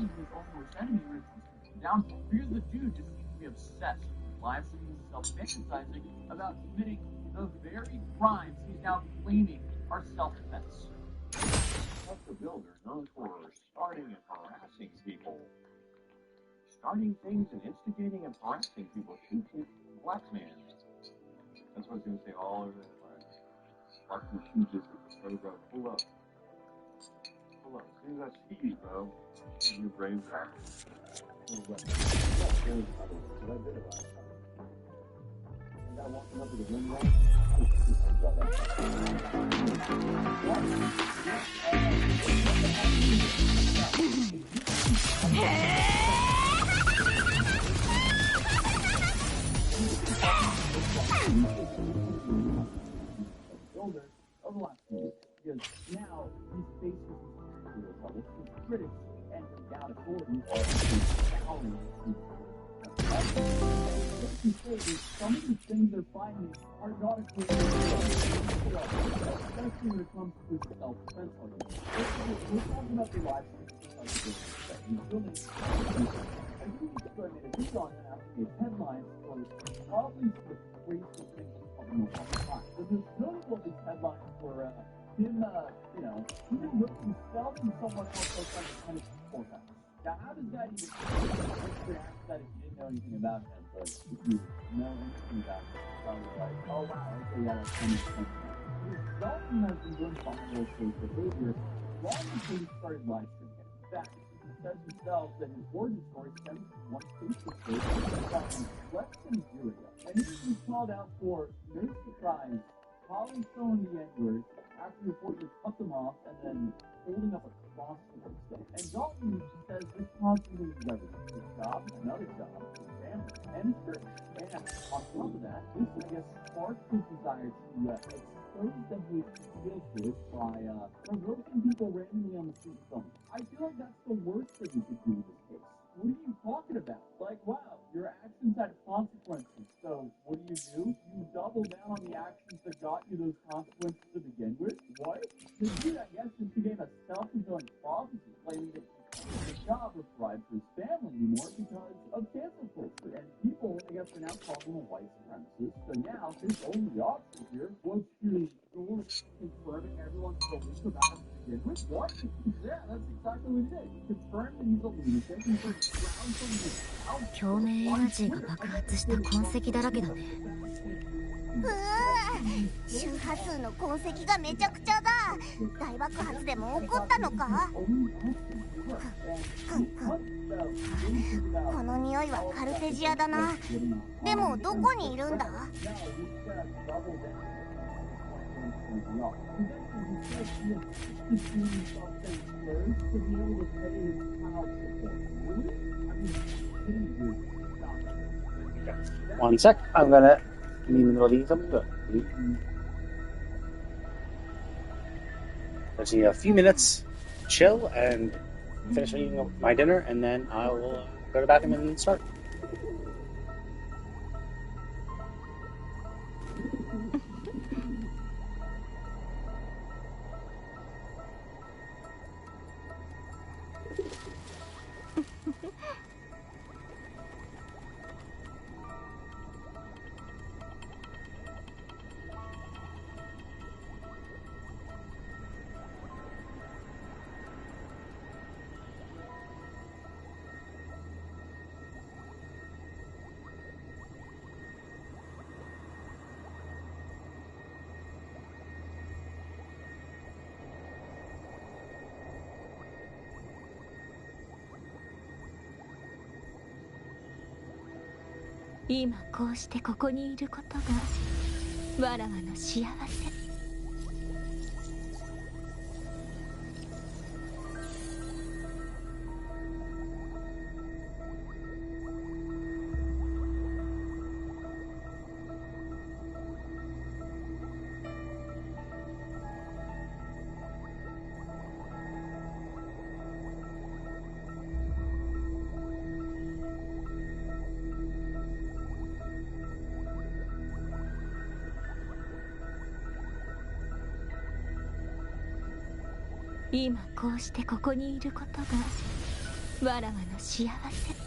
being his own worst enemy when it comes to downfall. Because the dude just seems to be obsessed with live streaming himself, fantasizing about committing the very crimes he's now claiming are self-defense. The builder known for starting and harassing people. Starting things and instigating and harassing people. Shoots black man. That's what I was going to say all over the place. Fuck your shoe district. Hey, bro, pull up. Pull up. As soon as I see you, bro, your brain's back. What I did it last time. I got walking up to the window. Builder of the last week, because now he's faced with his trouble. His critics and without authority are scowling at him. Some of the things they're finding are not equivalent, especially when it comes to self-defense arguments. We're talking about the live stream that he's filming. I think he's starting to do on after his headlines for probably the craziest things of the most time. So there's notable these headlines for him, even with himself and someone else like that kind of forecast. Now, how does that even react that if you didn't know anything about him? But if you know anything about him, it's probably like, oh wow, okay, yeah, that's kind of funny. Dalton has been doing viral case behavior long before he started live streaming. In fact, he says himself that his origin story stems from one Facebook page from less than a year ago. And he was called out for, no surprise, calling someone the N-word after the reporter cut them off and then holding up a cross to them. And Dalton says this constantly is everything. His job, another job, his family, and his church. And on top of that, this, I guess, sparked his desire to expose the hate he feels with by roasting people randomly on the street film. I feel like that's the worst thing you could do in this case. What are you talking about? Like, wow, your actions had consequences. So, what do? You double down on the actions that got you those consequences to begin with? What? The dude, I guess, just became a self-fulfilling prophecy, claiming that he couldn't get a job or provide for his family anymore because of cancel culture. And people, I guess, are now calling him a white supremacist. So now, his only option here was to confirming everyone's belief about him to begin with. What? Yeah, that's exactly what he did. Confirm that he's a lunatic. He first ground from his house. 共鳴エナジーが爆発した痕跡だらけだね。周波数の痕跡がめちゃくちゃだ。大爆発でも起こったのか？この匂いはカルテジアだな。でもどこにいるんだ？One sec, I'm gonna be in the middle of eating something good. Let's see, a few minutes, chill, and finish eating my dinner, and then I will go to the bathroom and start. "今こうしてここにいることがわらわの幸せ。今こうしてここにいることがわらわの幸せ。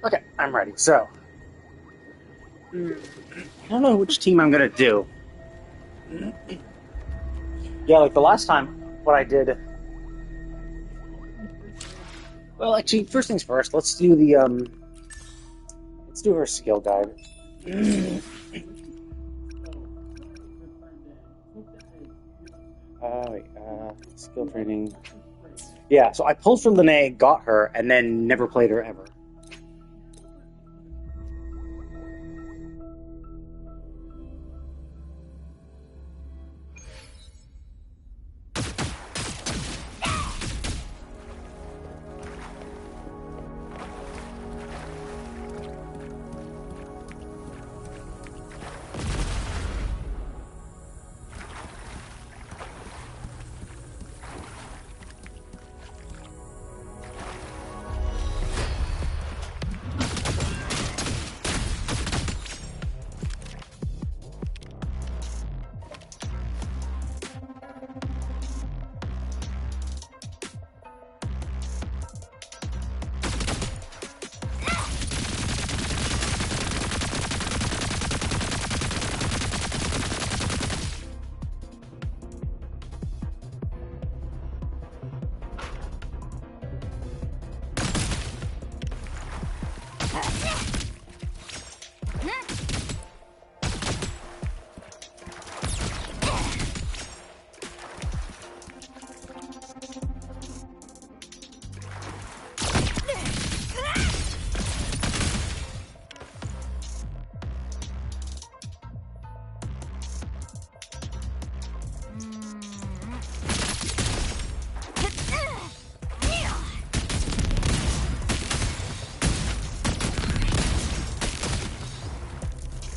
Okay, I'm ready. So, I don't know which team I'm gonna do. Yeah, like the last time, what I did. Well, actually, first things first. Let's do the Let's do her skill guide. Skill training. Yeah, so I pulled for Lene, got her, and then never played her ever.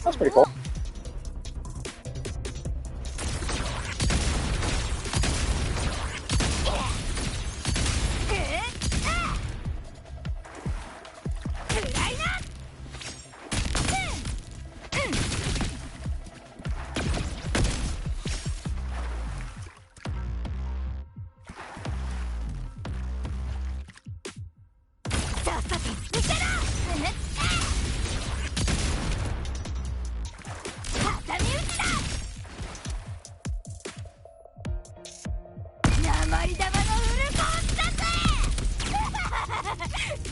That's pretty cool.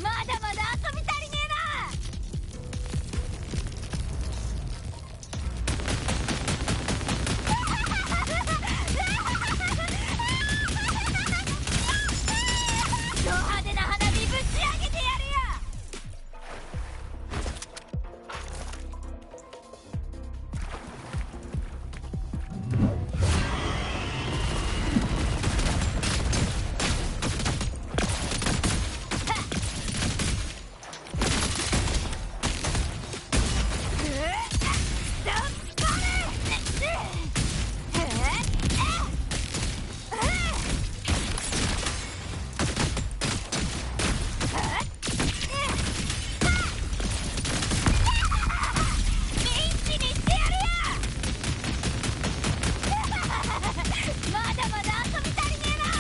まだまだ遊び足りねえな。ド派手な花火ぶち上げてやるよ。まだまだ遊び足りねえな。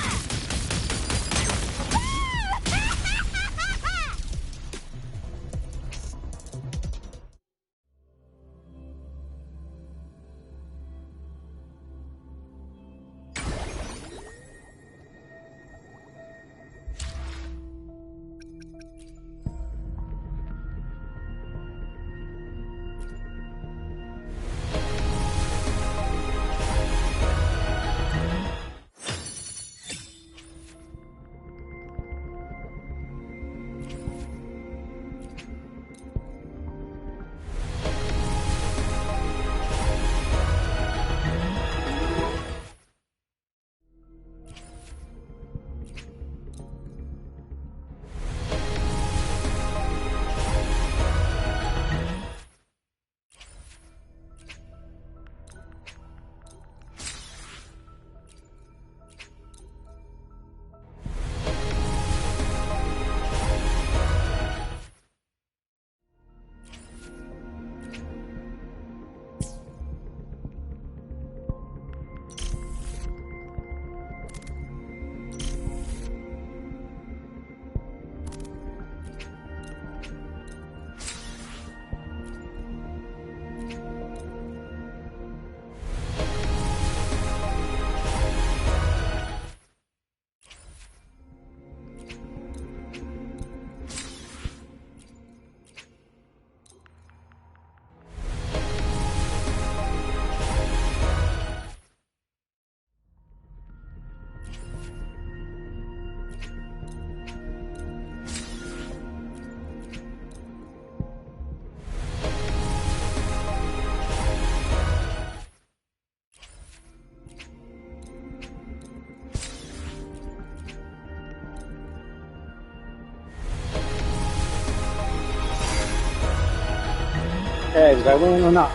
Hey, did I win or not?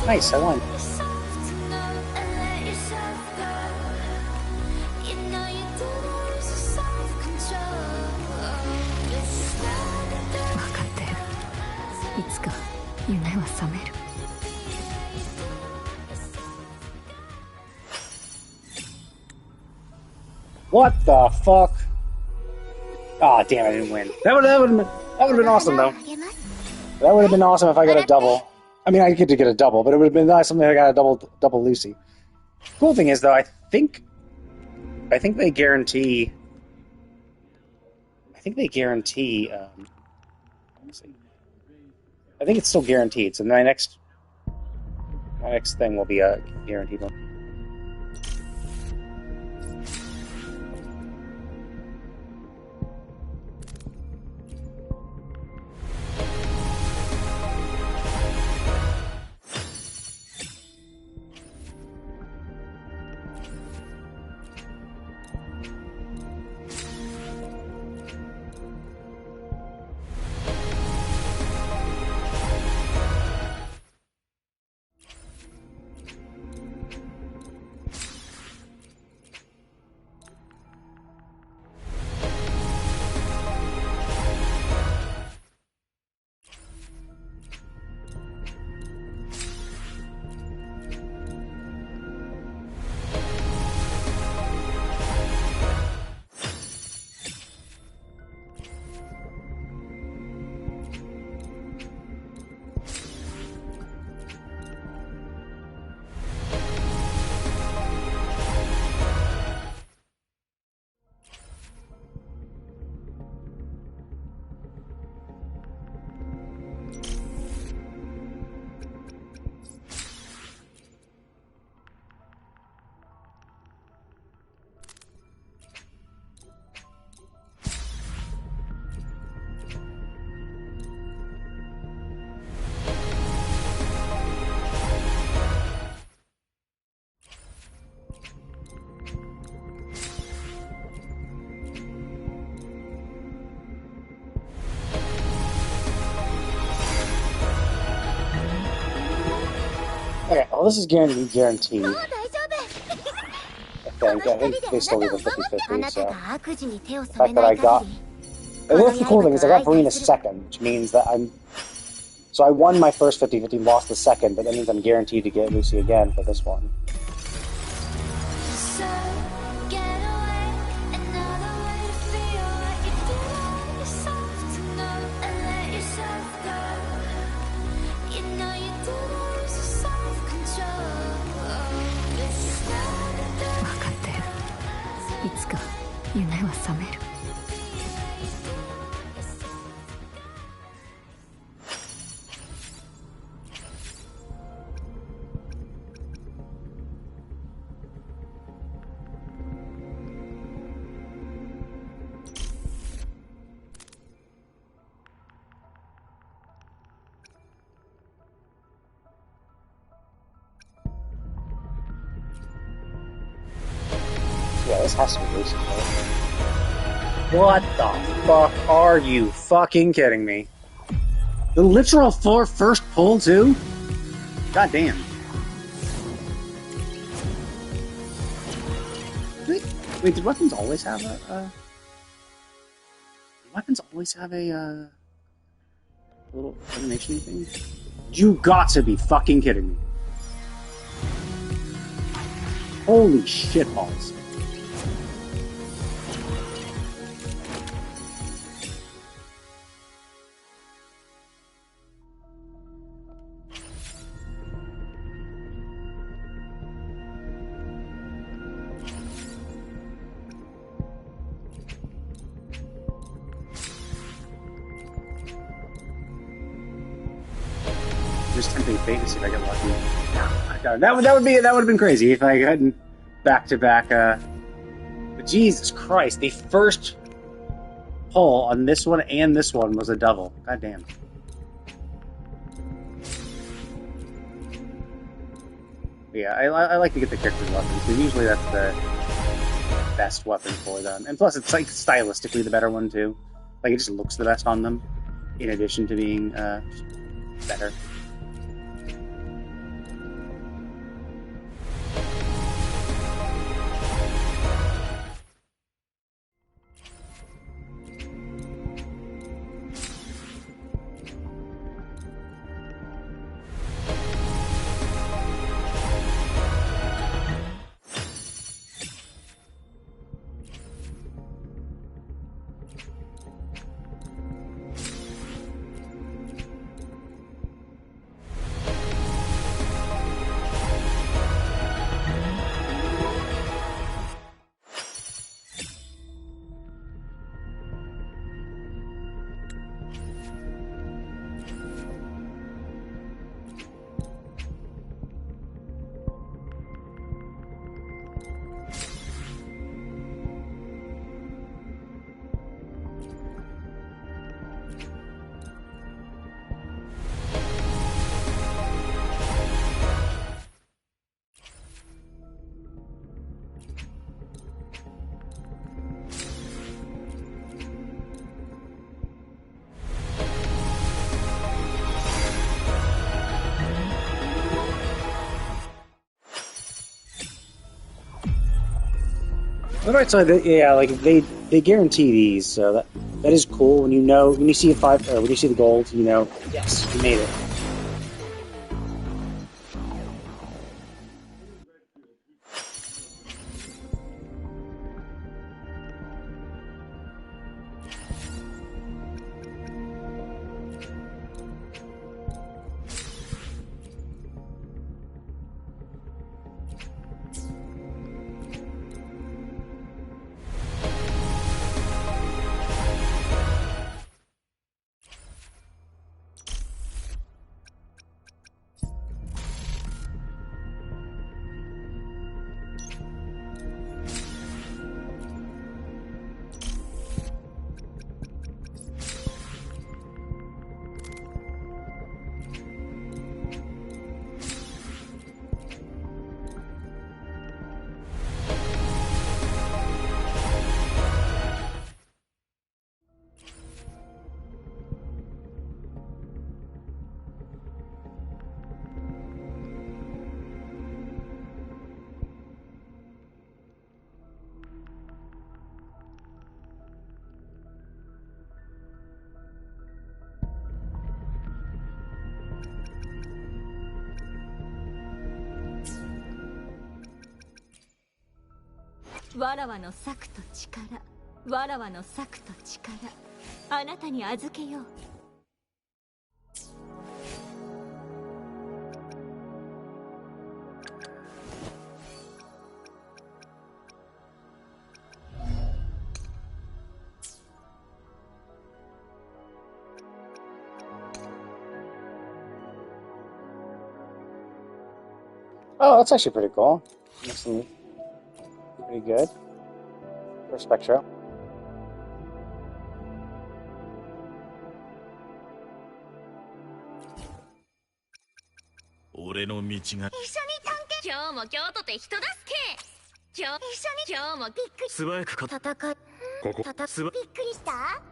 Nice, I won. What the fuck? Aw, oh, damn, I didn't win. That would have been awesome, though. That would have been awesome if I got a double. I mean, I get to get a double, but it would have been nice if I got a double Lucy. Cool thing is, though, I think they guarantee. I think they guarantee. Let me see. I think it's still guaranteed. So my next thing will be a guaranteed one. Okay, well, this is guaranteed. もう大丈夫 I think they still leave a あ 50-50, なた so... が悪事に手を The 染 fact め that な I い got... 限り And that's the cool thing, is I got Verena second, which means that I'm... So I won my first 50-50, lost the second, but that means I'm guaranteed to get Lucy again for this one. So get away, another way to feel what you did on yourself to know and let yourself go. You know you do lose your self-control. It's not 分かってる。いつか夢は覚める。Yeah, this has to be Lucy. What the fuck are you fucking kidding me? The literal first pull, too? God damn. Wait, did weapons always have a weapons always have a little animation thing? You got to be fucking kidding me. Holy shitballs. Just tempting fate to see if I get lucky. No, that would have been crazy if I hadn't back to back. But Jesus Christ, the first pull on this one and this one was a double. God damn. Yeah, I like to get the characters' weapons because usually that's the best weapon for them, and plus it's like stylistically the better one too. Like it just looks the best on them, in addition to being better. Alright, so yeah, like they guarantee these, so that is cool. When you see when you see the gold, you know, yes, you made it. わらわの策と力、わらわの策と力、あなたに預けよう。Oh, that's actually pretty cool. Looks pretty good for Spectro. 俺の道が一緒に探検。今日も京都で人助け。今日もびっくり。素早くか戦い。ここ素早びっくりした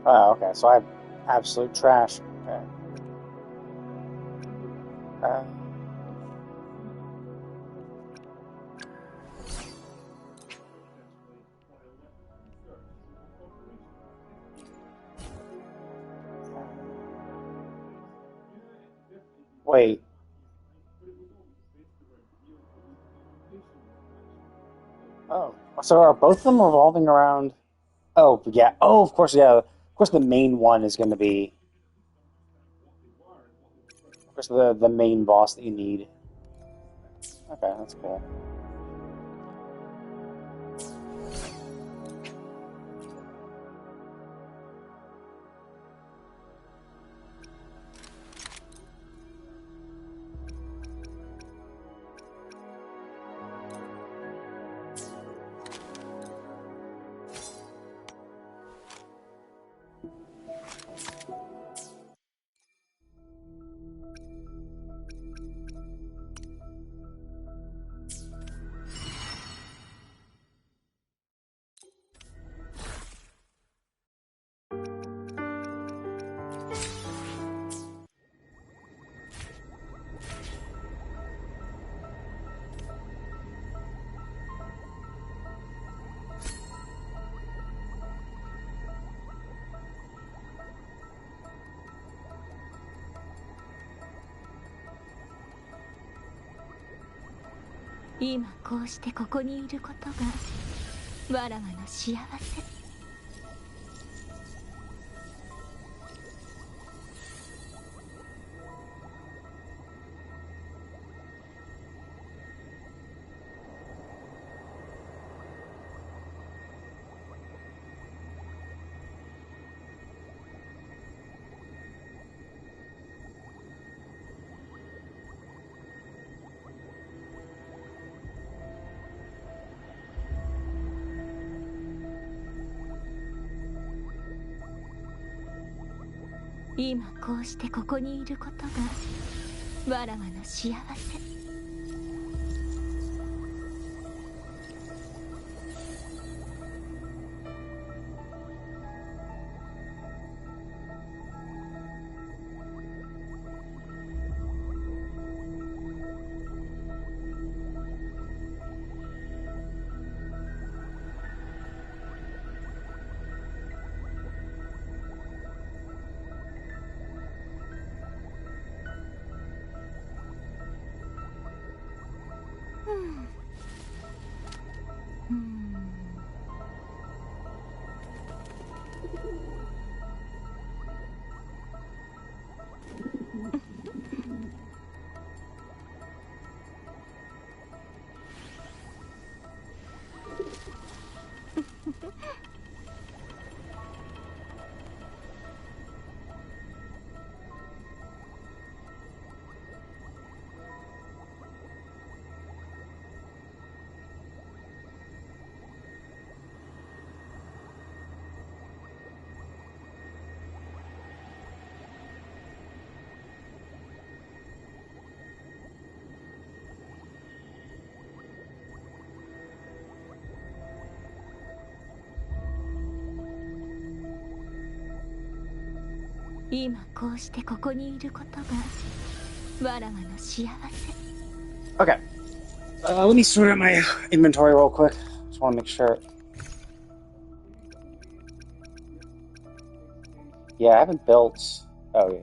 Oh, okay. So I have absolute trash. Okay. Wait. Oh, so are both of them revolving around? Oh, yeah. Oh, of course, yeah. Of course, the main one is going to be, of course, the main boss that you need. Okay, that's cool. "今こうしてここにいることがわらわの幸せ。今こうしてここにいることがわらわの幸せ。今こうしてここにいることがわらわの幸せ。 Okay. Let me sort out my inventory real quick. Just want to make sure. Yeah, I haven't built. Oh, yeah.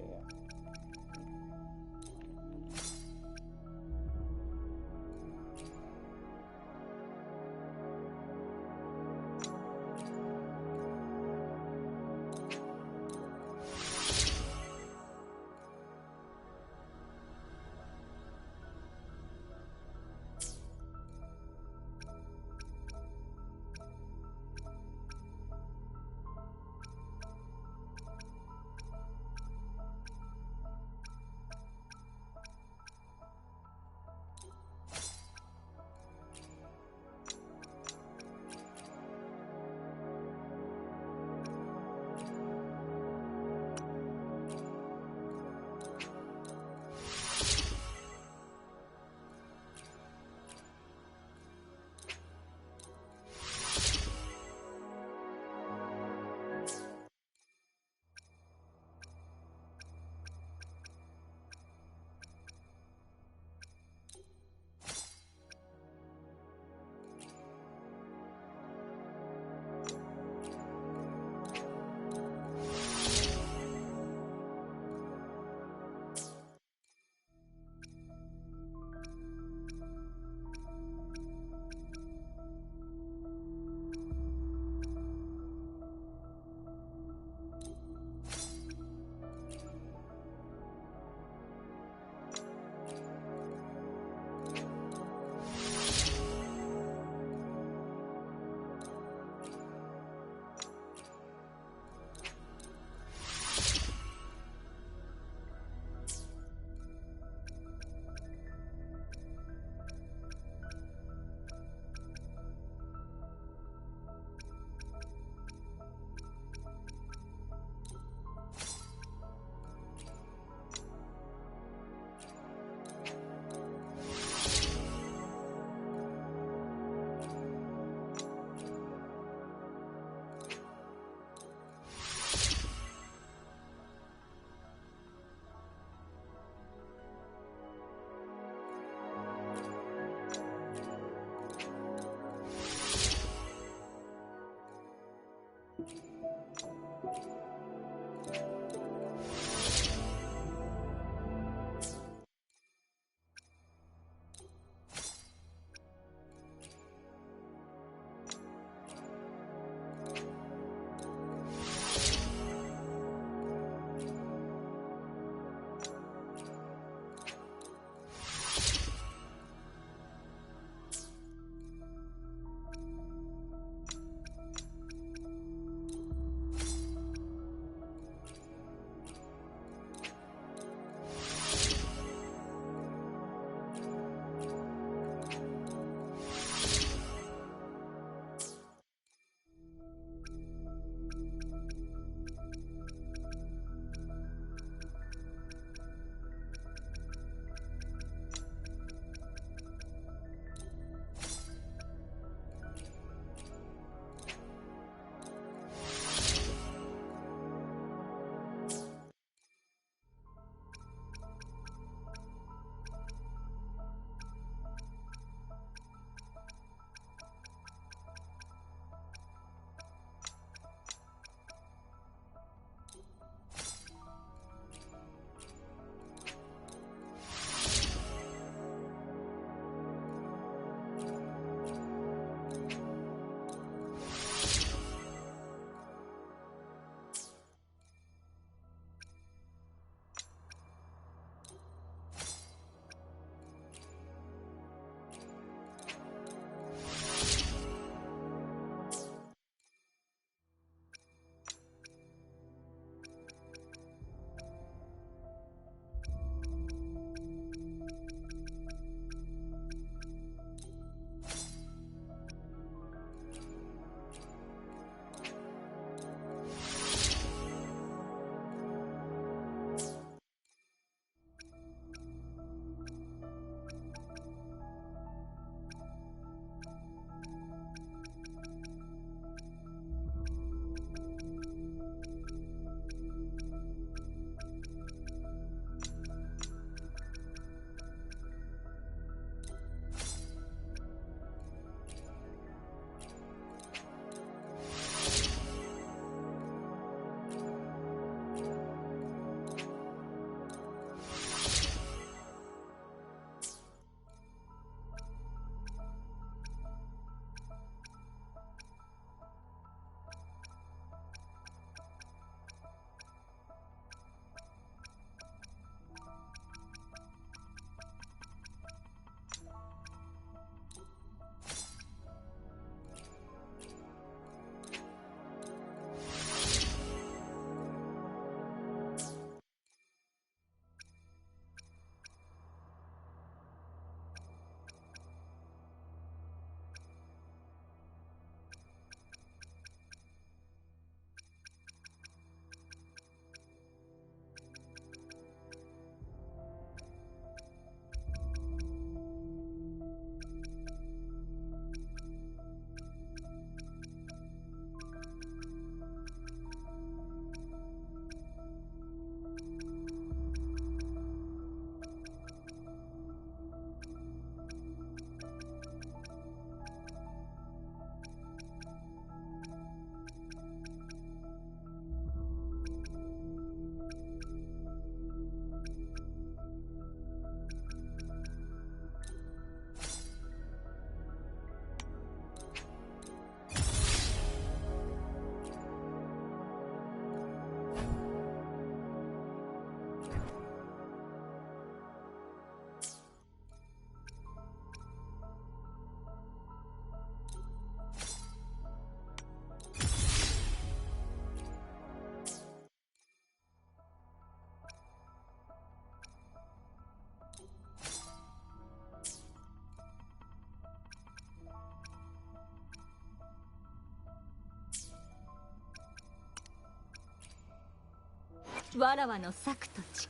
わらわの策と誓い。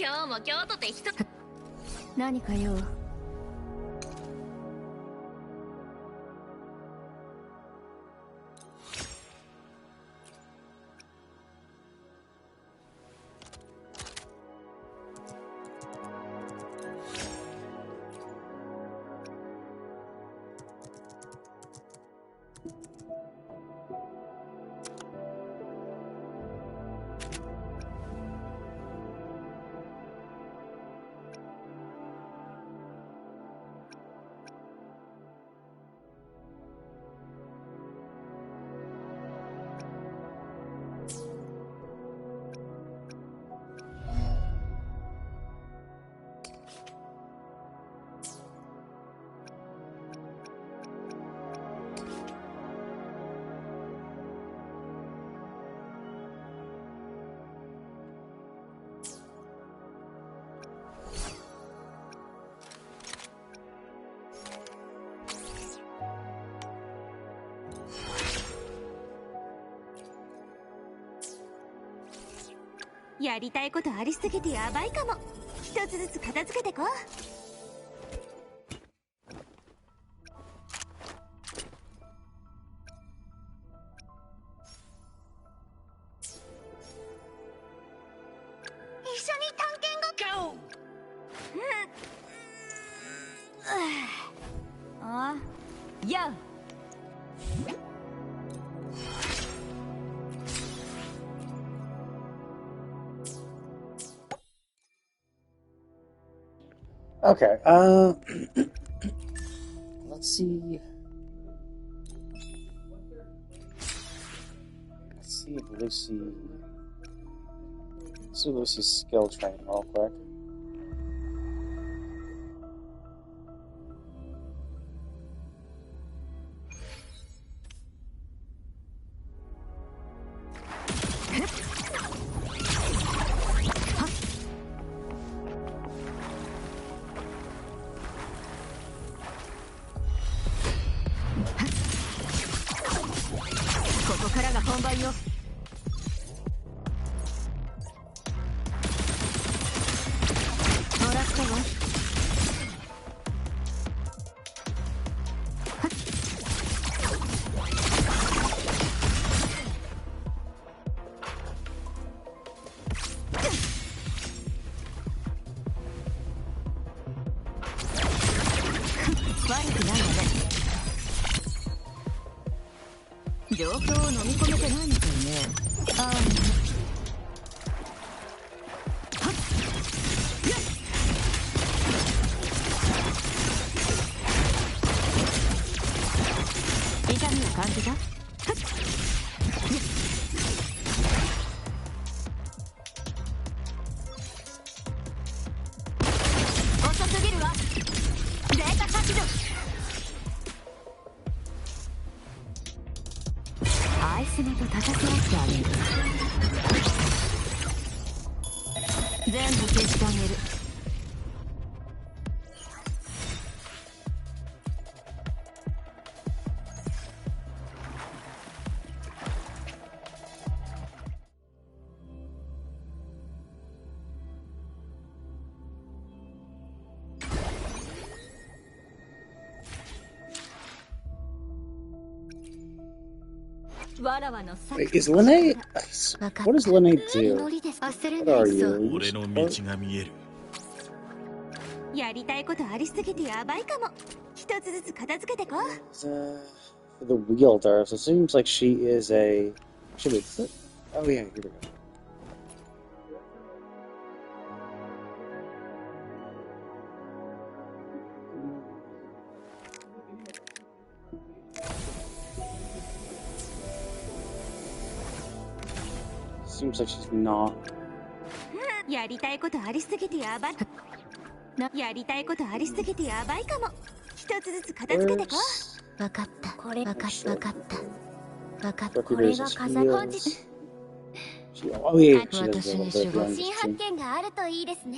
今日も京都で一つ。何か用？やりたいことありすぎてやばいかも。一つずつ片付けてこう。一緒に探検ごっこ。ああ、やあ。Okay, let's see. Let's see if Lucy. Let's do Lucy's skill training real quick.状況を飲み込めてないみたいね。ああ、痛みを感じた？遅すぎるわ。データ削除。アイスメと叩き合ってあげる。全部消してあげる。Wait, is Lene? What does Lene do? What are you? 俺の道が見える。やりたいことありすぎてやばいかも。一つずつ片付けてこう。For the wielder, so it seems like she is a. Should we? Oh yeah, here we go. Seems like she's not. やりたいことありすぎてやばい。やりたいことありすぎてやばいかも。一つずつ片付けてこう。わかった。これわかった。わかった。これが風本日。Oh yeah, she 私 does に a 守護 little 新 bit 発見があるといいですね。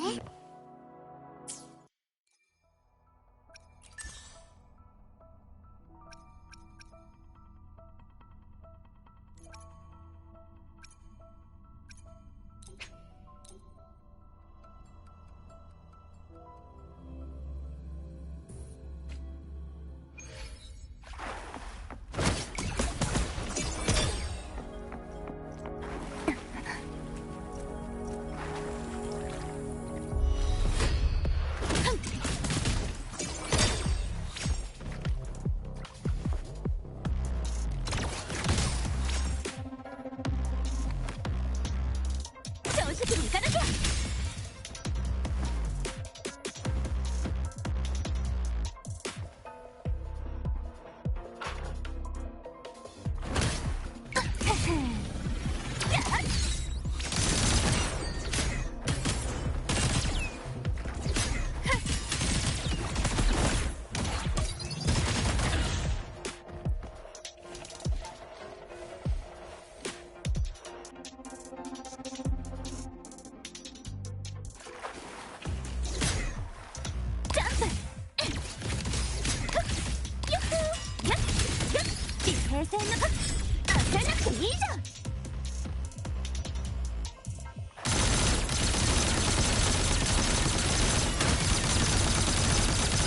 焦んなくていいじゃん。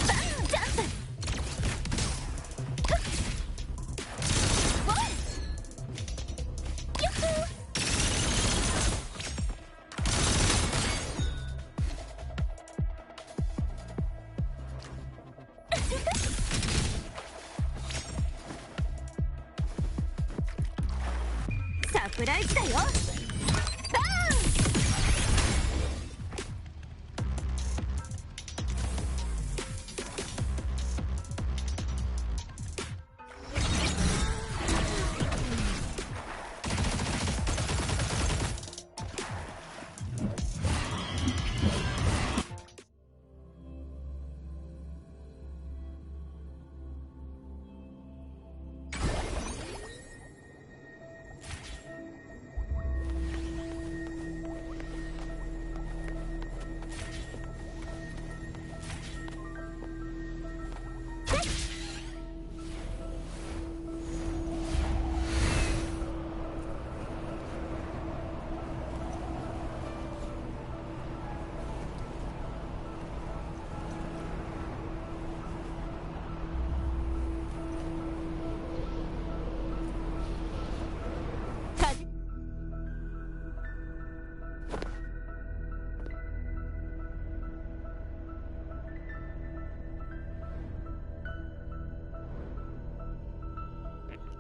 バーンジャンプ。おいよっほー。サプライズだよ。バーン。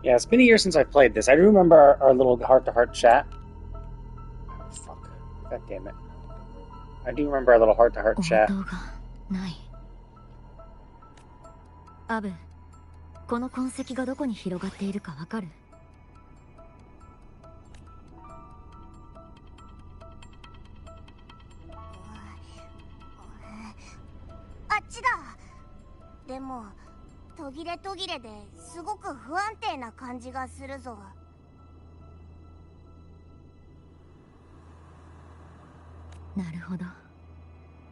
Yeah, it's been a year since I've played this. I do remember our little heart-to-heart chat. Oh, fuck. God damn it. I do remember our little heart-to-heart chat. ない。アブ、この痕跡がどこに広がっているかわかる？あっちだ。でも途切れ途切れですごく不安定な感じがするぞ。なるほど。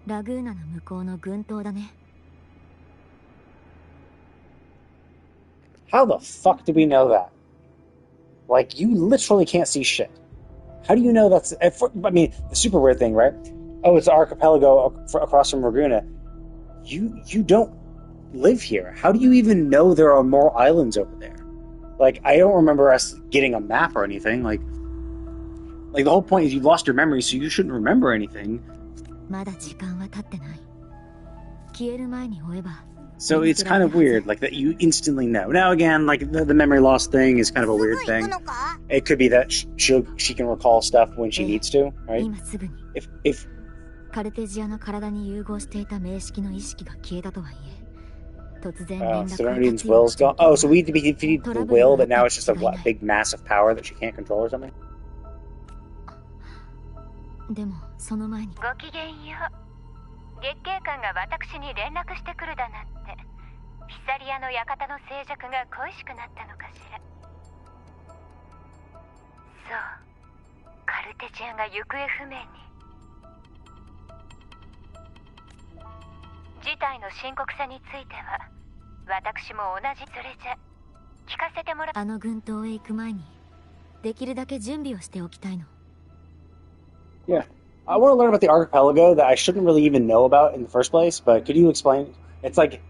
ラグーナの向こうの群島だね。How the fuck do we know that? Like, you literally can't see shit. How do you know that's... I mean, the super weird thing, right? Oh, it's the archipelago across from Raguna. You don't live here. How do you even know there are more islands over there? Like, I don't remember us getting a map or anything. Like the whole point is you lost your memory, so you shouldn't remember anything. まだ時間は経ってない。消える前に追えば。So it's kind of weird, like that you instantly know. Now again, like the memory loss thing is kind of a weird thing. It could be that she can recall stuff when she needs to, right? If カルテジアの体に融合していた名式の意識が消えたとはいえ、突然連絡が Serendian's will's gone. Oh, so we defeated the will, but now it's just a big massive power that she can't control or something? でもその前に。ごきげんよう。月桂冠が私に連絡してくるだなんて、ヒサリアの館の静寂が恋しくなったのかしら。そう、カルテジアが行方不明に。事態の深刻さについては、私も同じ。それじゃ聞かせてもらう。あの群島へ行く前に、できるだけ準備をしておきたいの。Yeah. I want to learn about the archipelago that I shouldn't really even know about in the first place, but could you explain? It's like,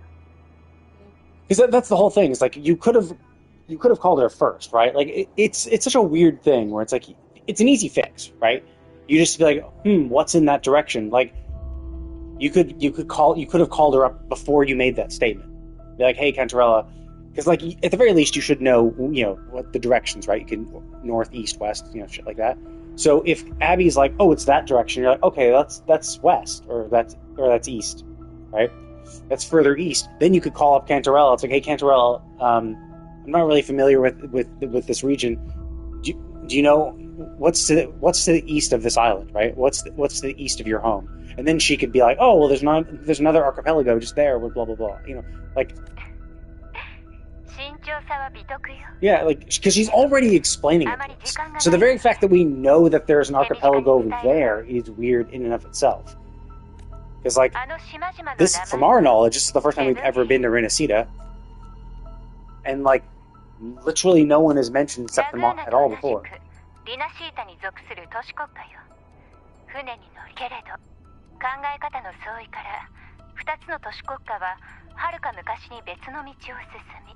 because that's the whole thing. It's like you could have called her first, right? Like it's such a weird thing where it's like it's an easy fix, right? You just be like, what's in that direction? Like you could have called her up before you made that statement. Be like, hey, Cantarella, because like at the very least you should know, what the directions, right? You can north, east, west, shit like that. So if Abby's like, oh, it's that direction, you're like, okay, that's west, or that's east, right? That's further east. Then you could call up Cantarella. It's like, hey, Cantarella, I'm not really familiar with this region. Do you know what's to the east of this island, right? What's to the east of your home? And then she could be like, oh, well, there's another archipelago just there with blah blah blah. Like. Yeah, like, because she's already explaining it to us. So the very fact that we know that there's an archipelago over there is weird in and of itself. Because, like, this, from our knowledge, this is the first time we've ever been to Renacida. And, like, literally no one has mentioned ラ Septim グーナ at と all 同じ before. くリナシータに属する都市国家よ。船に乗るけれど考え方の相違から2つの都市国家ははるか昔に別の道を進み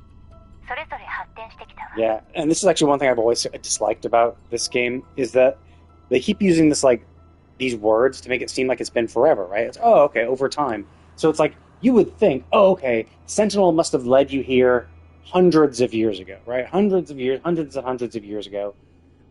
それぞれ発展してきたわ。 Yeah, and this is actually one thing I've always disliked about this game is that they keep using this like these words to make it seem like it's been forever, right? It's okay, over time. So it's like you would think, okay, Sentinel must have led you here hundreds of years ago, right? Hundreds and hundreds of years ago,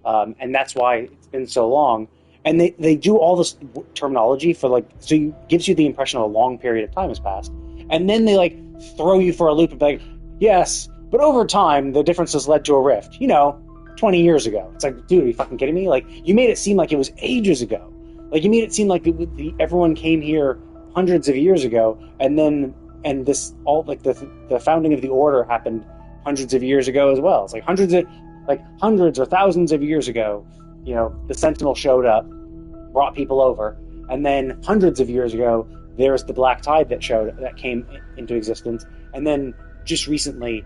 and that's why it's been so long. And they do all this terminology for like so it gives you the impression of a long period of time has passed, and then they like throw you for a loop and be like, yes. But over time, the differences led to a rift. 20 years ago. It's like, dude, are you fucking kidding me? Like, you made it seem like it was ages ago. Like, you made it seem like everyone came here hundreds of years ago, and this all like the founding of the order happened hundreds of years ago as well. It's like hundreds or thousands of years ago. The Sentinel showed up, brought people over, and then hundreds of years ago, there's the Black Tide that came into existence, and then just recently,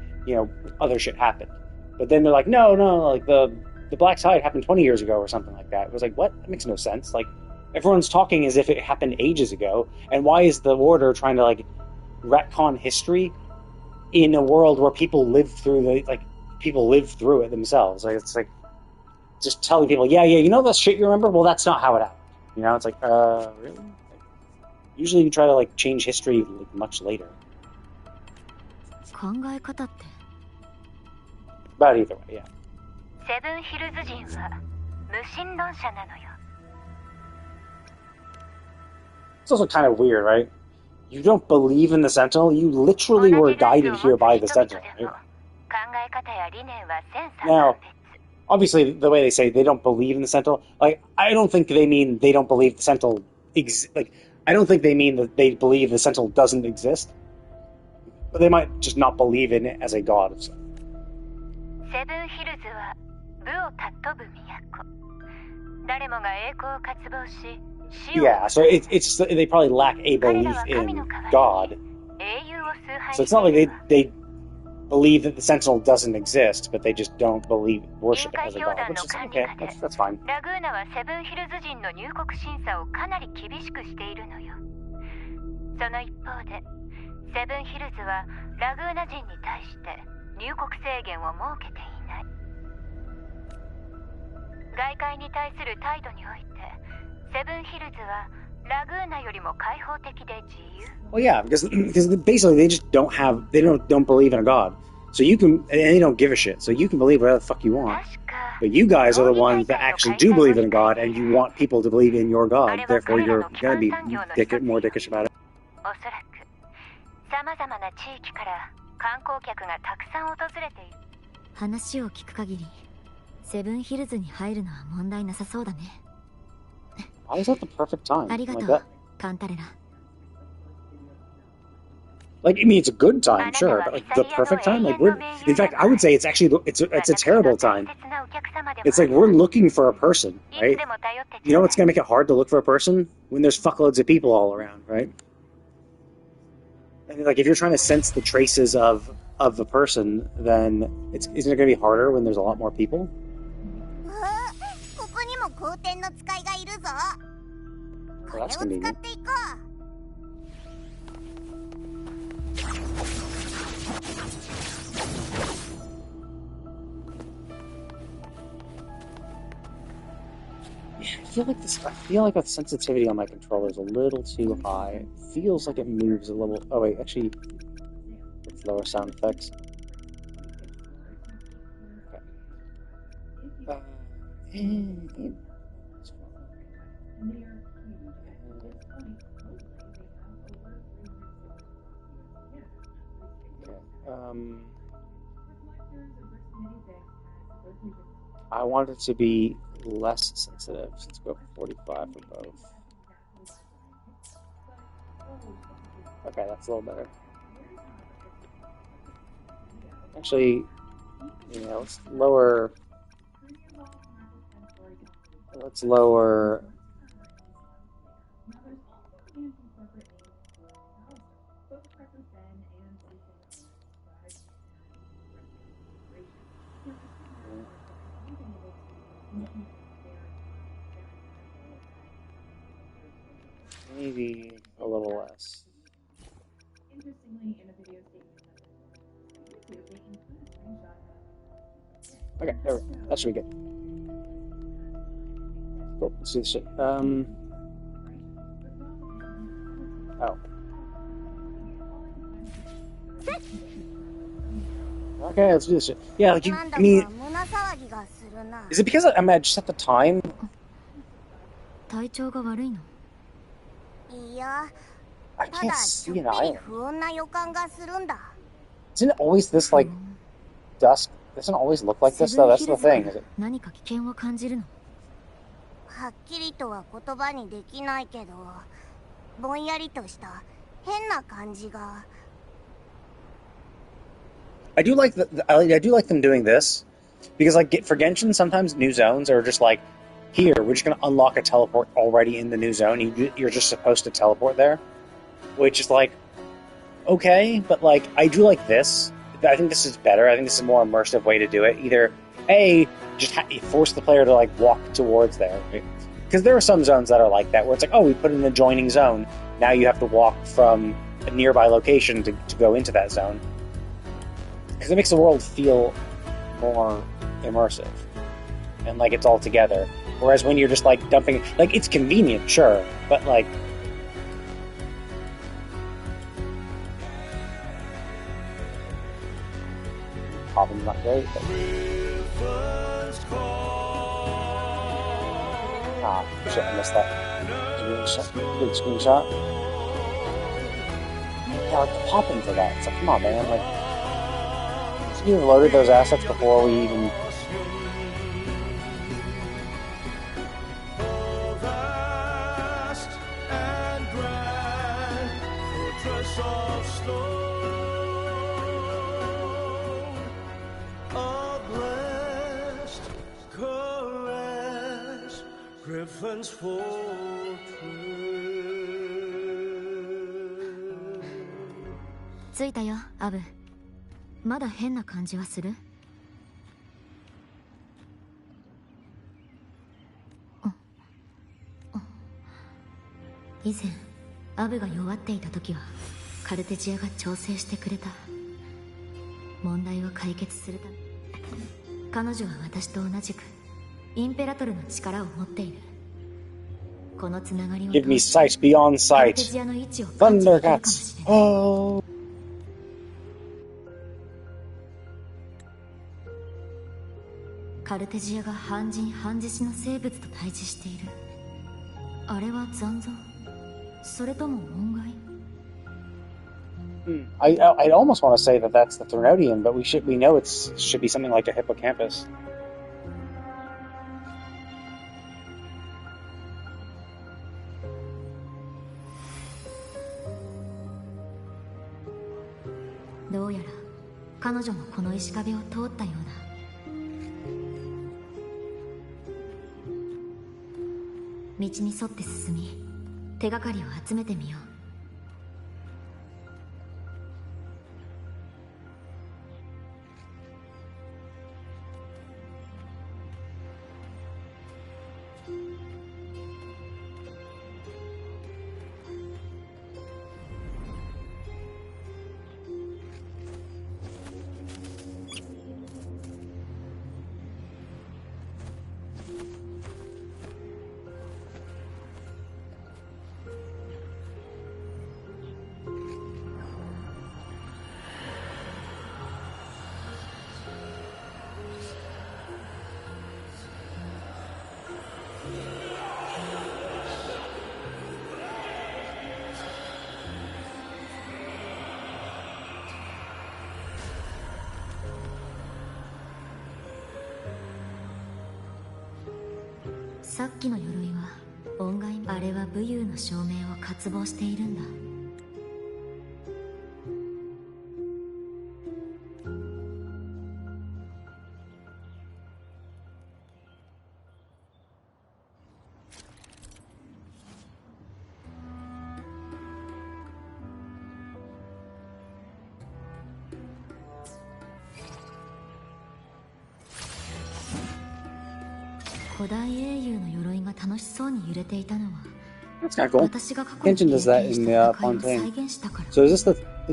other shit happened. But then they're like, no, like the Black Tide happened 20 years ago or something like that. It was like, what? That makes no sense. Like, everyone's talking as if it happened ages ago, and why is the Order trying to like retcon history in a world where people live through it themselves? Like, it's like just telling people, yeah, that shit you remember? Well, that's not how it happened. It's like, really? Like, usually you try to like change history like much later. 考え方って But either way, yeah. セブンヒルズ人は無神論者なのよ。 It's also kind of weird, right? You don't believe in the Sentinel? You literally were guided here by the Sentinel, right? 考え方や理念は千差 Now, 万別。 obviously, the way they say they don't believe in the Sentinel, like, I don't think they mean they don't believe the Sentinel I don't think they mean that they believe the Sentinel doesn't exist. But they might just not believe in it as a god of some. セブンヒルズは武を尊ぶ都。誰もが栄光を渇望し、死を Yeah, so it's just that they probably lack a belief in God. 英雄を崇拝 So it's not like they believe that the Sentinel doesn't exist, but they just don't worship it as a god, which is okay. That's fine. ラグーナはセブンヒルズ人の入国審査をかなり厳しくしているのよ。その一方で、セブンヒルズはラグーナ人に対して入国制限を設けていない。外界に対する態度において、セブンヒルズはラグーナよりも開放的で自由。 Well, yeah, because basically they just don't believe in a god. So you can, and they don't give a shit. So you can believe whatever the fuck you want. 確か But you guys are the ones that actually do believe in a god, and you want people to believe in your god. Therefore, you're gonna be more dickish about it. おそらくさまざまな地域から観光客がたくさん訪れている。話を聞く限りセブンヒルズに入るのは問題なさそうだね。 Why is that the perfect time? ありがと Like う that? カンタレラ。 Like, I mean, it's a good time, sure, but like the perfect time. Like, in fact, I would say it's a terrible time. It's like we're looking for a person, right? You know what's gonna make it hard to look for a person? When there's fuckloads of people all around, right? And like, if you're trying to sense the traces of the person, then isn't it gonna be harder when there's a lot more people? ここにも光天の使いがいるぞ。これを Well, that's 使ってい convenient. こう。 I feel like the sensitivity on my controller is a little too high. It feels like it moves a little. Oh wait, actually, let's lower sound effects. Okay. I want it to be less sensitive. So let's go 45 for both. Okay, that's a little better. Actually, yeah, let's lower. Let's lower. Maybe a little less. Okay, there we go. That should be good. Cool. Let's do this shit. Oh. Okay, let's do this shit. Yeah, like I mean, is it because I'm at just at the time? 体調が悪いの？いや、 I た can't だ see ちょっぴ an り island. 不穏な予感がするんだ。 Isn't it always this like dusk? Doesn't it always look like this though? That's the thing. Is it? 何か危険を感じるの？はっきりとは言葉にできないけど、ぼんやりとした変な感じが。 I do like I do like them doing this because like for Genshin, sometimes new zones are just like, here we're just gonna unlock a teleport already in the new zone. You're just supposed to teleport there, which is like okay, but like I do like this. I think this is better. I think this is a more immersive way to do it. Either A, just force the player to like walk towards there, because there are some zones that are like that where it's like, oh, we put an adjoining zone. Now you have to walk from a nearby location to go into that zone. Because it makes the world feel more immersive and like it's all together. Whereas when you're just like dumping, like it's convenient, sure, but like Hobben's not great. But... Ah, shit! I missed that. Big screenshot. Yeah, like pop into that. It's like, come on, man, like. You have loaded those assets before we even... Griffin's fortress. 着いたよ、アブ。まだ変な感じはする？以前アブが弱っていた時はカルテジアが調整してくれた。問題を解決するため彼女は私と同じくインペラトルの力を持っている。このつながりを Give me sight beyond sight. Thundercats. Oh. カルテジアが半人半獅子の生物と対峙している。あれは残像？それとも音外？ I almost want to say that that's the Threnodian, but we know it should be something like a hippocampus. どうやら彼女もこの石壁を通ったようだ。道に沿って進み、手がかりを集めてみよう。さっきの鎧は音外。あれは武勇の証明を渇望しているんだ。古代英雄の鎧が楽しそうに揺れていたのは That's kind of cool. 私が過去に Kenshin does that 経験し in た the 戦いを再 Fontaine. 現したから So is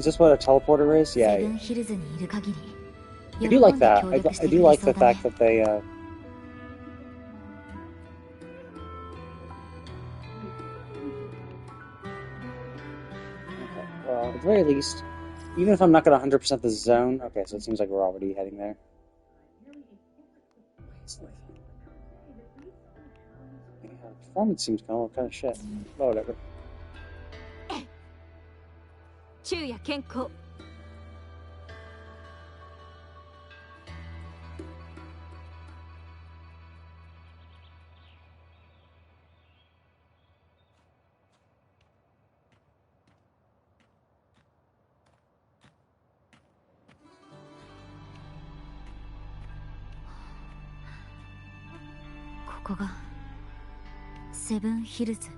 this what a teleporter is? セ Yeah. ブンヒルズにいる限り I do like 喜んで that. 協 I 力して do くれ like そう the だね fact that they well, at the very least, even if I'm not gonna 100% the zone, okay, so it seems like we're already heading there. Yeah, performance seems kind of shit. But whatever. 昼夜健康。ここがセブンヒルズ。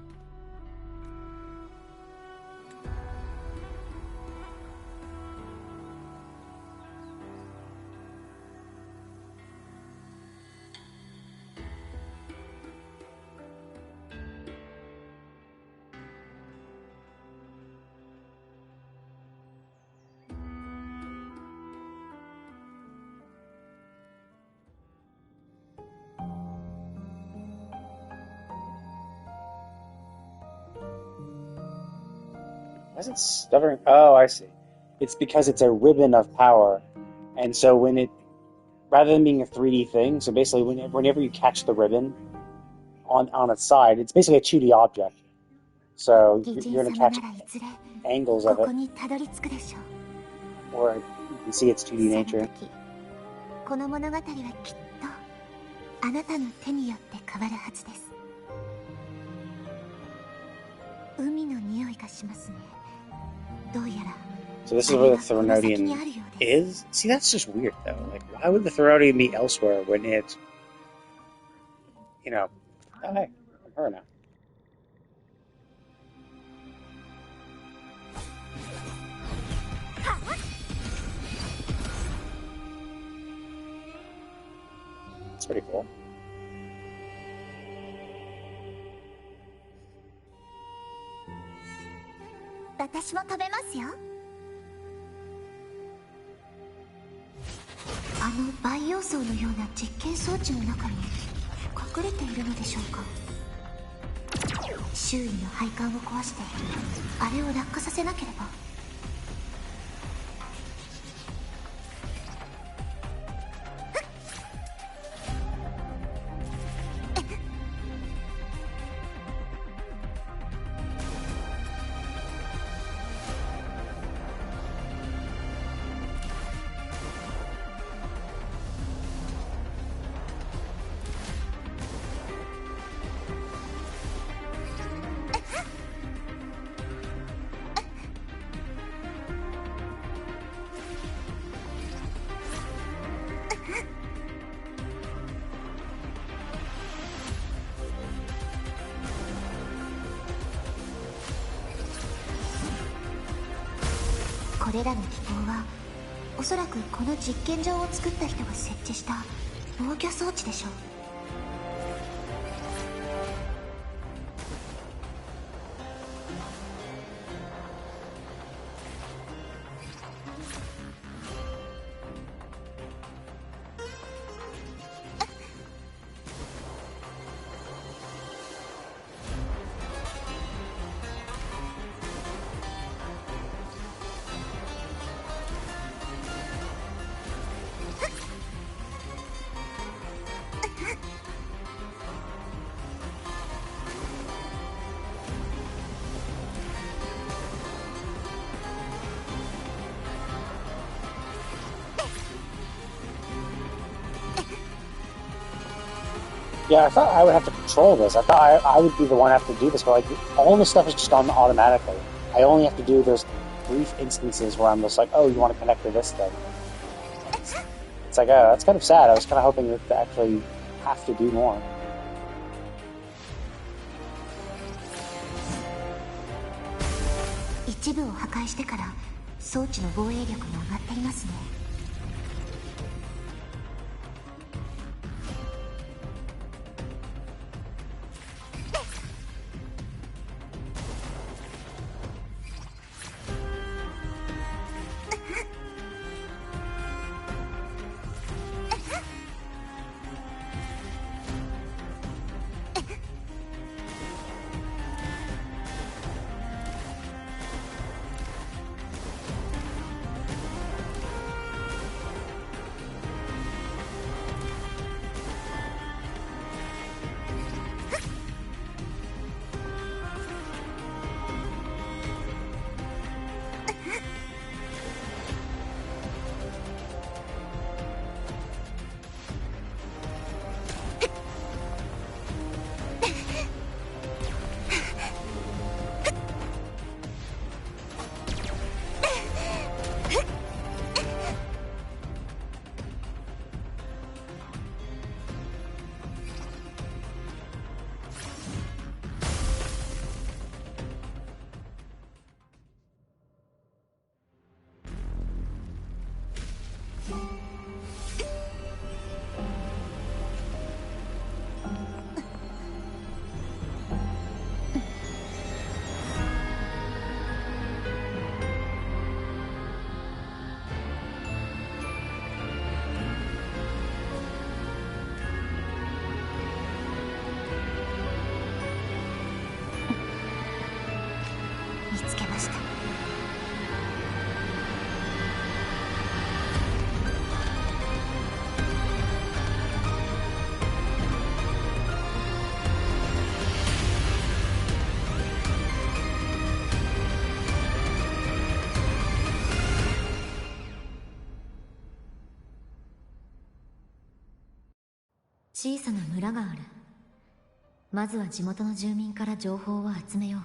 Why is it stuttering? Oh, I see. It's because it's a ribbon of power. And so when it, rather than being a 3D thing, so basically whenever you catch the ribbon on its side, it's basically a 2D object. So you're going to catch angles of it, or you can see its 2D nature. この物語はきっとあなたの手によって変わるはずです。海の匂いがしますね。どうやら So this is where the Threnodian is? See, that's just weird, though. Like, why would the Threnodian be elsewhere when it's, you know... Oh, hey, I'm her now. That's pretty cool. 私も食べますよ。あの培養層のような実験装置の中に隠れているのでしょうか。周囲の配管を壊してあれを落下させなければ。これらの機構はおそらくこの実験場を作った人が設置した防御装置でしょう。Yeah, I thought I would have to control this. I thought I would be the one to have to do this, but like all this stuff is just done automatically. I only have to do those brief instances where I'm just like, oh, you want to connect to this thing. It's like, oh, that's kind of sad. I was kind of hoping to actually have to do more. 一部を破壊してから装置の防衛力が上がっていますね。小さな村がある。まずは地元の住民から情報を集めよう。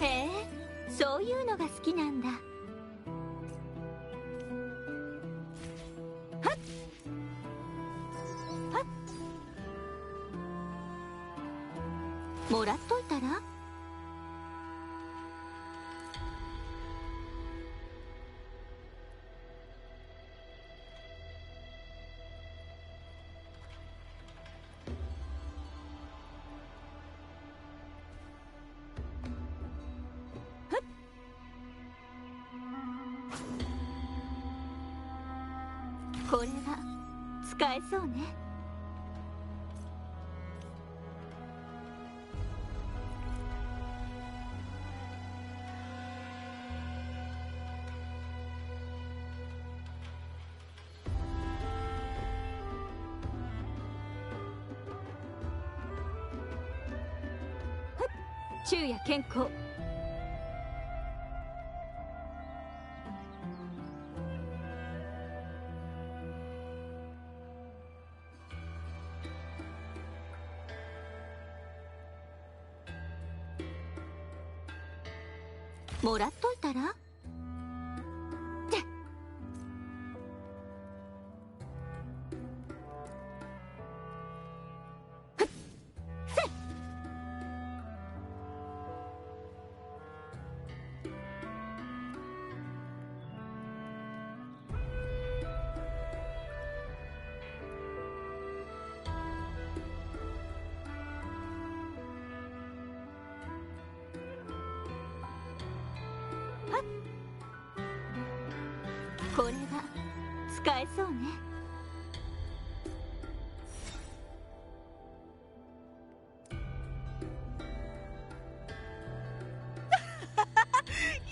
へえ、そういうのが好きなんだ。はっはっ、もらっといたら？これは使えそうね。昼夜健康。もらっといたら？ってこれは使えそうね。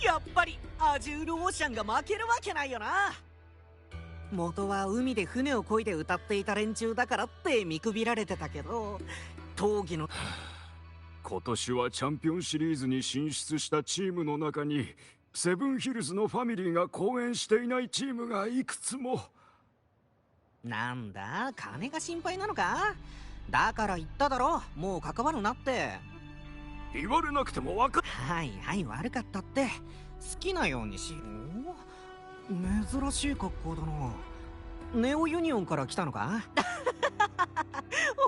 やっぱりアジュールオーシャンが負けるわけないよな。元は海で船を漕いで歌っていた連中だからって見くびられてたけど、闘技の今年はチャンピオンシリーズに進出したチームの中にセブンヒルズのファミリーが公演していないチームがいくつも。なんだ、金が心配なのか？だから言っただろ、もう関わるなって。言われなくても分かっ。はいはい、悪かったって。好きなようにし。お、珍しい格好だな。ネオユニオンから来たのか？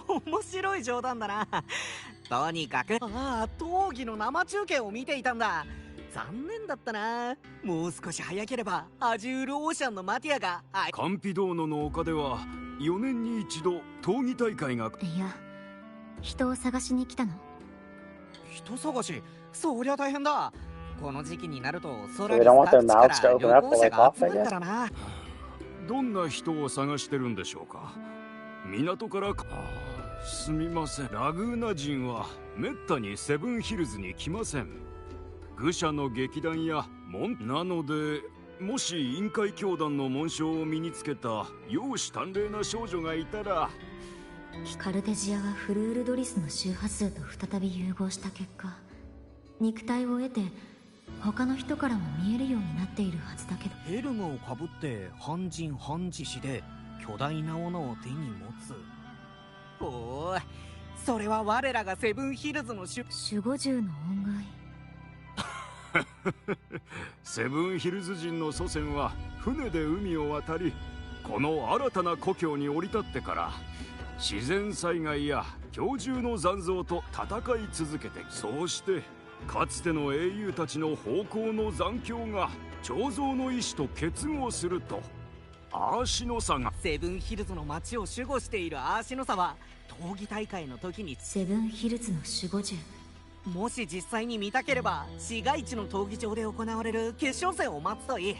面白い冗談だな。とにかく、ああ、闘技の生中継を見ていたんだ。残念だったな。もう少し早ければアジュールオーシャンのマティアがカンピドーノの丘では4年に一度闘技大会が。いや、人を探しに来たの。人探し？そりゃ大変だ。この時期になると空 We に don't want 各 their 地か mouths ら to 旅 open up 行 to 者 like が off, 集 I まる guess. からな。どんな人を探してるんでしょうか。港からか。すみません、ラグーナ人はめったにセブンヒルズに来ません。愚者の劇団や門なので、もし陰海教団の紋章を身につけた容姿端麗な少女がいたら。カルテジアはフルールドリスの周波数と再び融合した結果、肉体を得て他の人からも見えるようになっているはずだけど。ヘルムをかぶって半人半獅子で巨大なものを手に持つ。おお、それは我らがセブンヒルズの守護獣の恩返セブンヒルズ人の祖先は船で海を渡り、この新たな故郷に降り立ってから自然災害や恐獣の残像と戦い続けて、そうしてかつての英雄たちの咆哮の残響が彫像の意志と結合すると、アーシノサがセブンヒルズの町を守護しているアーシノサは闘技大会の時にセブンヒルズの守護獣。もし実際に見たければ市街地の闘技場で行われる決勝戦を待つといい。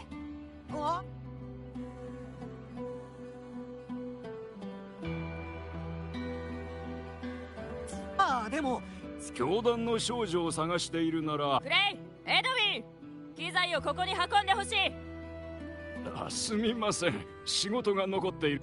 でも教団の少女を探しているなら、クレイ、エドウィン、機材をここに運んでほしい。すみません、仕事が残っている。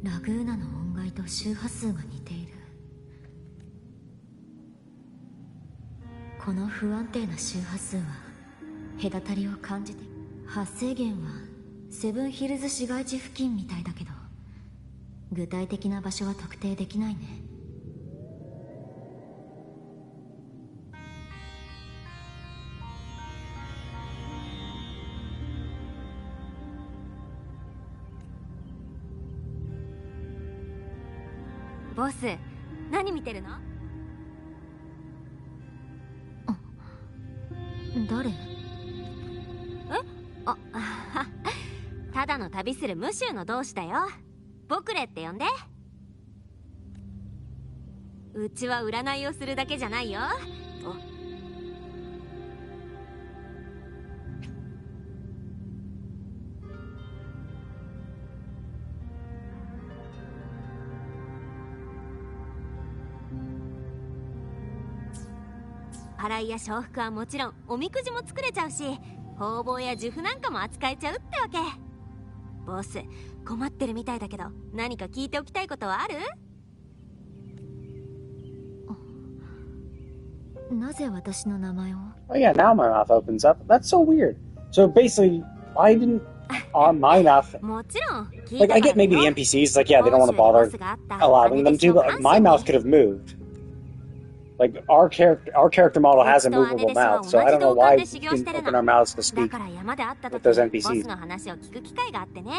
ラグーナの音階と周波数が似ている。この不安定な周波数は隔たりを感じて、発生源はセブンヒルズ市街地付近みたいだけど、具体的な場所は特定できないね。ボス、何見てるの？誰？ただの旅する無臭の同志だよ。ボクレって呼んで。うちは占いをするだけじゃないよ。払いや承服はもちろん、おみくじも作れちゃうし、方々や呪符なんかも扱えちゃうってわけ。ボス、困ってるみたいだけど、何か聞いておきたいことはある？なぜ私の名前を？ Oh yeah, now my mouth opens up. That's so weird. So basically, I didn't on my mouth. もちろん。Like I get maybe the NPCs, like yeah, they don't want to bother allowing them to, but like, my mouth could have moved. Like our character model has a movable mouth, so I don't know why we can open our mouths to speak with those NPCs. ボスの話を聞く機会があってね。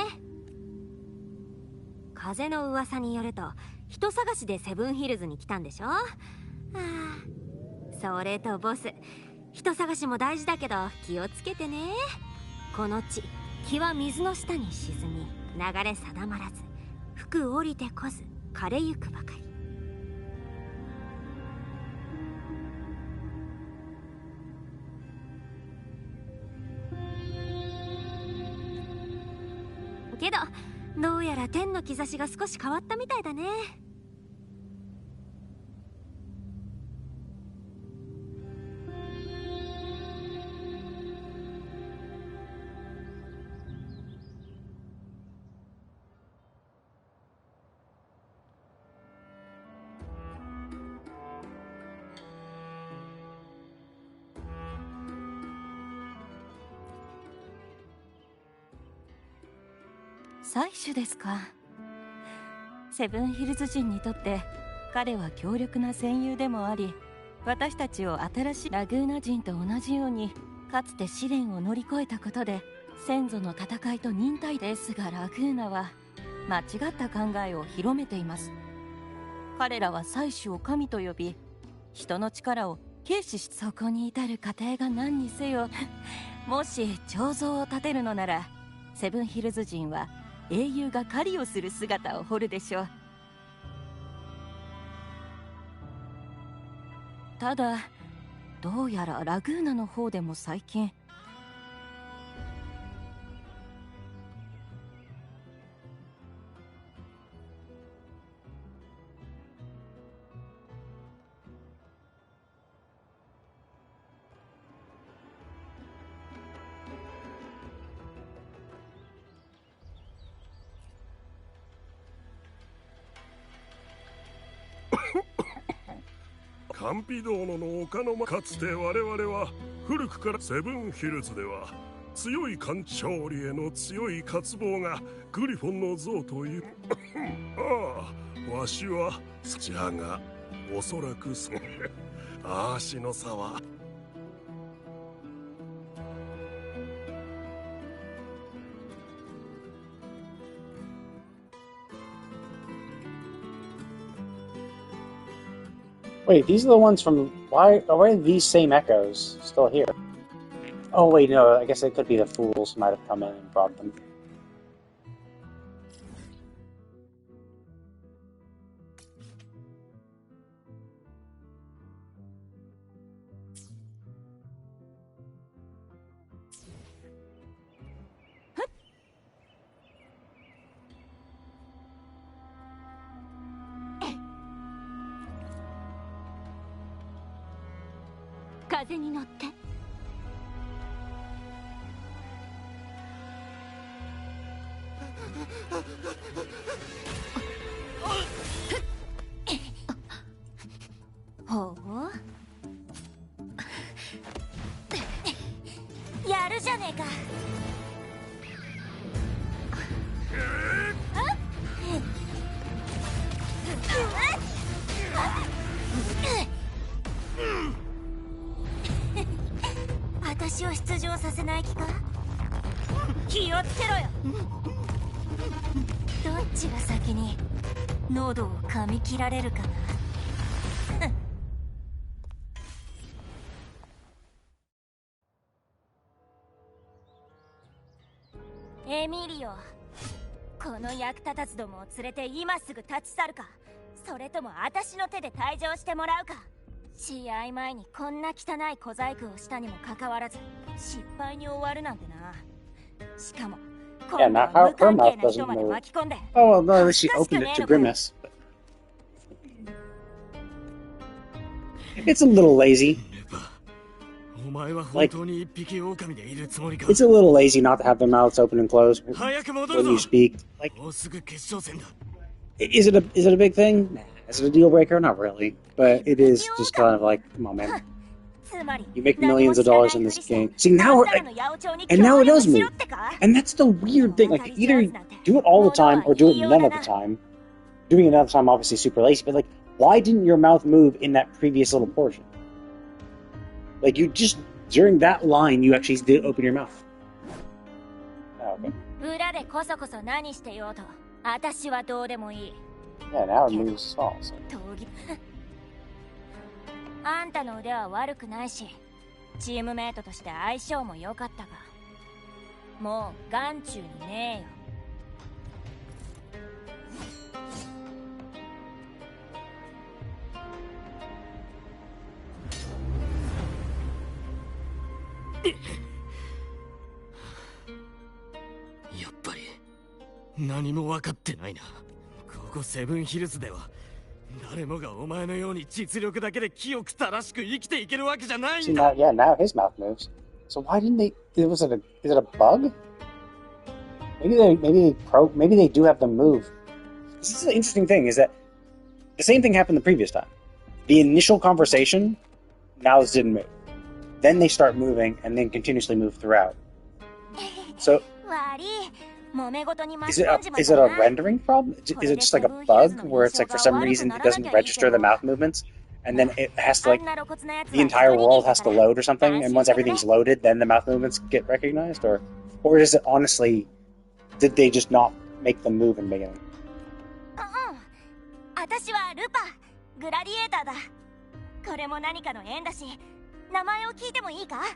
風の噂によると、人探しでセブンヒルズに来たんでしょ？それとボス、人探しも大事だけど気をつけてね。この地、気は水の下に沈み、流れ定まらず、服降りてこず、枯れゆくばかり。けど、どうやら天の兆しが少し変わったみたいだね。採取ですか。セブンヒルズ人にとって彼は強力な戦友でもあり、私たちを新しいラグーナ人と同じようにかつて試練を乗り越えたことで先祖の戦いと忍耐ですが、ラグーナは間違った考えを広めています。彼らは採取を神と呼び、人の力を軽視し、そこに至る過程が何にせよもし彫像を建てるのなら、セブンヒルズ人は英雄が狩りをする姿を彫るでしょう。ただどうやらラグーナの方でも最近カンピドーノの丘の間、かつて我々は古くからセブンヒルズでは強い勝利への強い渇望がグリフォンの像というああ、わしはじゃがおそらくそうあーしの差はWait, these are the ones from... Why are these same echoes still here? Oh, wait, no, I guess it could be the fools who might have come in and brought them.エミリオ、この役立たずどもを連れて今すぐ立ち去るか、それとも私の手で退場してもらうか。試合前にこんな汚い小細工をしたにもかかわらず失敗に終わるなんてな。しかも今度は無関係な人まで巻き込んで。Oh, well, no, at least she opened it to Grimace. It's a little lazy. Like, it's a little lazy not to have their mouths open and closed when you speak. Like, is it a big thing? Nah. Is it a deal breaker? Not really. But it is just kind of like, come on, man. You make millions of dollars in this game. See, now and now it does move. And that's the weird thing. Like, either do it all the time or do it none of the time. Doing it none of the time, obviously super lazy. But, like, why didn't your mouth move in that previous little portion? Like, you just, during that line, you actually did open your mouth. Oh, okay. Yeah, now it moves small. So. あんたの腕は悪くないし、チームメイトとして相性も良かったが、もう眼中にねえよ。やっぱり何も分かってないな。ここセブンヒルズでは誰もがお前のように実力だけで清く正しく生きていけるわけじゃないんだ。See, now his mouth moves. So why didn't they? Is it a bug? Maybe they do have them move. This is an interesting thing. Is that the same thing happened the previous time? The initial conversation, mouths didn't move. Then they start moving and then continuously move throughout. So. Is it a rendering problem? Is it just like a bug where it's like for some reason it doesn't register the mouth movements, and then it has to like the entire world has to load or something, and once everything's loaded, then the mouth movements get recognized, or is it honestly did they just not make them move in the beginning? 私はルパ、グラディエーターだ。これも何かの縁だし、名前を聞いてもいいか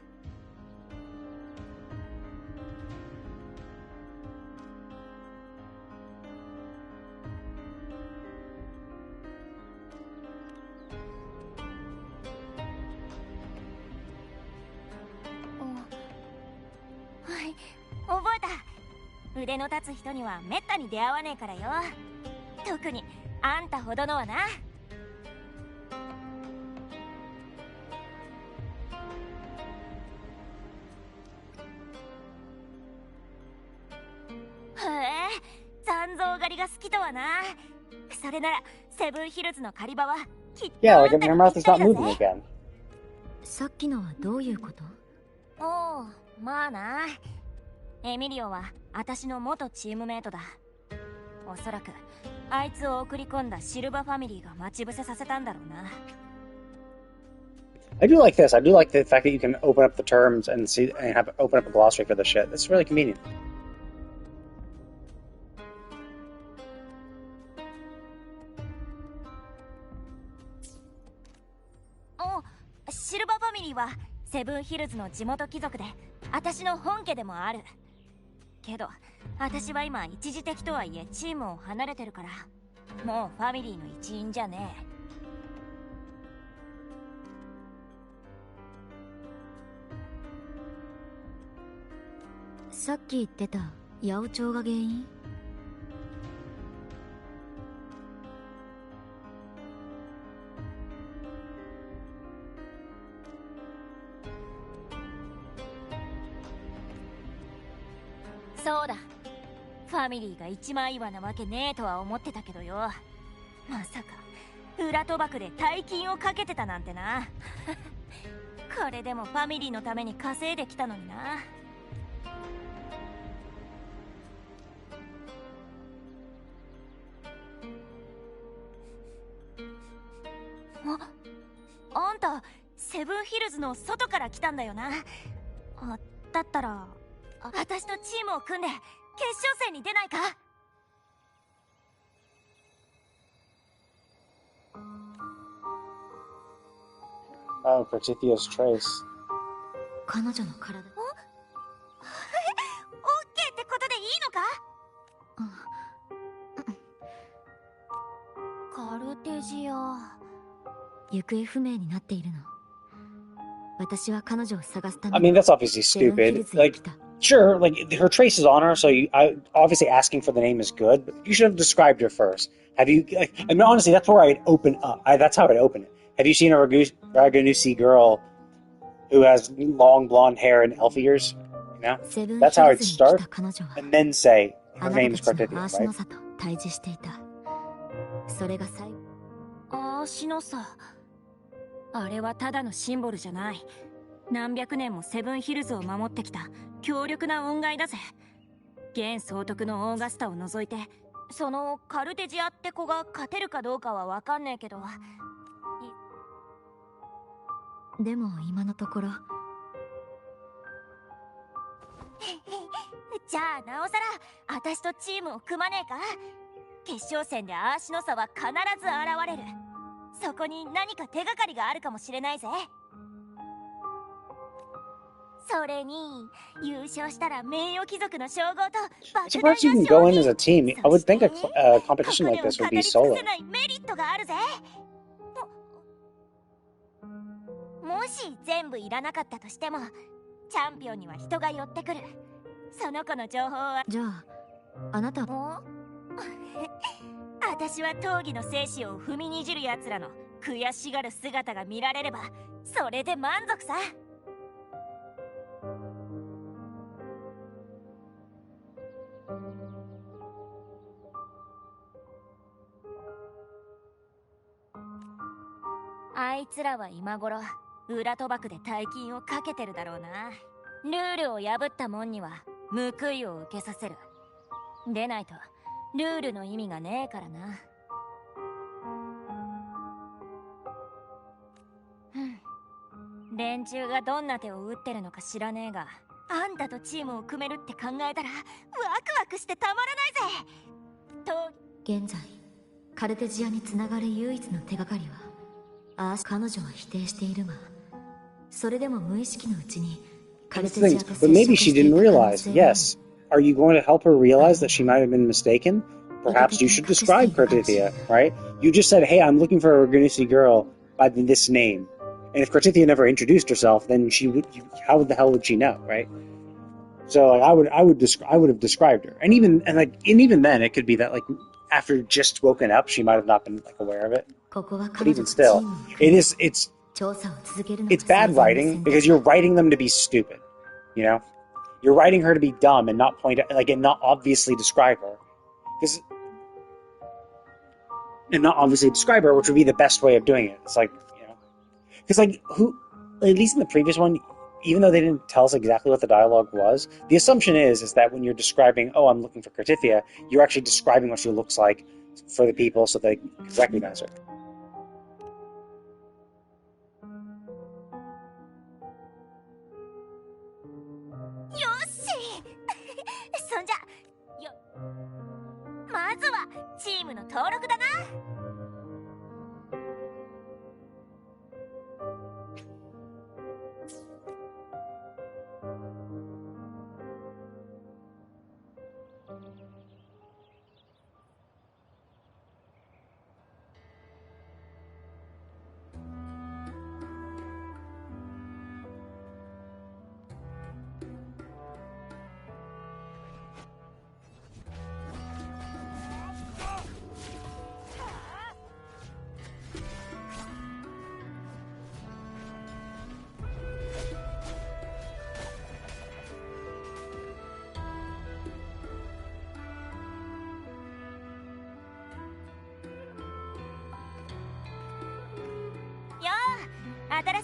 覚えた。腕の立つ人にはめったに出会わねえからよ。特にあんたほどのはな。へえ、残像狩りが好きとはな。それならセブンヒルズの狩り場はきっと Yeah, like her mouth is not moving again. さっきのはどういうこと？おう、まあな。エミリオは私の元チームメイトだ。おそらくあいつを送り込んだシルバファミリーが待ち伏せさせたんだろうな。I do like this. I do like the fact that you can open up the terms and see and have open up a glossary for the shit. That's really convenient. お、シルバファミリーはセブンヒルズの地元貴族で私の本家でもある。けど私は今一時的とはいえチームを離れてるから、もうファミリーの一員じゃねえ。さっき言ってた八百長が原因？そうだ、ファミリーが一枚岩なわけねえとは思ってたけどよ。まさか裏賭博で大金をかけてたなんてな。これでもファミリーのために稼いできたのにな。あんたセブンヒルズの外から来たんだよな。だったら私とチームを組んで決勝戦に出ないか？Oh, Cortithia's trace. 彼女の体。オッケーってことでいいのか？カルテジア。行方不明になっているの。私は彼女を探すため I mean, that's obviously stupid. Like, sure, like, her trace is on her, so obviously asking for the name is good, but you should have described her first. Have you, I mean, honestly, that's where I'd open up. That's how I'd open it. Have you seen a Raganusi girl who has long blonde hair and elf ears? You know? That's how I'd start, and then say, her name's Cortithia, right? 対峙していた。それが最後。アーシノサ。あれはただのシンボルじゃない。何百年もセブンヒルズを守ってきた強力な恩返だぜ。現総督のオーガスタを除いて、そのカルテジアって子が勝てるかどうかは分かんねえけど。でも今のところ。じゃあなおさら私とチームを組まねえか？決勝戦でアーシノサは必ず現れる。そこに何か手がかりがあるかもしれないぜ。それに優勝したら名誉貴族の称号とI'm surprised you can go in as a team. I would think a competition like this would be solo. メリットがあるぜ。もし全部いらなかったとしても、チャンピオンには人が寄ってくる。その子の情報は。じゃああなたも私は闘技の生死を踏みにじる奴らの悔しがる姿が見られればそれで満足さ。あいつらは今頃裏賭博で大金をかけてるだろうな。ルールを破ったもんには報いを受けさせる。でないとルールの意味がねえからな。連中がどんな手を打ってるのか知らねえが、あんたとチームを組めるって考えたらワクワクしてたまらないぜ。と現在カルテジアにつながる唯一の手がかりは彼女は否定しているが、それでも無意識のうちにカルテジアと接触していた可能性が。 But maybe she didn't realize. Yes. Are you going to help her realize that she might have been mistaken? Perhaps you should describe Cortithia, right? You just said, hey, I'm looking for a Raganusi girl by this name. And if Cortithia never introduced herself, then she would. How the hell would she know, right? So like I would have described her, and even then it could be that like after just woken up she might have not been like aware of it. But even still, it's bad writing because you're writing them to be stupid. You know, you're writing her to be dumb and not and not obviously describe her, which would be the best way of doing it. It's like, you know, because like at least in the previous one, even though they didn't tell us exactly what the dialogue was, the assumption is that when you're describing, oh, I'm looking for Cortifia, you're actually describing what she looks like for the people so they can recognize her. Yoshi! そんじゃ、まずはチームの登録だな。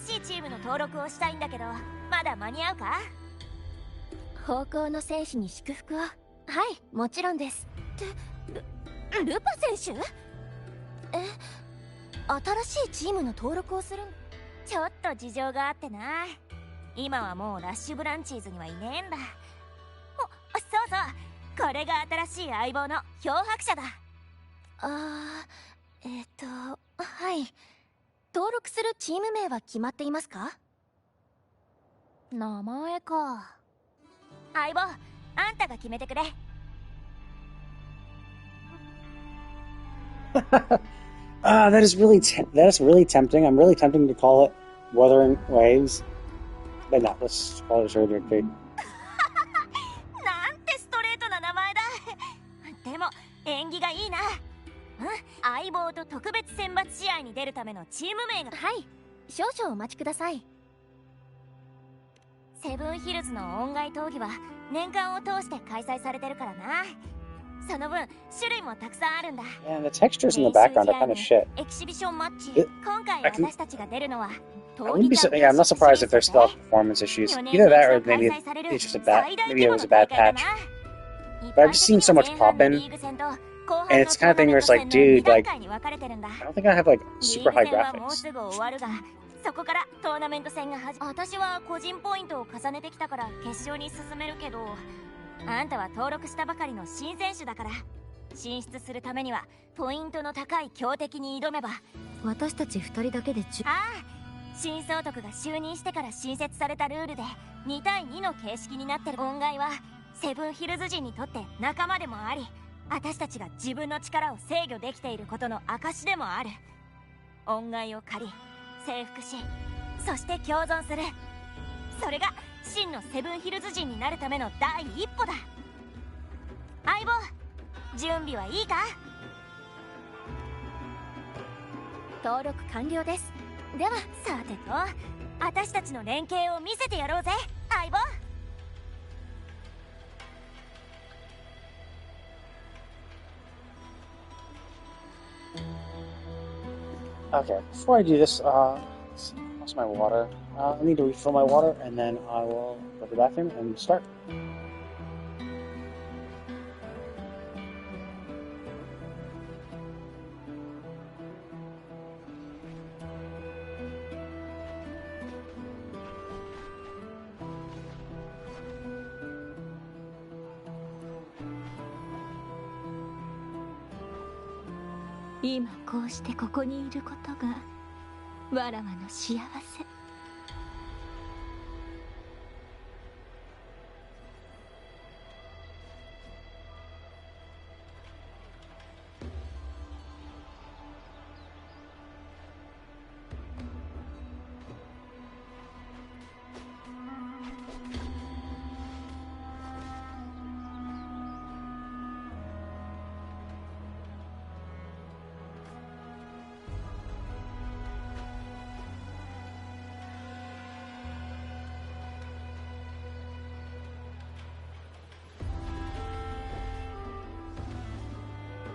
新しいチームの登録をしたいんだけど、まだ間に合うか？方向の選手に祝福を。はい、もちろんです。ルパ選手？新しいチームの登録をする？ちょっと事情があってな。今はもうラッシュブランチーズにはいねえんだ。そうそう、これが新しい相棒の漂白者だ。はい。登録するチーム名は決まっていますか？名前か。相棒、あんたが決めてくれ。That is really tempting. I'm really tempting to call it Wuthering Waves. But no, let's call it Zodiac Fate. なんてストレートな名前だ。でも縁起がいいな。相棒と特別選抜試合に出るためのチーム名が。はい、少々お待ちください。セブンヒルズの音楽闘技は年間を通して開催されてるからな。その分種類もたくさんあるんだ。And the textures in the background are kind of shit. エキシビションマッチ。今回私たちが出るのは I'm not surprised if there's still performance issues. Either that or maybe it's just maybe it was a bad patch. But I've just seen so much pop in. And it's the kind of thing where it's like, dude, like, I don't think I have like super high graphics. そこからトーナメント戦が私は個人ポイントを重ねてきたから決勝に進めるけど、あんたは登録したばかりの新選手だから、進出するためにはポイントの高い強敵に挑めば。私たち2人だけで新総督が就任してから新設されたルールで2対2の形式になってる。音楽はセブンヒルズ人にとって仲間でもあり、私たちが自分の力を制御できていることの証でもある。恩返を借り、征服し、そして共存する。それが真のセブンヒルズ人になるための第一歩だ。相棒、準備はいいか？登録完了です。ではさてと、私たちの連携を見せてやろうぜ、相棒。Okay, before I do this, what's my water? I need to refill my water, and then I will go to the bathroom and start. 今こうしてここにいることがわらわの幸せ。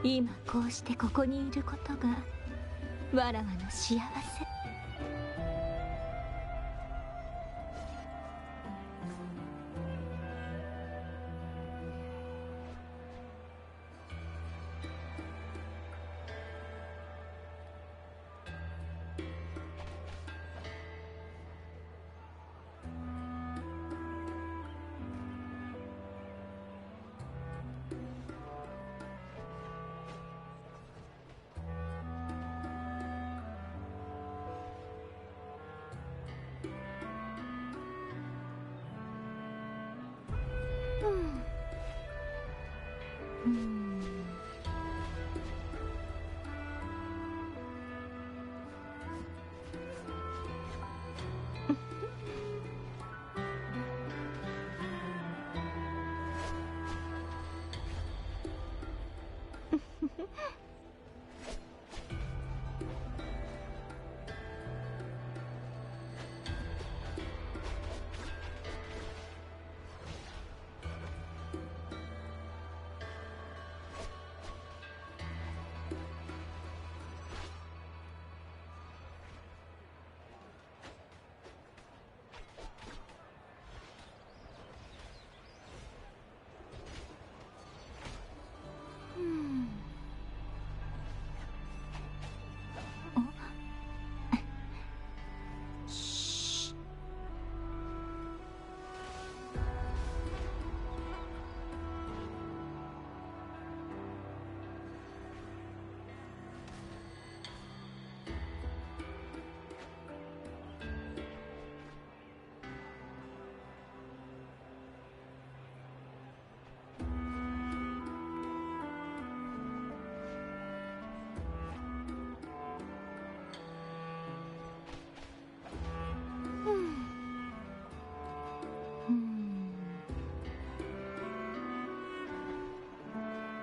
今こうしてここにいることがわらわの幸せ。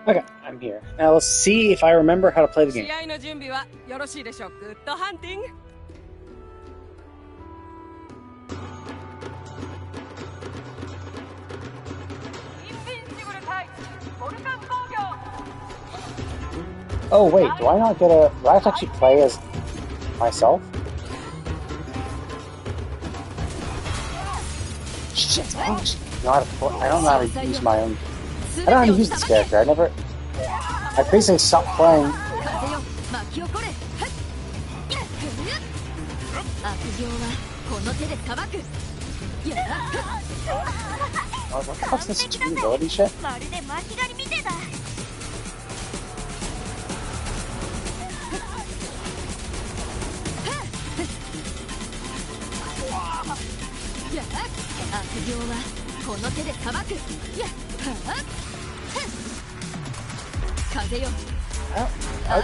Okay, I'm here. Now let's see if I remember how to play the game. 試合の準備はよろしいでしょう。グッドハンティング。Oh wait, do I not get a... Do I have to actually play as myself? Shit, I don't know how to use my own... I don't know how to use this character. I basically stopped playing. Oh, what the fuck's this ability shit?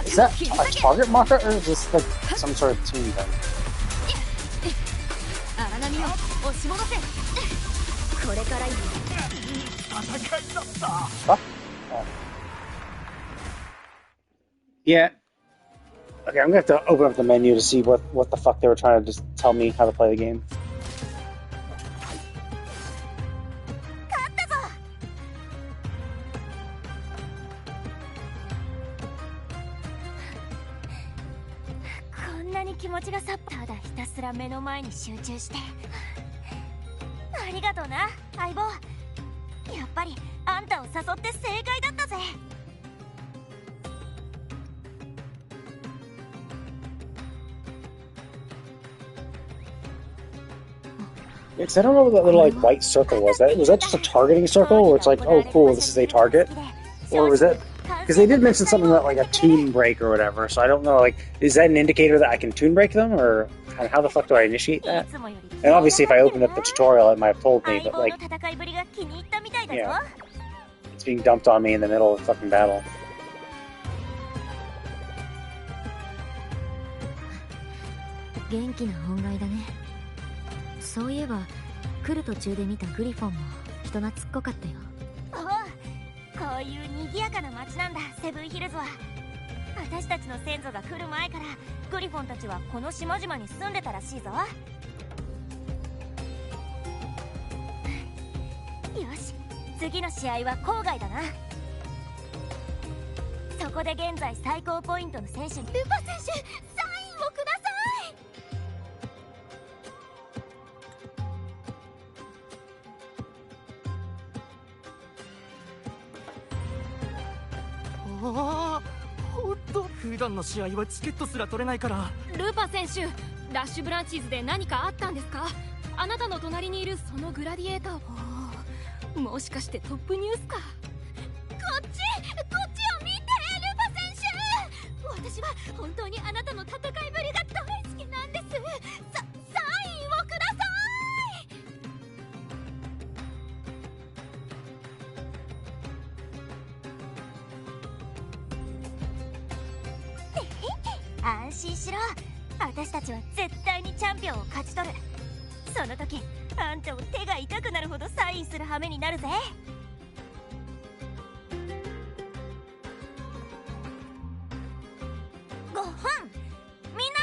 Is that a target marker or is this like some sort of team thing? Fuck? Oh. Yeah. Okay, I'm gonna have to open up the menu to see what the fuck they were trying to just tell me how to play the game. Because I don't know what that little like white circle was. Was that just a targeting circle where it's like, oh cool, this is a target? Or was that... Because they did mention something about like a toon break or whatever, so I don't know, like, is that an indicator that I can toon break them, or how the fuck do I initiate that? And obviously if I opened up the tutorial it might have told me, but like... Yeah. It's being dumped on me in the middle of the fucking battle. そこで現在最高ポイントの選手にルパ選手、サインをください。ああ、ほんと普段の試合はチケットすら取れないから。ルパ選手、ラッシュブランチーズで何かあったんですか？あなたの隣にいるそのグラディエーターを、もしかしてトップニュースか？こっちを見て、ルパ選手。私は本当にあなたの戦いぶりが大好きなんです。サインをください。安心しろ、私たちは絶対にチャンピオンを勝ち取る。その時あんたを手が痛くなるほどサインする羽目になるぜ。5本みんな。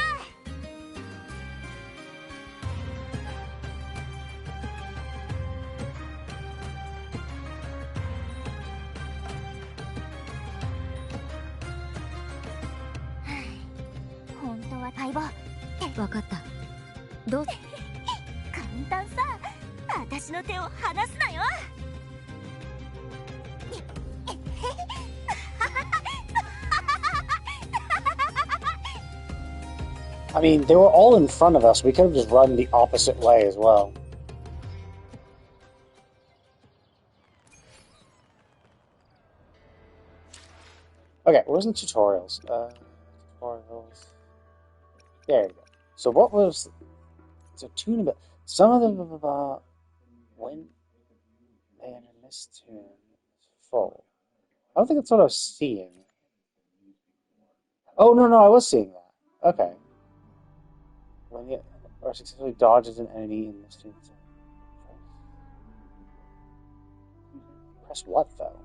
本当は待望。分かった。どう簡単さ。私の手を離すなよ。I mean, they were all in front of us. We could have just run the opposite way as well. Okay, where's the tutorials? Tutorials. There you go. So what was... It's a tune about... Some of them about... When... Man, in this tune is full. I don't think that's what I was seeing. Oh, no, I was seeing that. Okay. When you or successfully dodges an enemy in this tune. Press what, though?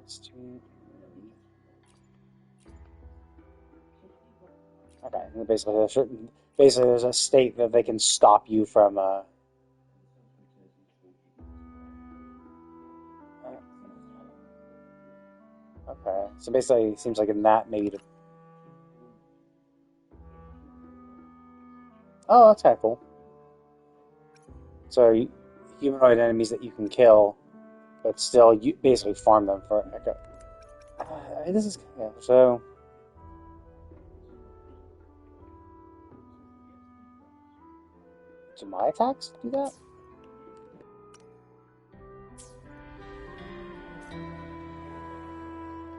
This tune... Okay, and basically there's a state that they can stop you from, Okay, so basically it seems like in that maybe to... Oh, that's kind of cool. So, humanoid enemies that you can kill, but still you basically farm them for echo. This is... Yeah, so... Do my attacks do that?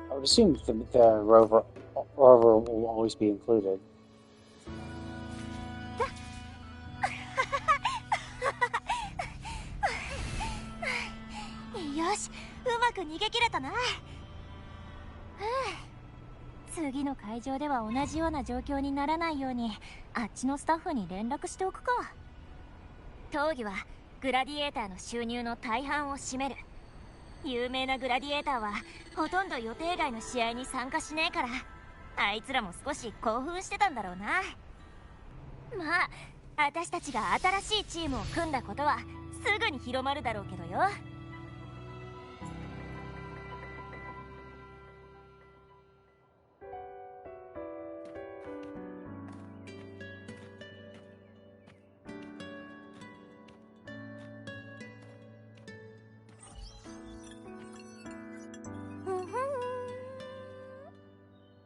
I would assume the rover will always be included. よし、うまく逃げ切れたな。次の会場では同じような状況にならないように、あっちのスタッフに連絡しておくか。闘技はグラディエーターの収入の大半を占める。有名なグラディエーターはほとんど予定外の試合に参加しねえから、あいつらも少し興奮してたんだろうな。まあ私たちが新しいチームを組んだことはすぐに広まるだろうけどよ。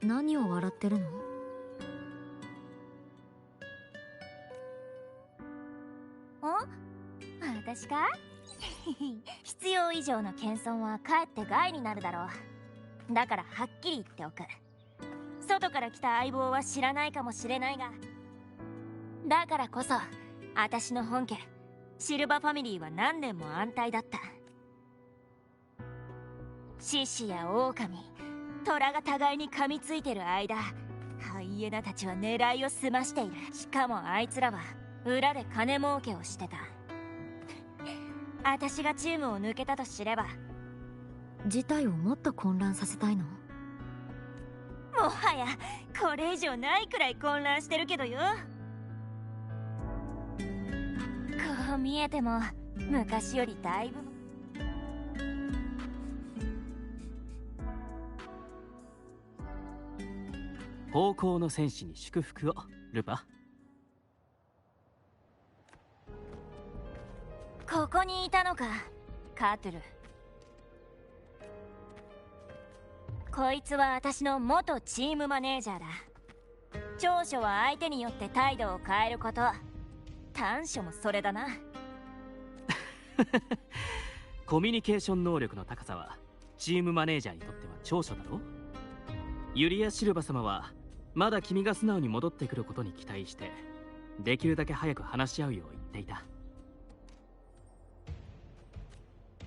何を笑ってるの？私か？必要以上の謙遜はかえって害になるだろう。だからはっきり言っておく。外から来た相棒は知らないかもしれないが、だからこそ私の本家シルバファミリーは何年も安泰だった。獅子や狼、虎が互いに噛みついてる間、ハイエナたちは狙いを済ましている。しかもあいつらは裏で金儲けをしてた。私がチームを抜けたと知れば、事態をもっと混乱させたいの？もはやこれ以上ないくらい混乱してるけどよ。ご見えても昔よりだいぶ。方向の戦士に祝福を、ルパ。ここにいたのか、カートゥル。こいつは私の元チームマネージャーだ。長所は相手によって態度を変えること。短所もそれだな。コミュニケーション能力の高さはチームマネージャーにとっては長所だろ。ユリア・シルバ様はまだ君が素直に戻ってくることに期待して、できるだけ早く話し合うよう言っていた。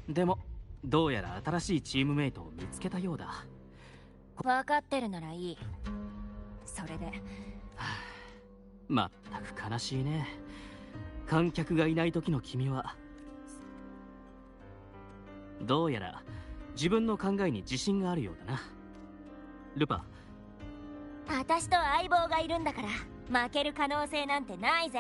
でもどうやら新しいチームメイトを見つけたようだ。分かってるならいい。それで、まったく悲しいね。観客がいない時の君はどうやら自分の考えに自信があるようだな、ルパ。私と相棒がいるんだから負ける可能性なんてないぜ。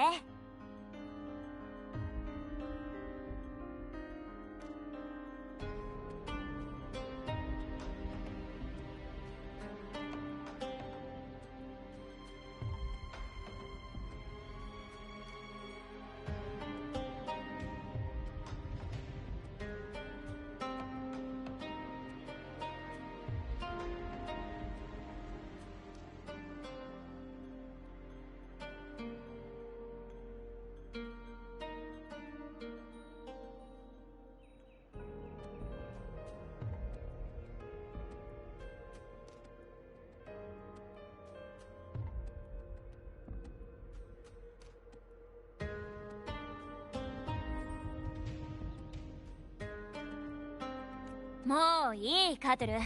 もういい、カトゥル。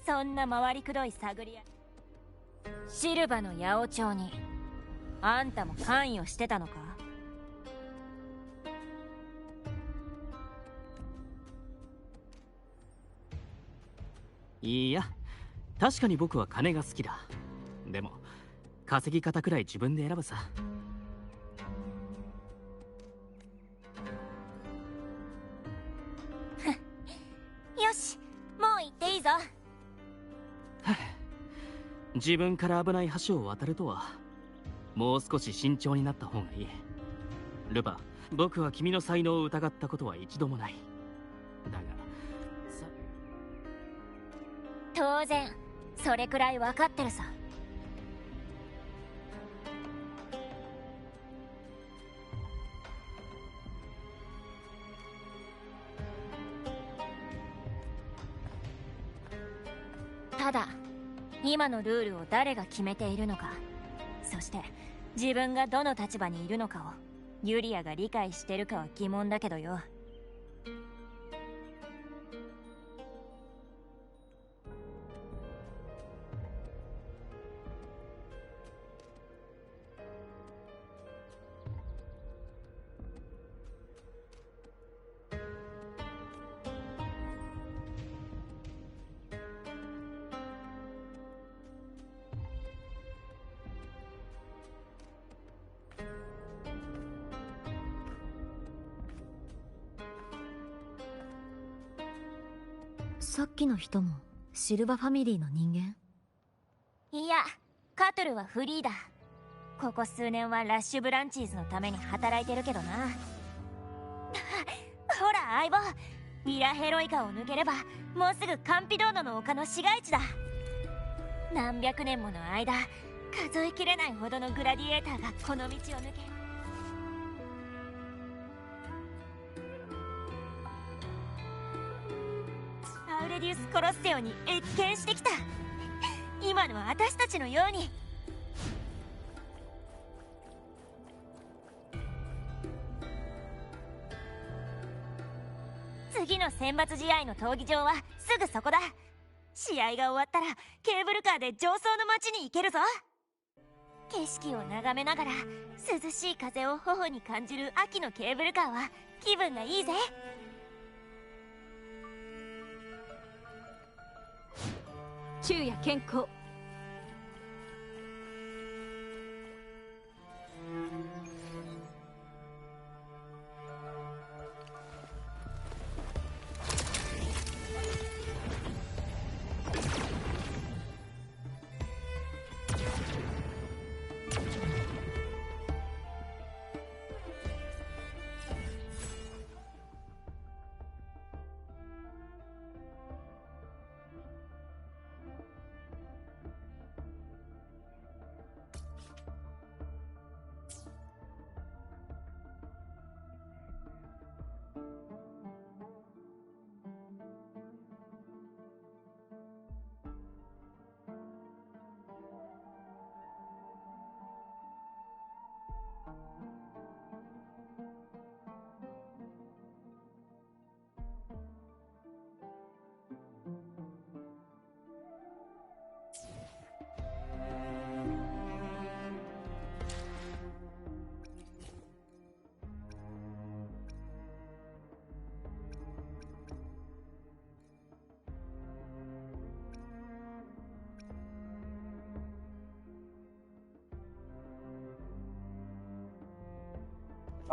そんな回りくどい探り合い。シルバの八百長にあんたも関与してたのか？いや、確かに僕は金が好きだ。でも稼ぎ方くらい自分で選ぶさ。よし、もう行っていいぞ。自分から危ない橋を渡るとは、もう少し慎重になった方がいい。ルパ、僕は君の才能を疑ったことは一度もない。だが当然それくらい分かってるさ。ただ今のルールを誰が決めているのか、そして自分がどの立場にいるのかをユリアが理解してるかは疑問だけどよ。さっきの人もシルバファミリーの人間？いや、カトゥルはフリーだ。ここ数年はラッシュブランチーズのために働いてるけどな。ほら相棒、ヴィラヘロイカを抜ければもうすぐカンピドーノの丘の市街地だ。何百年もの間数えきれないほどのグラディエーターがこの道を抜け、アウレディウス・コロッセオに謁見してきた。今の私たちのように。次の選抜試合の闘技場はすぐそこだ。試合が終わったらケーブルカーで上層の町に行けるぞ。景色を眺めながら涼しい風を頬に感じる秋のケーブルカーは気分がいいぜ。昼夜健康。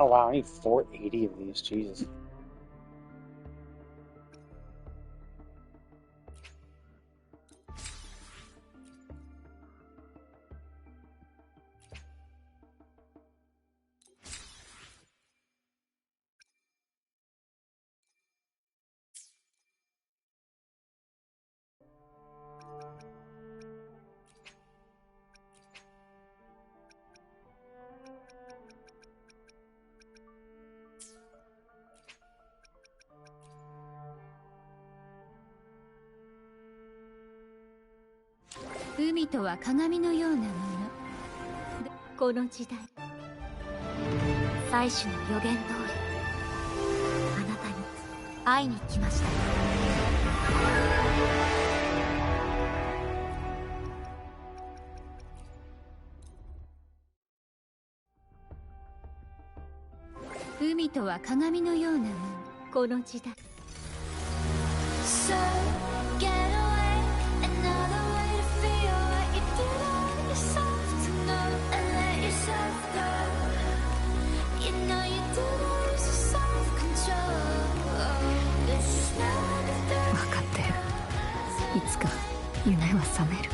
Oh wow, I need 480 of these. Jesus.海とは鏡のようなもの。この時代、祭司の予言通り、あなたに会いに来ました。海とは鏡のようなもの。この時代。So get away, another way to feel what you did on yourself to know and let yourself go. You know you did lose your self-control. There's just no other 分かってる。いつか夢は覚める。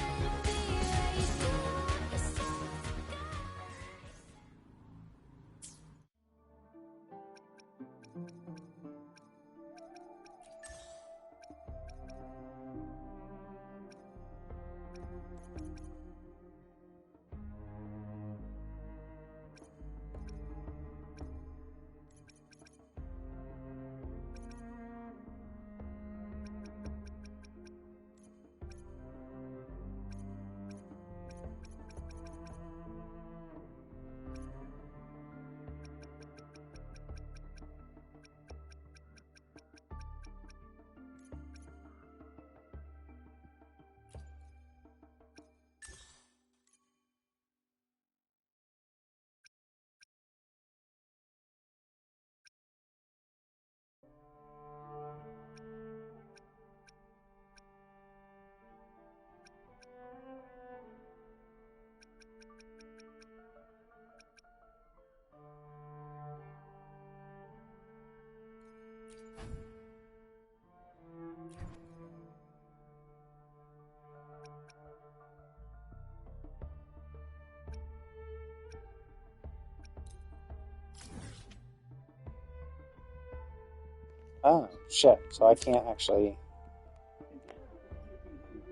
Oh, shit. So I can't actually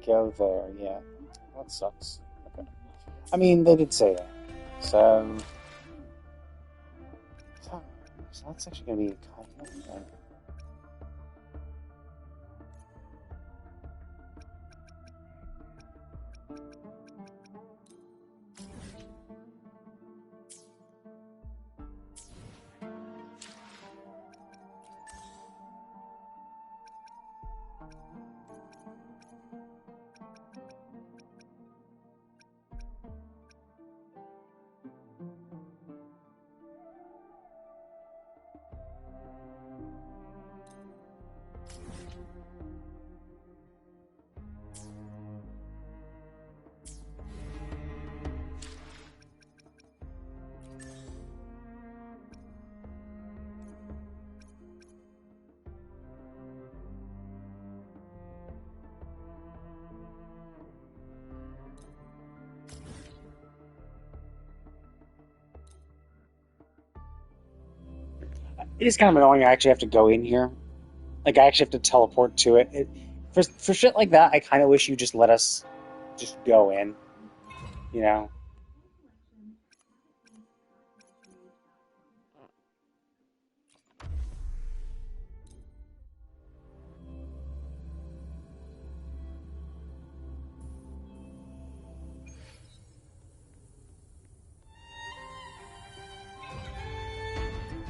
go there yet. That sucks. Okay. I mean, they did say that. So that's actually going to be kind of right? It is kind of annoying. I actually have to go in here. Like, I actually have to teleport to it. For shit like that, I kind of wish you just let us just go in. You know?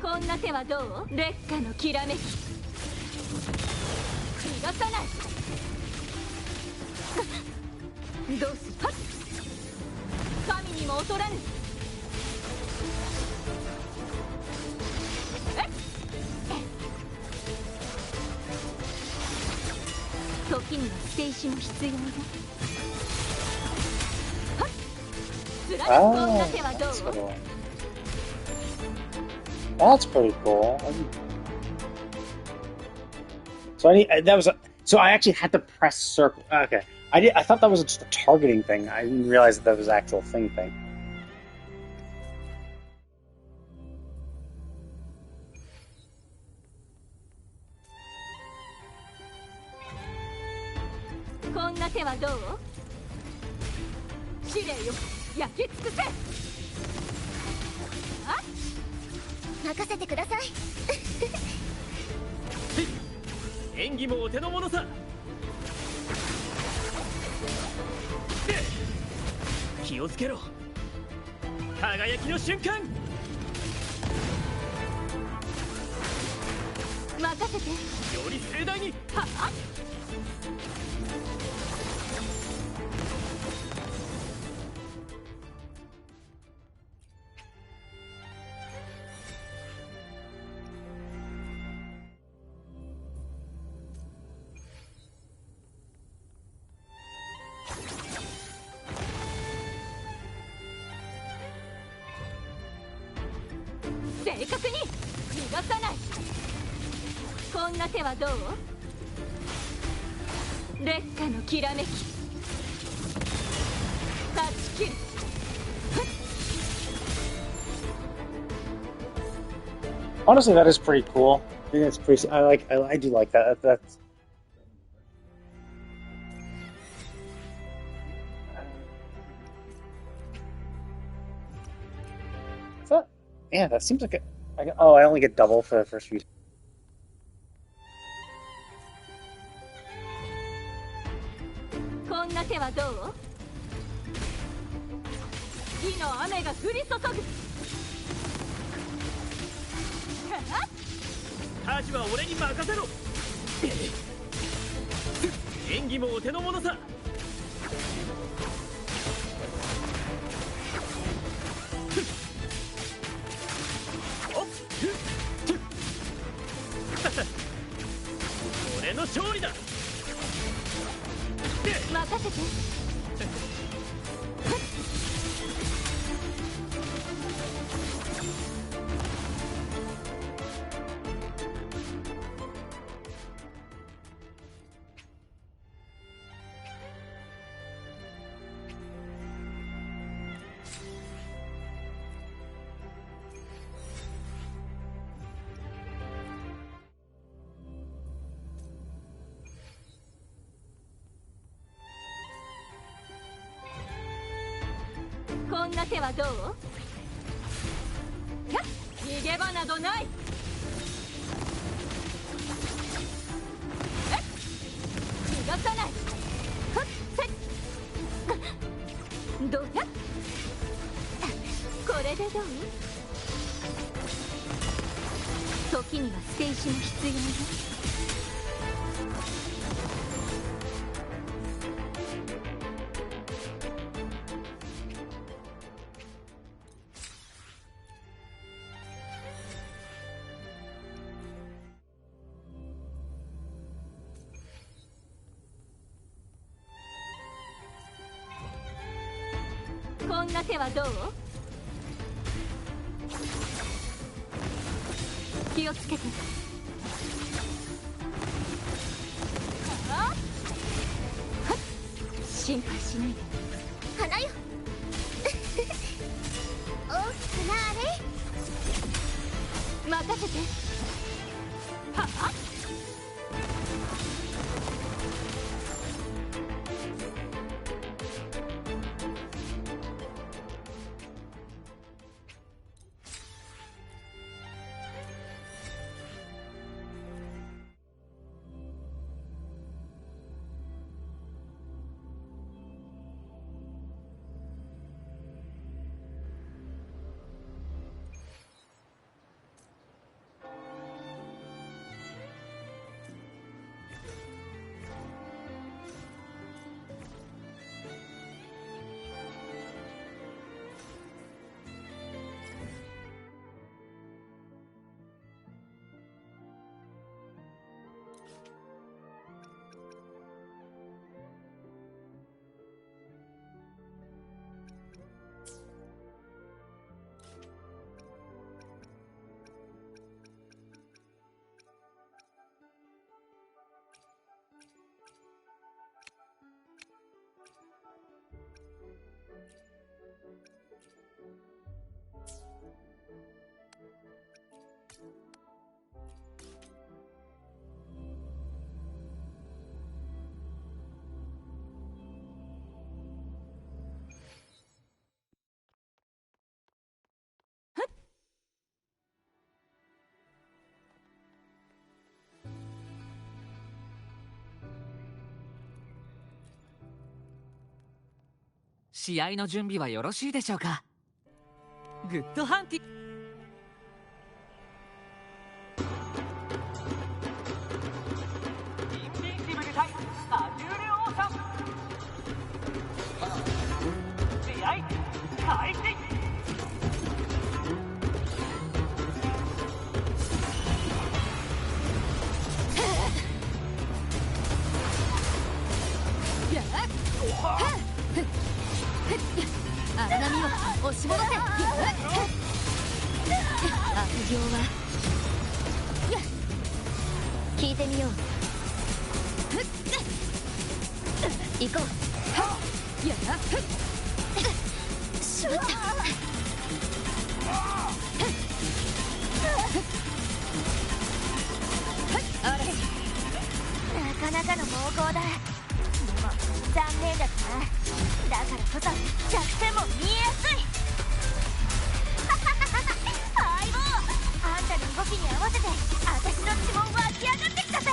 こんな手はどう？劣化のきらめき逃がさない。どうする？はっ神にも劣らぬ。時には捨て石も必要よ。はっ貫くこんな手はどう？ That's pretty cool. So so I actually had to press circle. Okay, I thought that was just a targeting thing. I didn't realize that was an actual thing. こんな手はどう？試練よ、焼き尽くせ。あ？任せてください。演技もお手の物さ。気をつけろ。輝きの瞬間。任せて。より盛大に。はっ。正確に逃がさない。こんな手はどう？劣化のきらめき断ち切る。 Honestly, that is pretty cool. I think that's pretty. I do like that. That's. So, yeah, that seems like oh, I only get double for the first few. こんな手はどう？火の雨が降り注ぐ。 タジは俺に任せろ。演技もお手の物さ。俺の勝利だ。任せて。 こんな手はどう？逃げ場などない。逃がさない。どうや？これでどう？時には捨て石も必要よ。 こんな手はどう？気をつけて。はっ心配しないで。花よ。大きくなれ。任せて。はっ。試合の準備はよろしいでしょうか。グッドハンティング。荒波を押し戻せ。悪行は聞いてみよう。行こう。しまった。なかなかの猛攻だ。でも残念だったな。だからこそ弱点も見えやすい。相棒、あんたの動きに合わせて私の指紋湧き上がってきたぜ。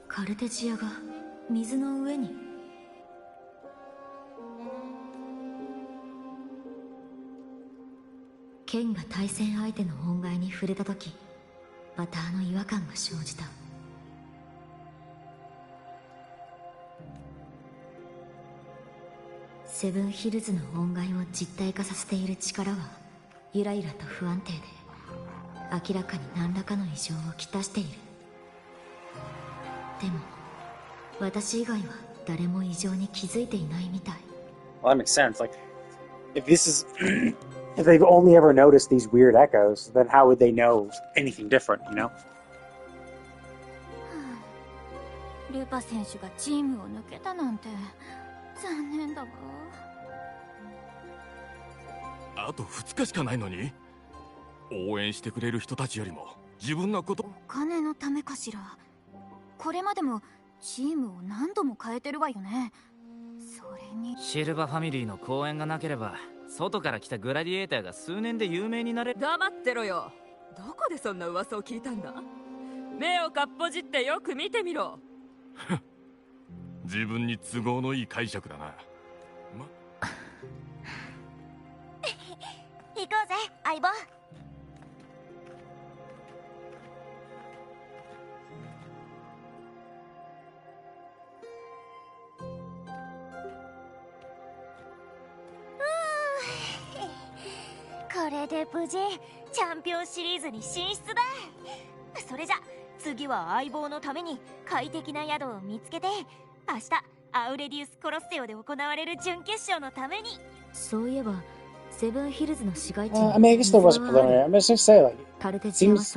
カルテジアが水の上に。ケンが対戦相手の恩返に触れた時、またあの違和感が生じた。セブンヒルズの恩返を実体化させている力はゆらゆらと不安定で、明らかに何らかの異常をきたしている。でも私以外は誰も異常に気づいていないみたい。 Well, that makes sense. Like, if this is, if they've only ever noticed these weird echoes, then how would they know anything different? You know? ルパ選手がチームを抜けたなんて残念だわ。あと2日しかないのに、応援してくれる人たちよりも自分のこと。お金のためかしら。これまでもチームを何度も変えてるわよね。それにシルバファミリーの公演がなければ、外から来たグラディエーターが数年で有名になれる。黙ってろよ。どこでそんな噂を聞いたんだ。目をかっぽじってよく見てみろ。自分に都合のいい解釈だな。行こうぜ相棒。これで無事チャンピオンシリーズに進出だ。それじゃ次は相棒のために快適な宿を見つけて、明日アウレディウスコロッセオで行われる準決勝のために。そういえばセブンヒルズの市街地 I mean, I guess there was a preliminary. I'm just gonna say, like, it seems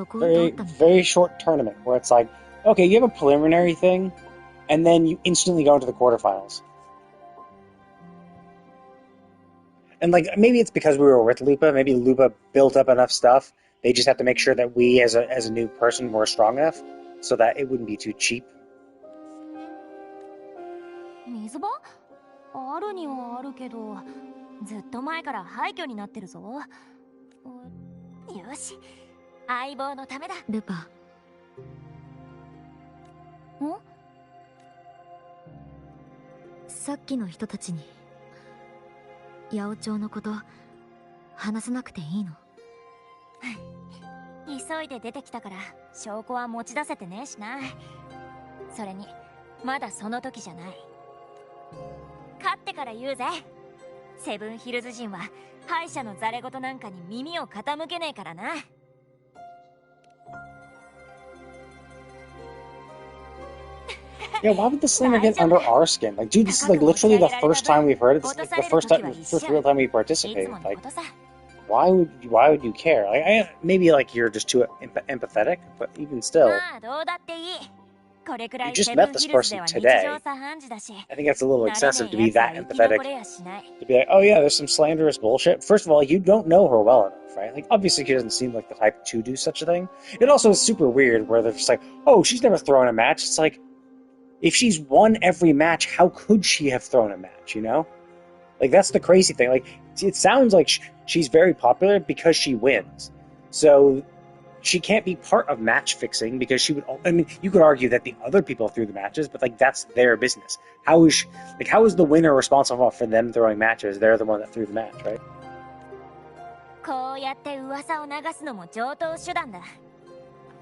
very short tournament where it's like, okay, you have a preliminary thing, and then you instantly go into the quarterfinals. And like, maybe it's because we were with Lupa. Maybe Lupa built up enough stuff. They just have to make sure that we, as a new person, were strong enough, so that it wouldn't be too cheap. 水場あるにはあるけど、ずっと前から廃墟になってるぞ。よし、相棒のためだ。ルパ。ん？さっきの人たちに八百長のこと話さなくていいの？急いで出てきたから証拠は持ち出せてねえしな。それにまだその時じゃない。勝ってから言うぜ。セブンヒルズ人は敗者のザレ言なんかに耳を傾けねえからな。Yeah, why would the Slinger get under our skin? Like, dude, this is like literally the first time we've heard it. This is like the first real time we participated. Like, why would you care? Like, maybe like you're just too empathetic, but even still. まあどうだっていい。You just met this person today. I think that's a little excessive to be that empathetic. To be like, oh yeah, there's some slanderous bullshit. First of all, you don't know her well enough, right? Like, obviously she doesn't seem like the type to do such a thing. It also is super weird where they're just like, oh, she's never thrown a match. It's like, if she's won every match, how could she have thrown a match, you know? Like, that's the crazy thing. Like, it sounds like she's very popular because she wins. So she can't be part of match fixing because she would. I mean, you could argue that the other people threw the matches, but like that's their business. How is the winner responsible for them throwing matches? They're the one that threw the match, right? こうやって噂を流すのも常套手段だ。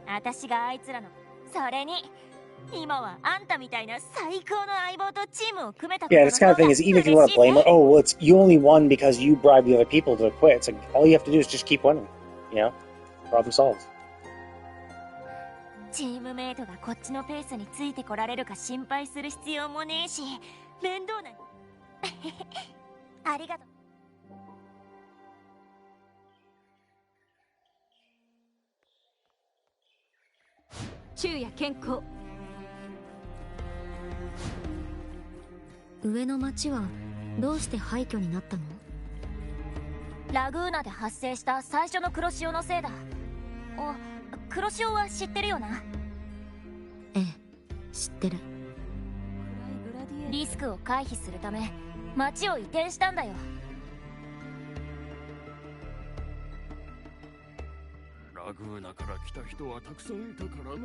私があいつらのそれに今はあんたみたいな最高の相棒とチームを組めたことの Yeah, this kind of thing is even if you want to blame her, oh, well, it's you only won because you bribed the other people to quit. It's like all you have to do is just keep winning, you know? Problem solved. チームメイトがこっちのペースについてこられるか心配する必要もねえし、面倒なありがとう。昼夜健康。上の町はどうして廃墟になったの？ラグーナで発生した最初の黒潮のせいだ。黒潮は知ってるよな？ええ、知ってる。リスクを回避するため町を移転したんだよ。ラグーナから来た人はたくさんいたからな。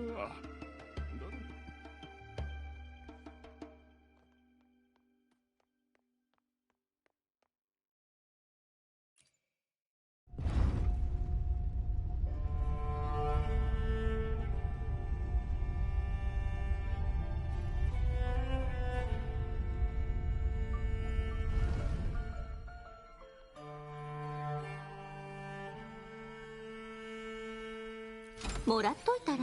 もらっといたら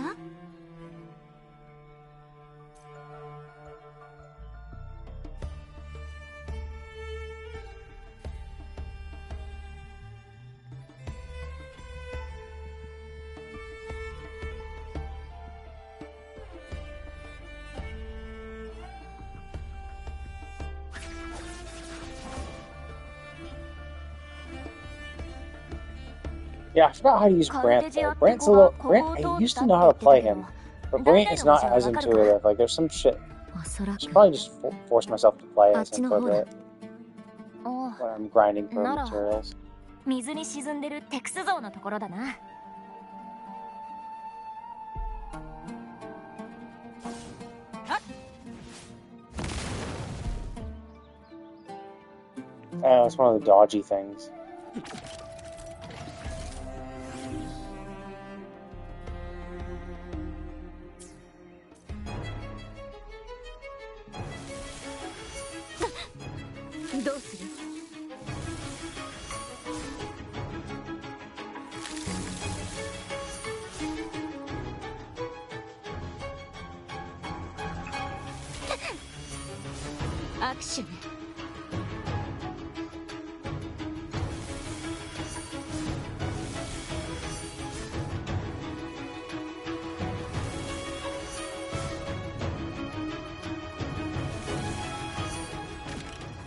？Yeah, I forgot how to use Brant though. Brant's a little. I used to know how to play him, but Brant is not as intuitive. Like, there's some shit. I should probably just force myself to play as him for a bit when I'm grinding for materials. 水に沈んでるテクス像のところだな。It's one of the dodgy things.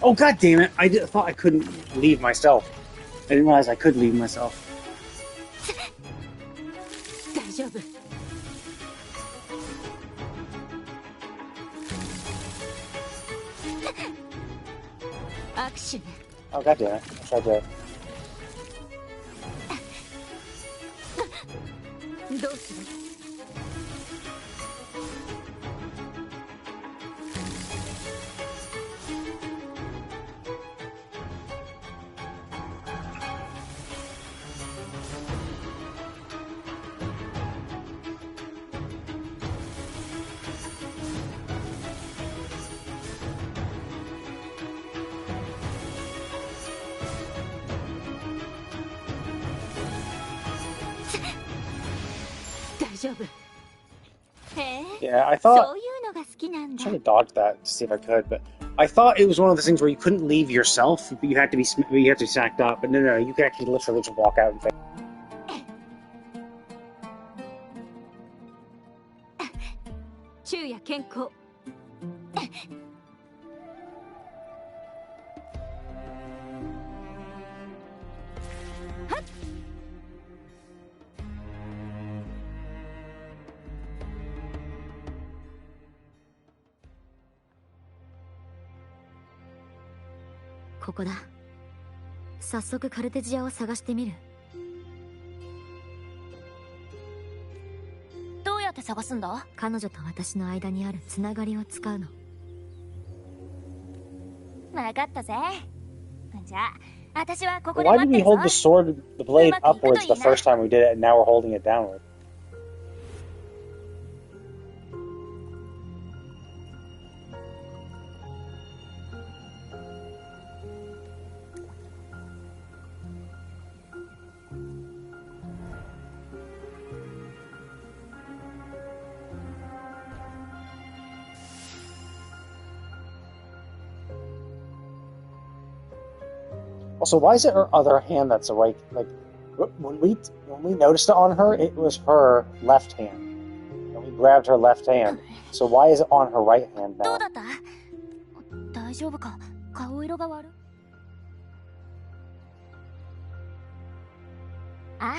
Oh, god damn it! I thought I couldn't leave myself. I didn't realize I could leave myself. 大丈夫。握手ね。Oh, god damn it! I tried to. どうする？Yeah, I thought. I'm trying to dodge that to see if I could, but I thought it was one of those things where you couldn't leave yourself, but you had to be sacked up. But no, you could actually literally just walk out and face. 昼夜変更。ここだ。早速カルテジアを探してみる。どうやって探すんだ？彼女と私の間にあるつながりを使うの。分かったぜ。じゃあ私はここ Why で did 待って we るぞ。 hold the sword, the blade upwards the first time we did it, and now we're holding it downward? Also, why is it her other hand that's awake? Like, when we noticed it on her, it was her left hand. And we grabbed her left hand. So why is it on her right hand ど now? うだった？大丈夫か？顔色が悪い？あ、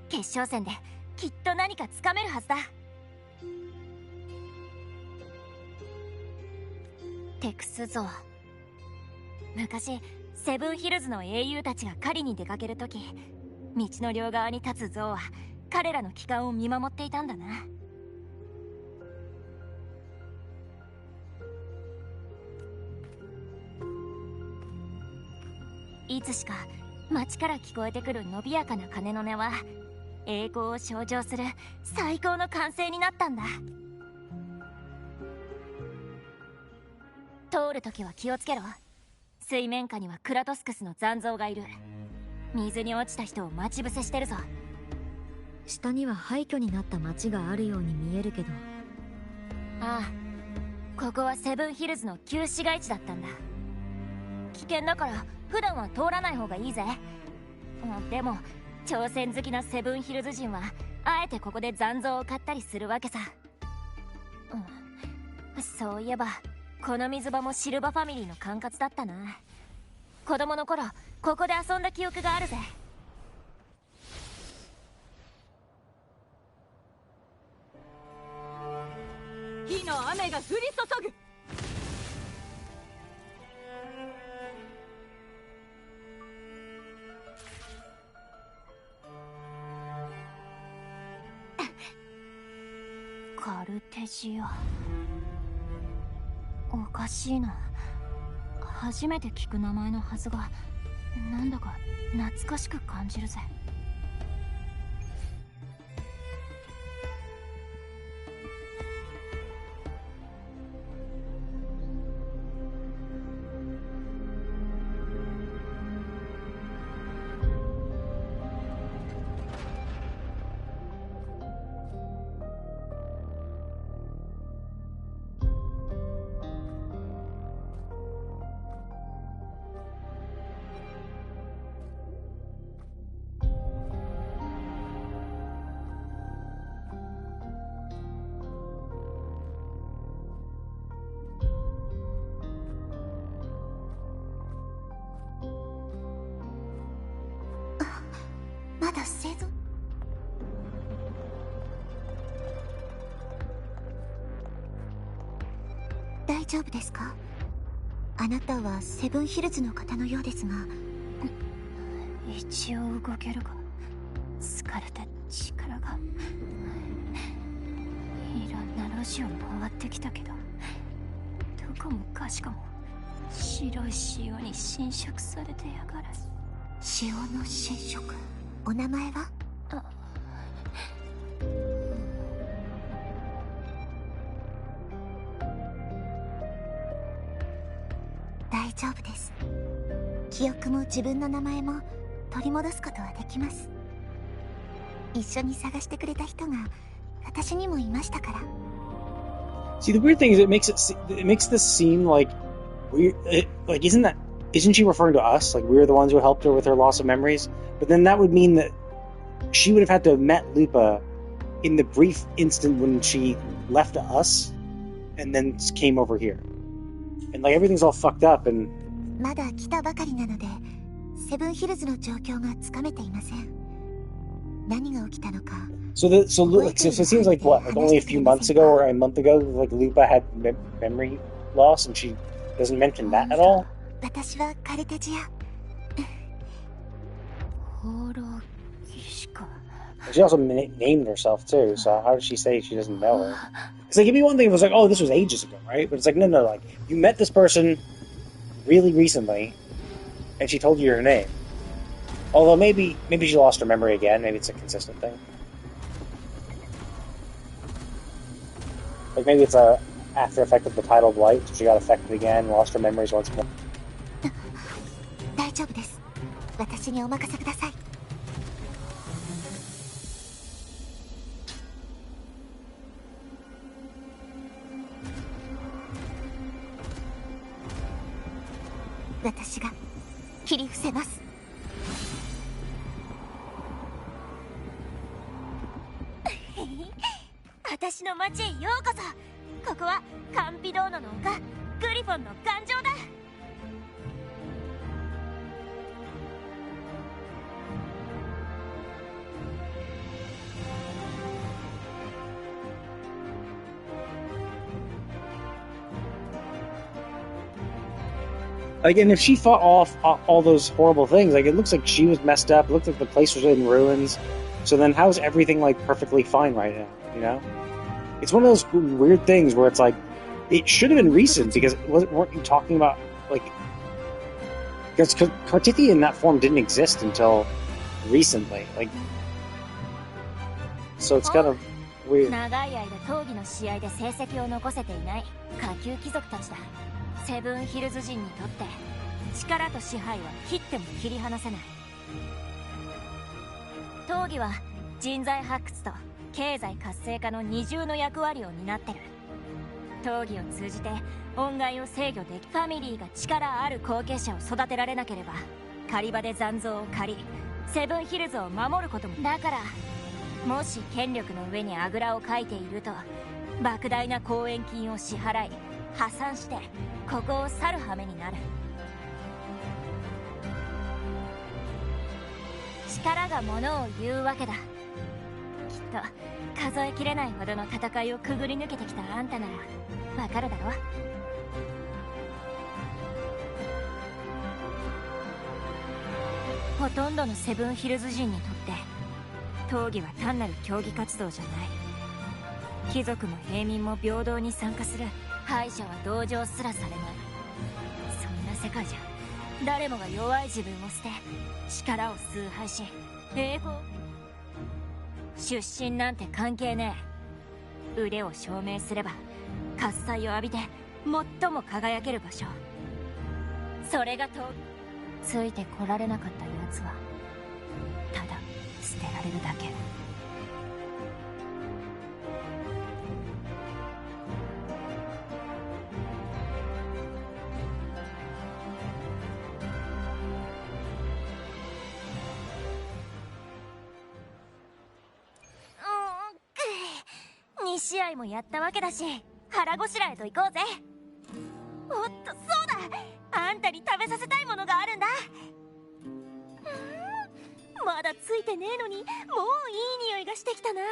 決勝戦できっと何かつかめるはずだ。テクス像。昔セブンヒルズの英雄たちが狩りに出かけるとき、道の両側に立つ像は彼らの帰還を見守っていたんだな。いつしか町から聞こえてくる伸びやかな鐘の音は栄光を象徴する最高の歓声になったんだ。通るときは気をつけろ。水面下にはクラトスクスの残像がいる。水に落ちた人を待ち伏せしてるぞ。下には廃墟になった町があるように見えるけど。ああ、ここはセブンヒルズの旧市街地だったんだ。危険だから普段は通らない方がいいぜ。でも挑戦好きなセブンヒルズ人はあえてここで残像を買ったりするわけさ。そういえばこの水場もシルバファミリーの管轄だったな。子供の頃ここで遊んだ記憶があるぜ。火の雨が降り注ぐ。カルテジア。おかしいな。初めて聞く名前のはずが、なんだか懐かしく感じるぜ。まだ生存。大丈夫ですか？あなたはセブンヒルズの方のようですが。一応動けるが、疲れた力が。いろんな路地を回ってきたけど、どこもかしこも白い潮に侵食されてやがる。潮の侵食。お名前は？大丈夫です。記憶も自分の名前も取り戻すことはできます。一緒に探してくれた人が私にもいましたから。 See, the weird thing is it makes this seem like isn't she referring to us? Like we were the ones who helped her with her loss of memories? But then that would mean that she would have had to have met Lupa in the brief instant when she left us. and then came over here. And like everything's all fucked up and まだ来たばかりなので、セブンヒルズの状況がつかめていません。何が起きたのか。so it seems like what, like only a few months ago or a month ago, like Lupa had memory loss, and she doesn't mention that at all. 私はカルテジア。She also named herself too, so how does she say she doesn't know her? Because like, it'd be one thing if it was like, oh, this was ages ago, right? But it's like, no, like, you met this person really recently, and she told you her name. Although maybe she lost her memory again, maybe it's a consistent thing. Like maybe it's a after effect of the tidal blight, so she got affected again, lost her memories once more. 大丈夫です。私にお任せください。私が切り伏せます。私の町へようこそ。ここはカンピドーノの丘、グリフォンの頑丈だ。Like, and if she fought off all those horrible things, like, it looks like she was messed up. It looked like the place was in ruins. So then how's everything, like, perfectly fine right now, you know? It's one of those weird things where it's like, it should have been recent, because weren't you talking about, like... Because Kartithia in that form didn't exist until recently, like... So it's kind of weird. 長い間闘技の試合で成績を残せていない下級貴族たちだ。セブンヒルズ人にとって力と支配は切っても切り離せない。闘技は人材発掘と経済活性化の二重の役割を担ってる。闘技を通じて恩害を制御でき、ファミリーが力ある後継者を育てられなければ狩り場で残像を借りセブンヒルズを守ることも。だからもし権力の上にあぐらをかいていると莫大な後援金を支払い破産してここを去る羽目になる。力がものを言うわけだ。きっと数えきれないほどの戦いをくぐり抜けてきたあんたならわかるだろ。ほとんどのセブンヒルズ人にとって闘技は単なる競技活動じゃない。貴族も平民も平等に参加する。敗者は同情すらされない。そんな世界じゃ誰もが弱い自分を捨て力を崇拝し栄光出身なんて関係ねえ。腕を証明すれば喝采を浴びて最も輝ける場所、それがついてこられなかった奴はただ捨てられるだけ。2試合もやったわけだし腹ごしらえと行こうぜ。おっとそうだ、あんたに食べさせたいものがあるんだ。まだついてねえのにもういい匂いがしてきたな。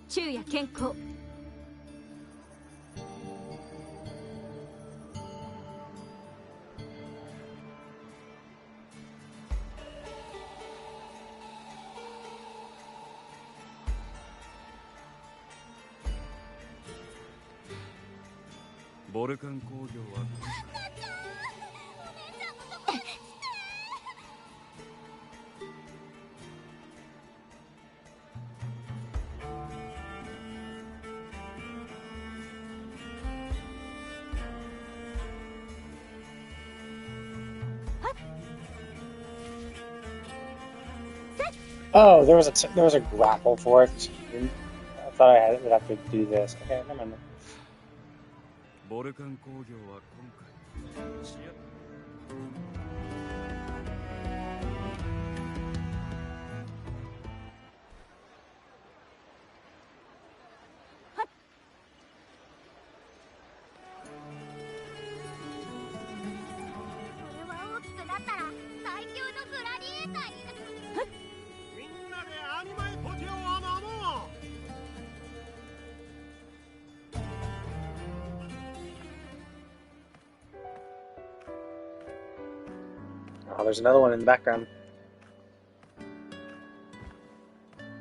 昼夜健康。ボルカン工業はOh, there was a grapple for it. thought I would have to do this. Okay, never mind. ボルカン工業は今回試合 Oh, there's another one in the background.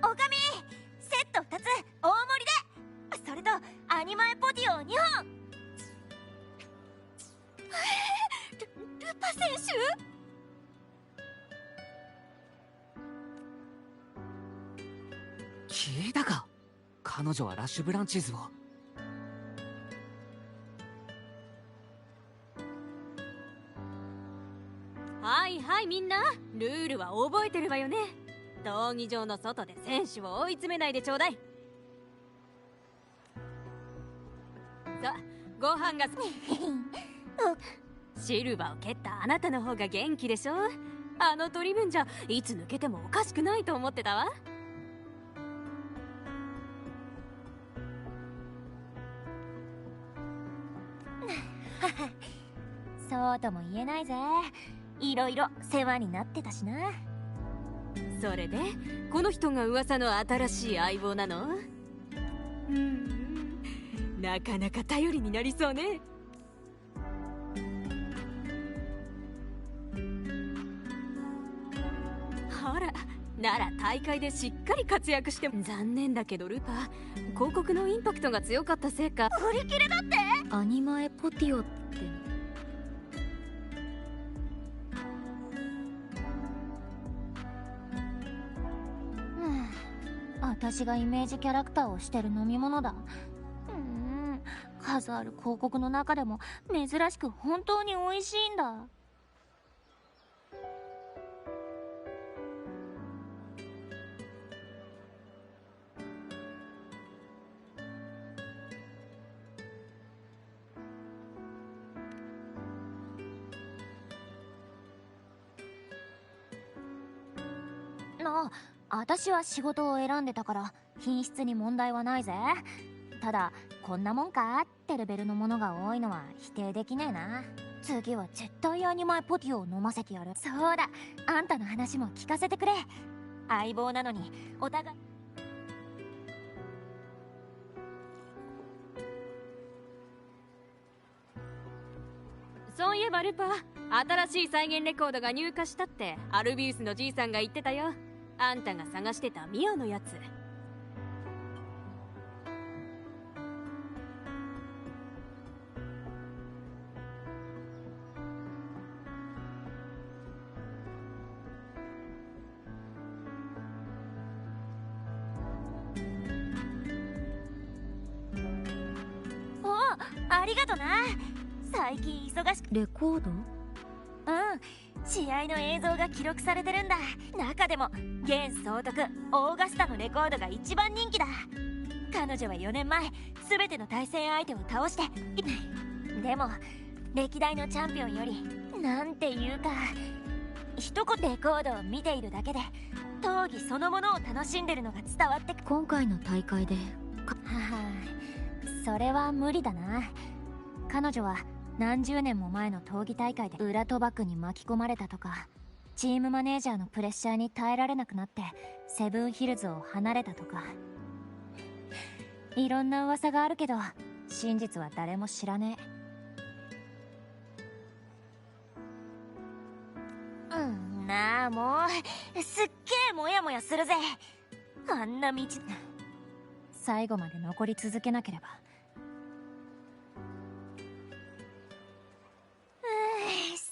おかみ、セット2つ大盛りで、それとアニマエポティオ2本。ルパ選手？聞いたか？彼女はラッシュブランチーズを。はいはいみんな、ルールは覚えてるわよね。闘技場の外で選手を追い詰めないでちょうだい。さあ、ご飯がシルバーを蹴ったあなたの方が元気でしょ。あの取り分じゃいつ抜けてもおかしくないと思ってたわ。そうとも言えないぜ。いろいろ世話になってたしな。それでこの人が噂の新しい相棒なの？なかなか頼りになりそうね。ほら、なら大会でしっかり活躍しても。残念だけどルパ、広告のインパクトが強かったせいか売り切れだって。アニマエポティオって。私がイメージキャラクターをしてる飲み物だ。数ある広告の中でも珍しく本当に美味しいんだ。私は仕事を選んでたから品質に問題はないぜ。ただこんなもんかってレベルのものが多いのは否定できねえな。次は絶対アニマエポティオを飲ませてやる。そうだ、あんたの話も聞かせてくれ。相棒なのにお互い。そういえばルパ、新しい再現レコードが入荷したってアルビウスのじいさんが言ってたよ。あんたが探してたミオのやつ。お、ありがとな。最近忙しく。レコード？試合の映像が記録されてるんだ。中でも現総督オーガスタのレコードが一番人気だ。彼女は4年前全ての対戦相手を倒してでも歴代のチャンピオンよりなんていうか、一言レコードを見ているだけで闘技そのものを楽しんでるのが伝わってく。今回の大会でそれは無理だな。彼女は何十年も前の闘技大会で裏賭博に巻き込まれたとか、チームマネージャーのプレッシャーに耐えられなくなってセブンヒルズを離れたとか、いろんな噂があるけど真実は誰も知らねえ。なあもうすっげえモヤモヤするぜ。あんな道最後まで残り続けなければ。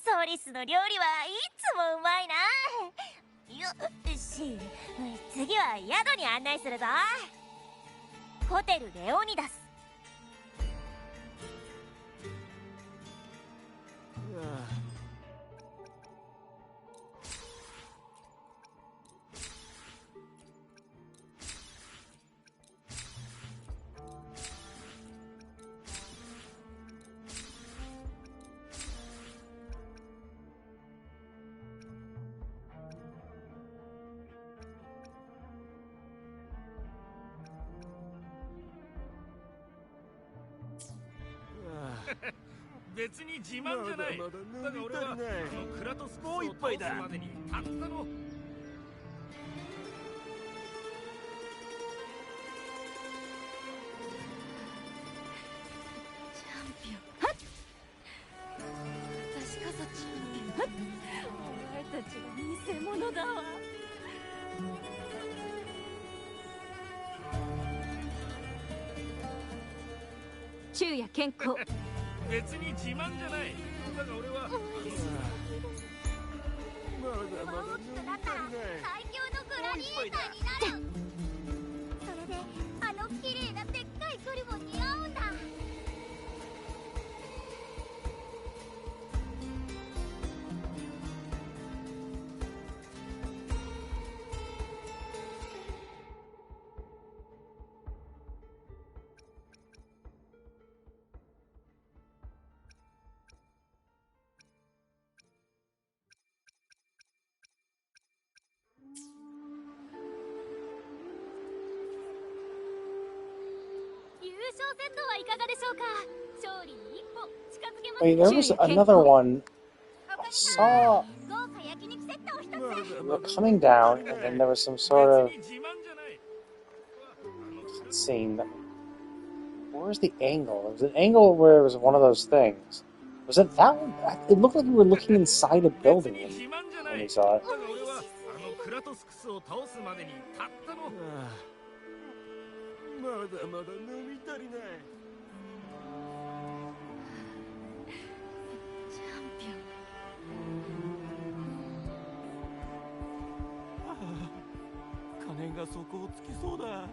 ソリスの料理はいつもうまいな。よし、次は宿に案内するぞ。ホテルレオニダス。別に自慢じゃない。だが俺はクラトスクスを倒すまでにたったの私こそチャンピオン。お前たちは偽物だわ。昼夜健康。別に自慢じゃない。だが俺は魔王となったら最強のグラディエーターになる。それであの綺麗なでっかいグリボンに会うんだ。優勝セットはいかがでしょうか。勝利に一歩近づけます。 Wait, there was another one. I saw 豪華焼肉セットを一つ。 they were coming down, and then there was some sort of scene. Where's the angle? There was an angle where it was one of those things. Was it that one? It looked like we were looking inside a building when we saw it. クラトスクスを倒すまでにたったのまだまだ飲み足りない。チャンピオン。金が底をつきそうだ。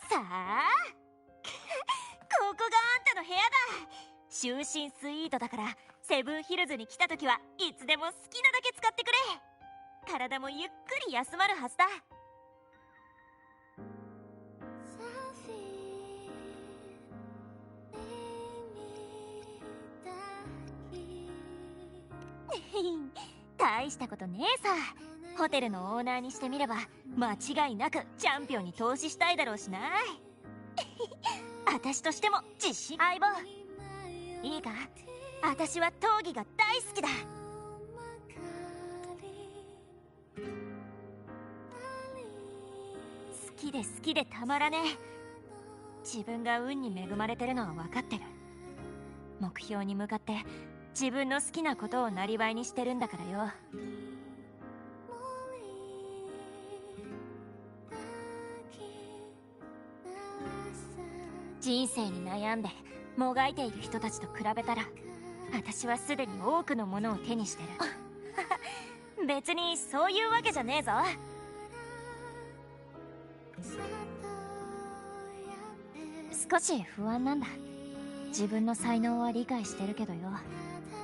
さあここがあんたの部屋だ。就寝スイートだからセブンヒルズに来た時はいつでも好きなだけ使ってくれ。体もゆっくり休まるはずだ。大したことねえさ。ホテルのオーナーにしてみれば間違いなくチャンピオンに投資したいだろうしな。私としても自信。相棒いいか、私は闘技が大好きだ。好きで好きでたまらねえ。自分が運に恵まれてるのは分かってる。目標に向かって自分の好きなことをなりわいにしてるんだからよ。人生に悩んでもがいている人たちと比べたら私はすでに多くのものを手にしてる。別にそういうわけじゃねえぞ。少し不安なんだ。自分の才能は理解してるけどよ、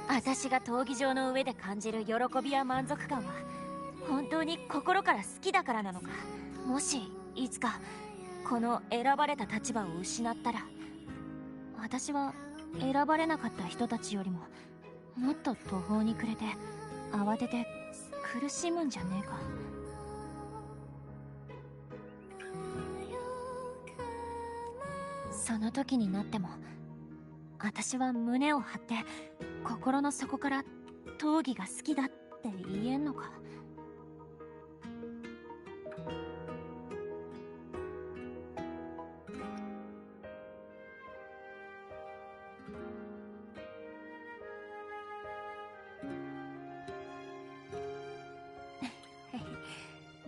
私が闘技場の上で感じる喜びや満足感は本当に心から好きだからなのか。もしいつかこの選ばれた立場を失ったら、私は選ばれなかった人たちよりももっと途方に暮れて慌てて苦しむんじゃねえか。その時になっても私は胸を張って心の底から闘技が好きだって言えんのか。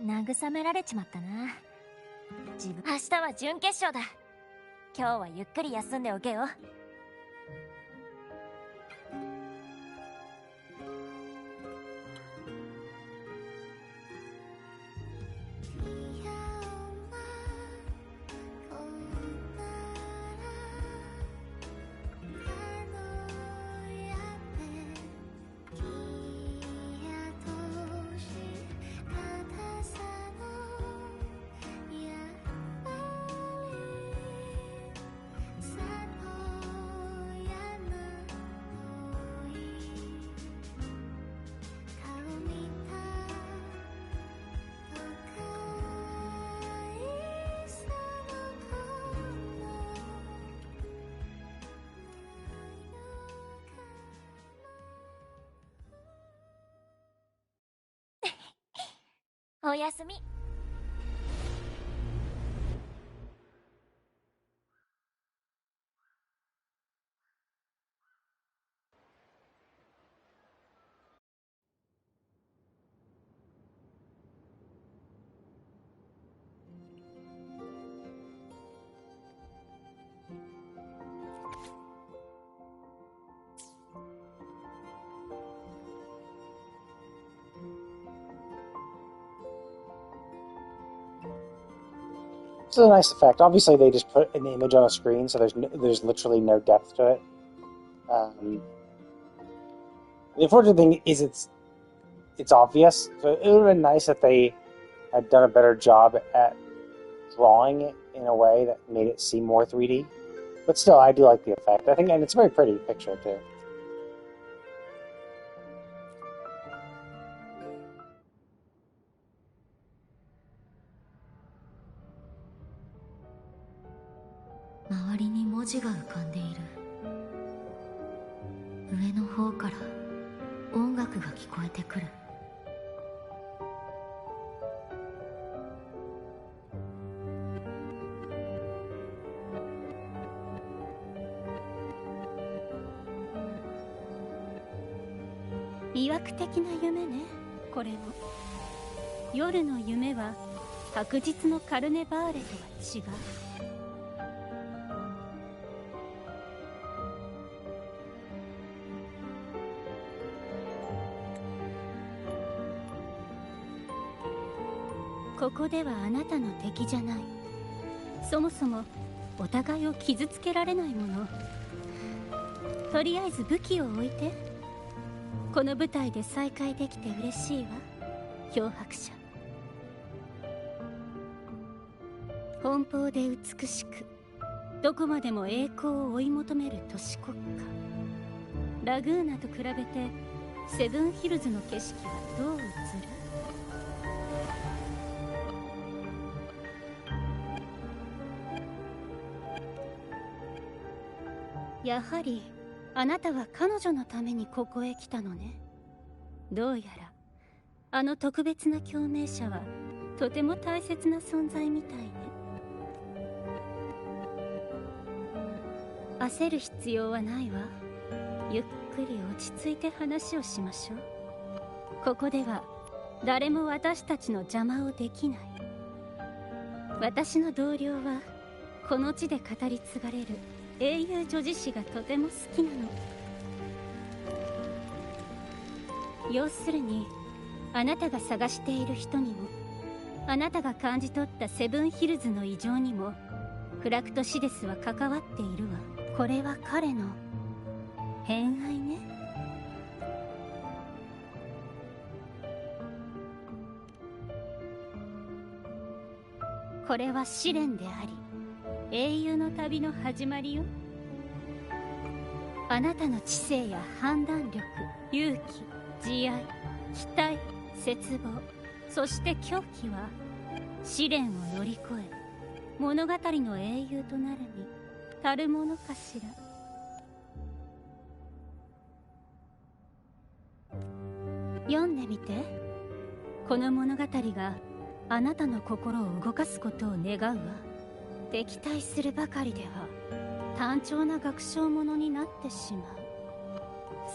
慰められちまったな。明日は準決勝だ。今日はゆっくり休んでおけよ。おやすみ。It's a nice effect. Obviously, they just put an image on a screen, so there's literally no depth to it. The unfortunate thing is it's obvious. So it would have been nice if they had done a better job at drawing it in a way that made it seem more 3D. But still, I do like the effect. I think, and it's a very pretty picture too.「魅惑的な夢ね、これも。夜の夢は白日のカルネバーレとは違う。ここではあなたの敵じゃない。そもそもお互いを傷つけられないもの。とりあえず武器を置いて。この舞台で再会できて嬉しいわ、漂白者。奔放で美しく、どこまでも栄光を追い求める都市国家。ラグーナと比べてセブンヒルズの景色はどう映る？やはりあなたは彼女のためにここへ来たのね。どうやらあの特別な共鳴者はとても大切な存在みたいね。焦る必要はないわ。ゆっくり落ち着いて話をしましょう。ここでは誰も私たちの邪魔をできない。私の同僚はこの地で語り継がれる英雄女子誌がとても好きなの。要するにあなたが探している人にも、あなたが感じ取ったセブンヒルズの異常にもフラクトシデスは関わっているわ。これは彼の偏愛ね。これは試練であり英雄の旅の始まりよ。あなたの知性や判断力、勇気、慈愛、期待、絶望、そして狂気は試練を乗り越え物語の英雄となるに足るものかしら。読んでみて。この物語があなたの心を動かすことを願うわ。敵対するばかりでは単調な学習ものになってしまう。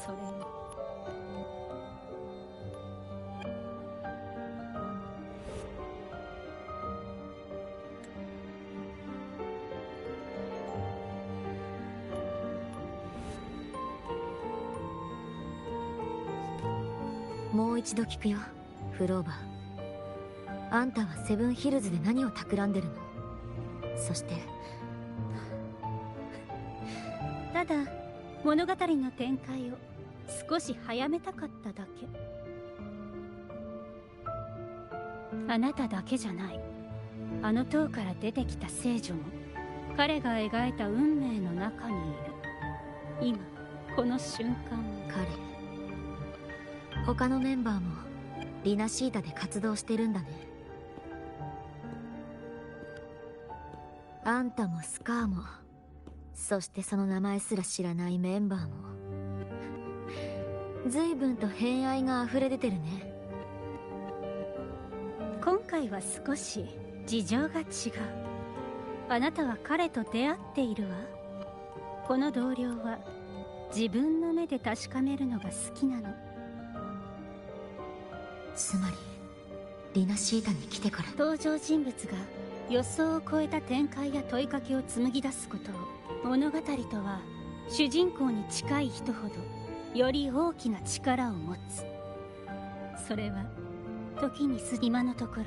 それをもう一度聞くよ、フローバー。あんたはセブンヒルズで何を企んでるの？そしてただ物語の展開を少し早めたかっただけ。あなただけじゃない。あの塔から出てきた聖女も彼が描いた運命の中にいる。今この瞬間。他のメンバーもリナシータで活動してるんだね。あんたもスカーも、そしてその名前すら知らないメンバーも、随分と偏愛が溢れ出てるね。今回は少し事情が違う。あなたは彼と出会っているわ。この同僚は自分の目で確かめるのが好きなの。つまりリナシータに来てから。登場人物が予想を超えた展開や問いかけを紡ぎ出すことを、物語とは主人公に近い人ほどより大きな力を持つ。それは時に今のところ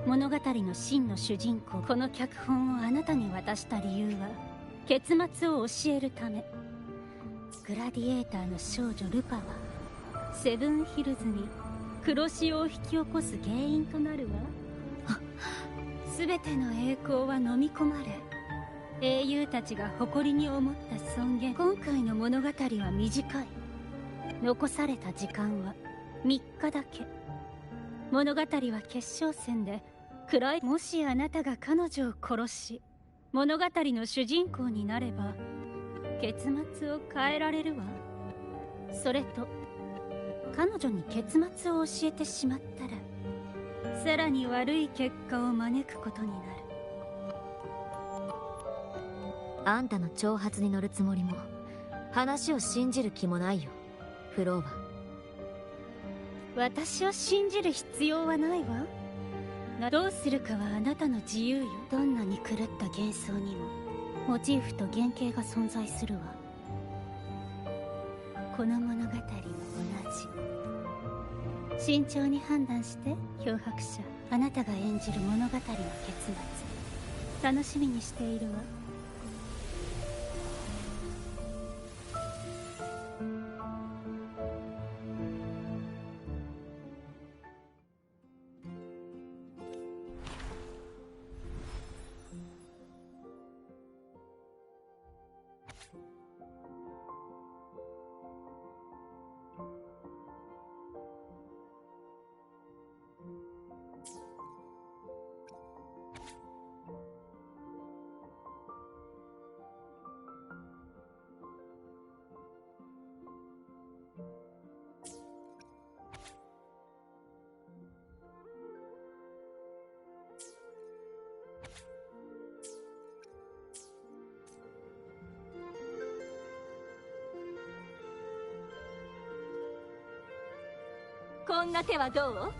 物語の真の主人公、この脚本をあなたに渡した理由は結末を教えるため。グラディエーターの少女ルパはセブンヒルズに黒潮を引き起こす原因となるわ。全ての栄光は飲み込まれ、英雄たちが誇りに思った尊厳。今回の物語は短い。残された時間は3日だけ。物語は決勝戦で暗い。もしあなたが彼女を殺し物語の主人公になれば結末を変えられるわ。それと彼女に結末を教えてしまったらさらに悪い結果を招くことになる。あんたの挑発に乗るつもりも話を信じる気もないよ、フローバー。私を信じる必要はないわ。どうするかはあなたの自由よ。どんなに狂った幻想にもモチーフと原型が存在するわ。この物語も同じ。慎重に判断して、漂白者。あなたが演じる物語の結末楽しみにしているわ。こんな手はど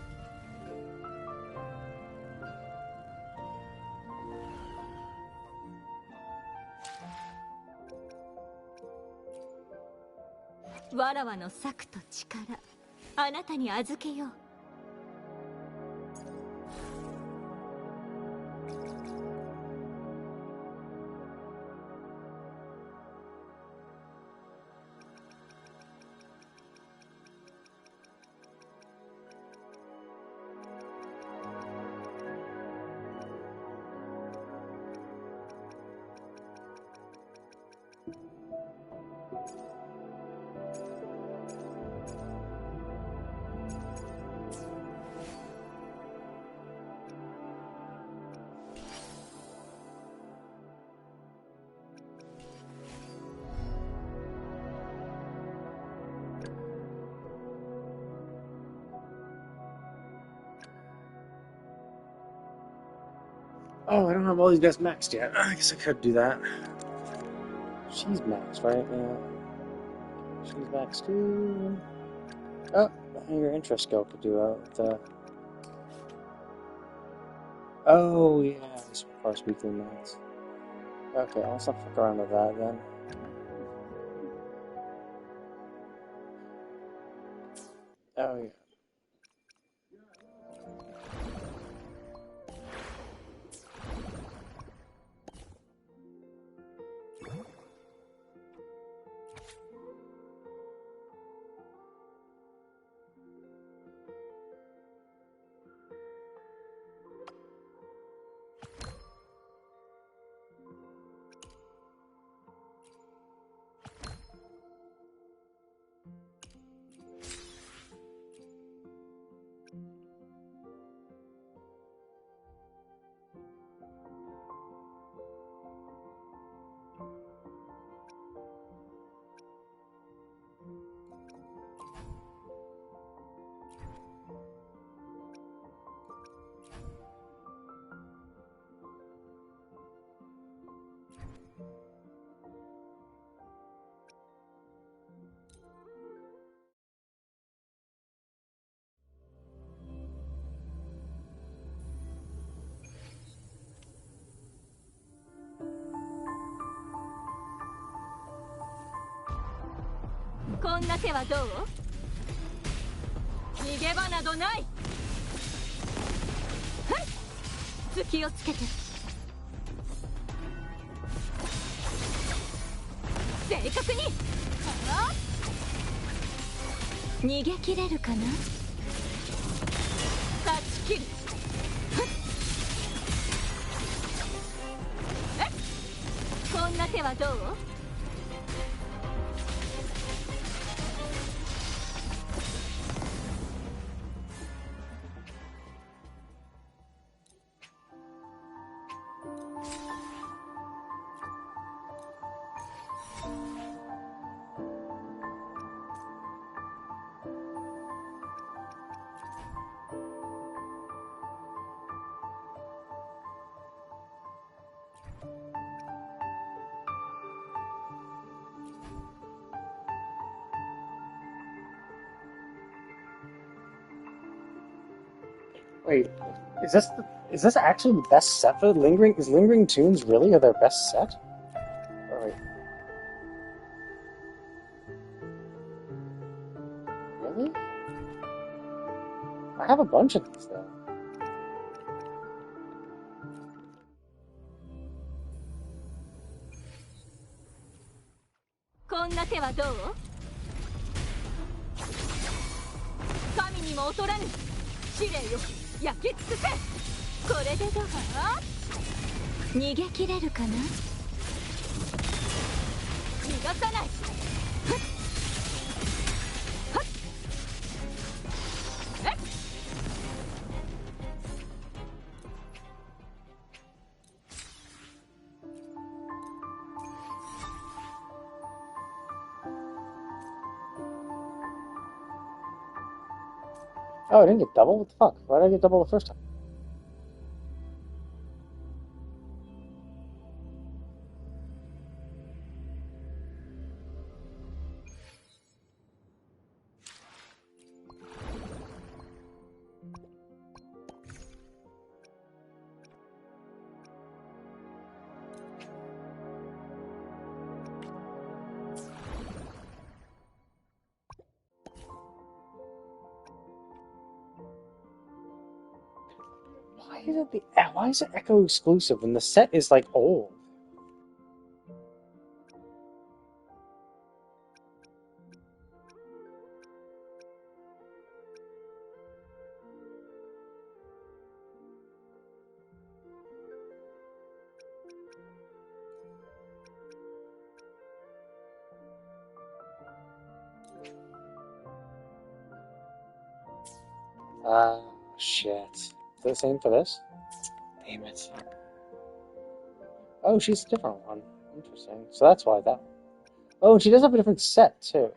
う？わらわの策と力、あなたに預けよう。Oh, I don't have all these guys maxed yet. I guess I could do that. She's maxed, right? Yeah. She's maxed too. Oh, your interest skill could do it. Oh, yeah. This requires weekly max. Okay, let's not fuck around with that then. Oh, yeah.こんな手はどう？逃げ場などない。はい、気をつけて。正確に。逃げ切れるかな。断ち切る。こんな手はどう？Wait, is this actually the best set for Lingering? Is Lingering Tunes really their best set? Or wait. Really? I have a bunch of these though. What? 焼き尽くせ。これでどう？逃げ切れるかな。逃がさない。Oh, I didn't get double? What the fuck? Why did I get double the first time? Why is it Echo exclusive when the set is like old? Shit. Is it the same for this? Damn it. Oh, she's a different one. Interesting. So that's why that... Oh, and she does have a different set, too.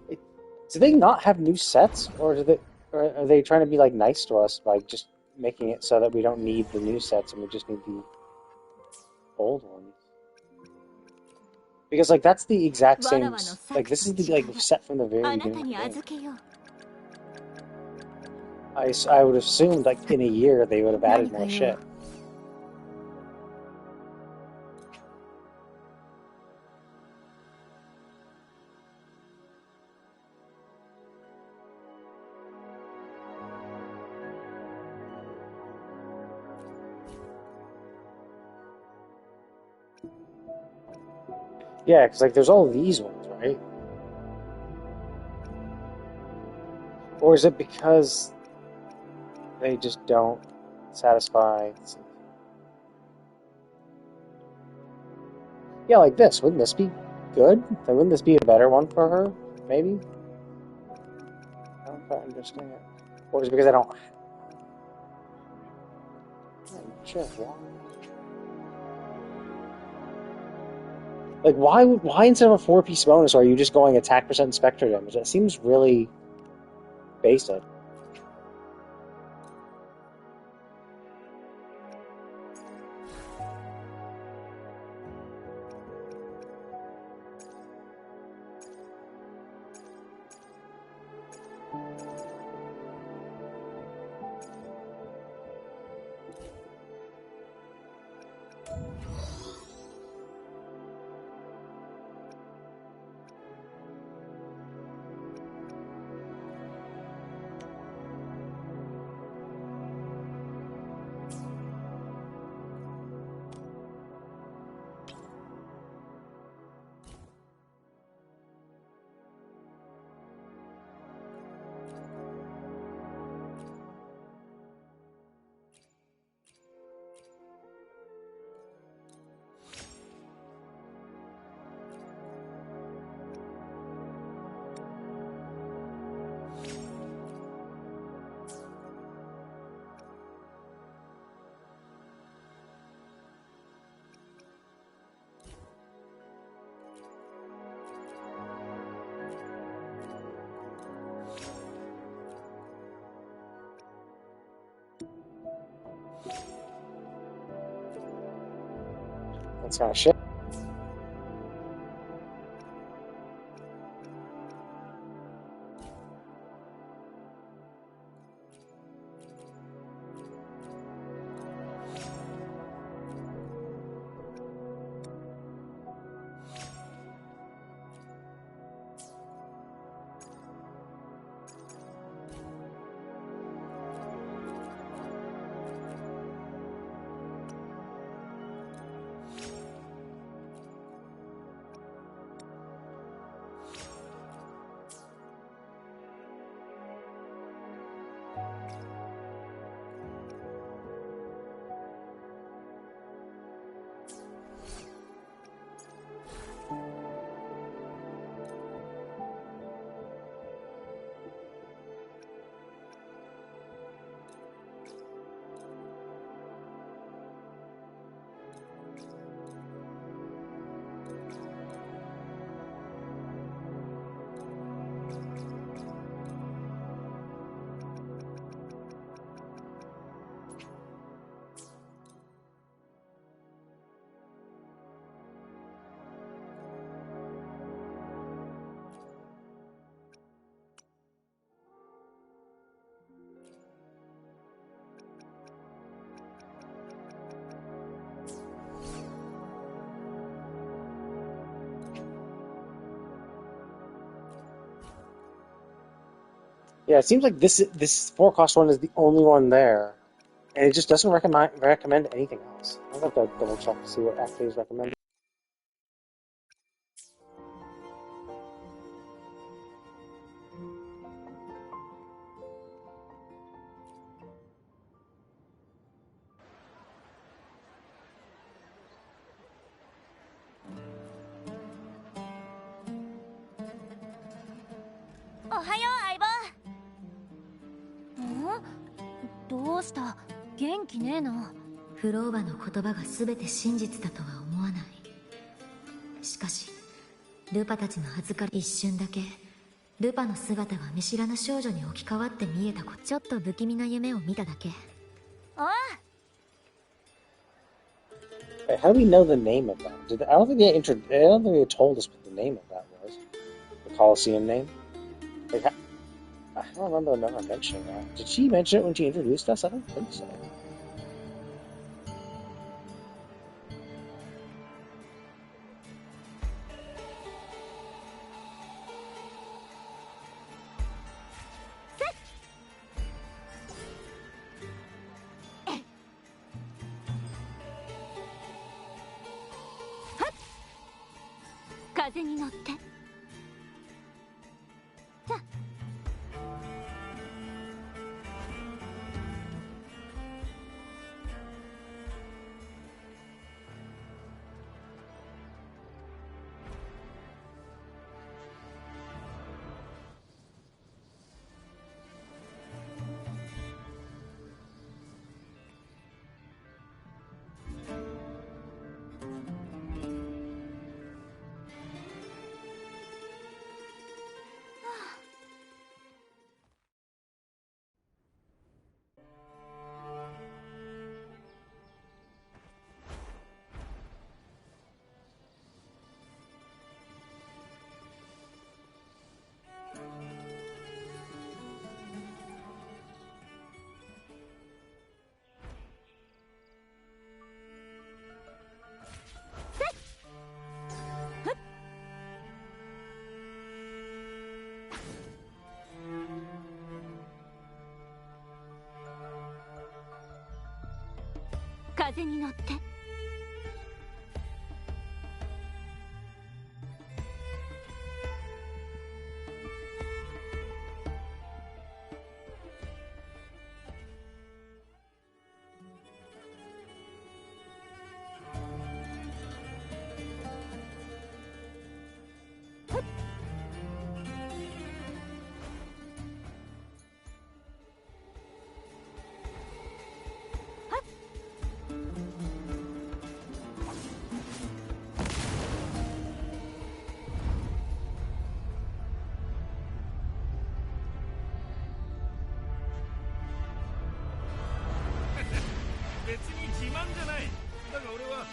Do they not have new sets? Or do they... Are they trying to be like nice to us by just making it so that we don't need the new sets and we just need the old ones? Because like that's the exact same. Like this is the like set from the very beginning. I would assume like in a year they would have added more shit. Yeah, because like there's all these ones, right? Or is it because they just don't satisfy? Yeah, like this. Wouldn't this be good? Wouldn't this be a better one for her? Maybe? I don't quite understand. Or is it because I don't... Like, why instead of a 4-piece bonus are you just going attack percent and spectre damage? That seems really basic. That's kind of shit. Yeah, it seems like this 4-cost one is the only one there, and it just doesn't recommend anything else. I'll have to double check to see what actually is recommended.フローバの言葉が全て真実だとは思わない。しかしルパたちの預かり一瞬だけルパの姿が見知らぬ少女に置き換わって見えた子。ちょっと不気味な夢を見ただけ。ああ。 Wait, how do we know the name of that? I don't think they told us what the name of that was. The Colosseum name. Like, I don't remember them ever mentioning that. Did she mention it when she introduced us? I don't think so.風に乗って。別に自慢じゃない。だが俺は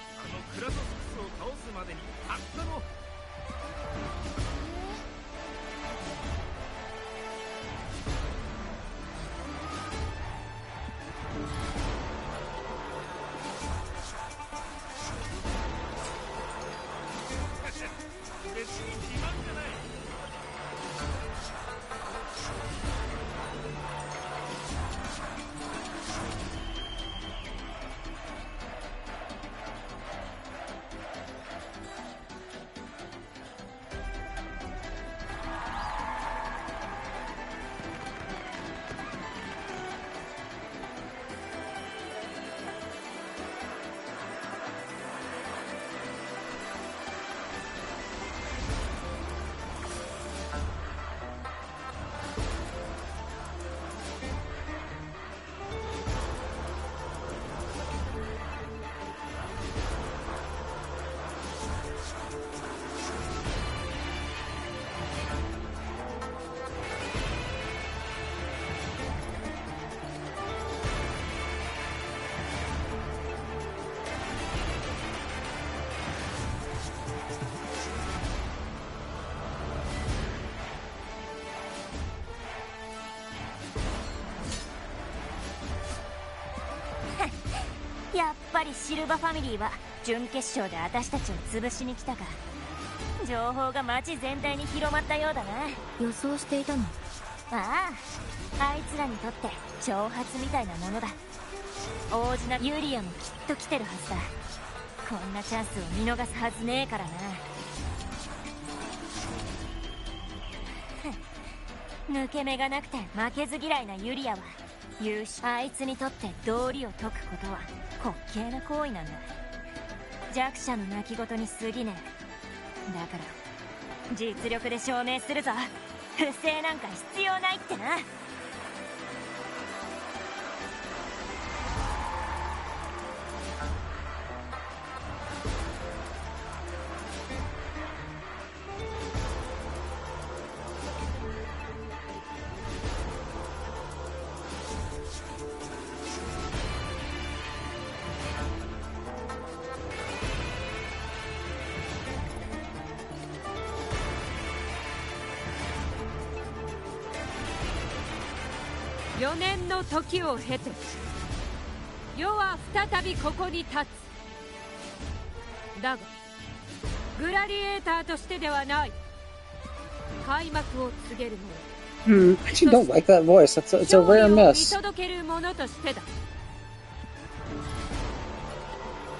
クラトスクスを倒すまでにたったの別に自慢じゃない。やっぱりシルバファミリーは準決勝で私たちを潰しに来たか。情報が街全体に広まったようだな。予想していたの？ああ、あいつらにとって挑発みたいなものだ。王子なユリアもきっと来てるはずだ。こんなチャンスを見逃すはずねえからな。抜け目がなくて負けず嫌いなユリアは言うし、あいつにとって道理を解くことは滑稽な行為なんだ。弱者の泣き言に過ぎねえ。だから実力で証明するぞ。不正なんか必要ないってな。4年の時を経て世は再びここに立つ。だがグラディエーターとしてではない。開幕を告げるもの。I actually don't like that voice. It's a rare miss. 見届けるものとしてだ。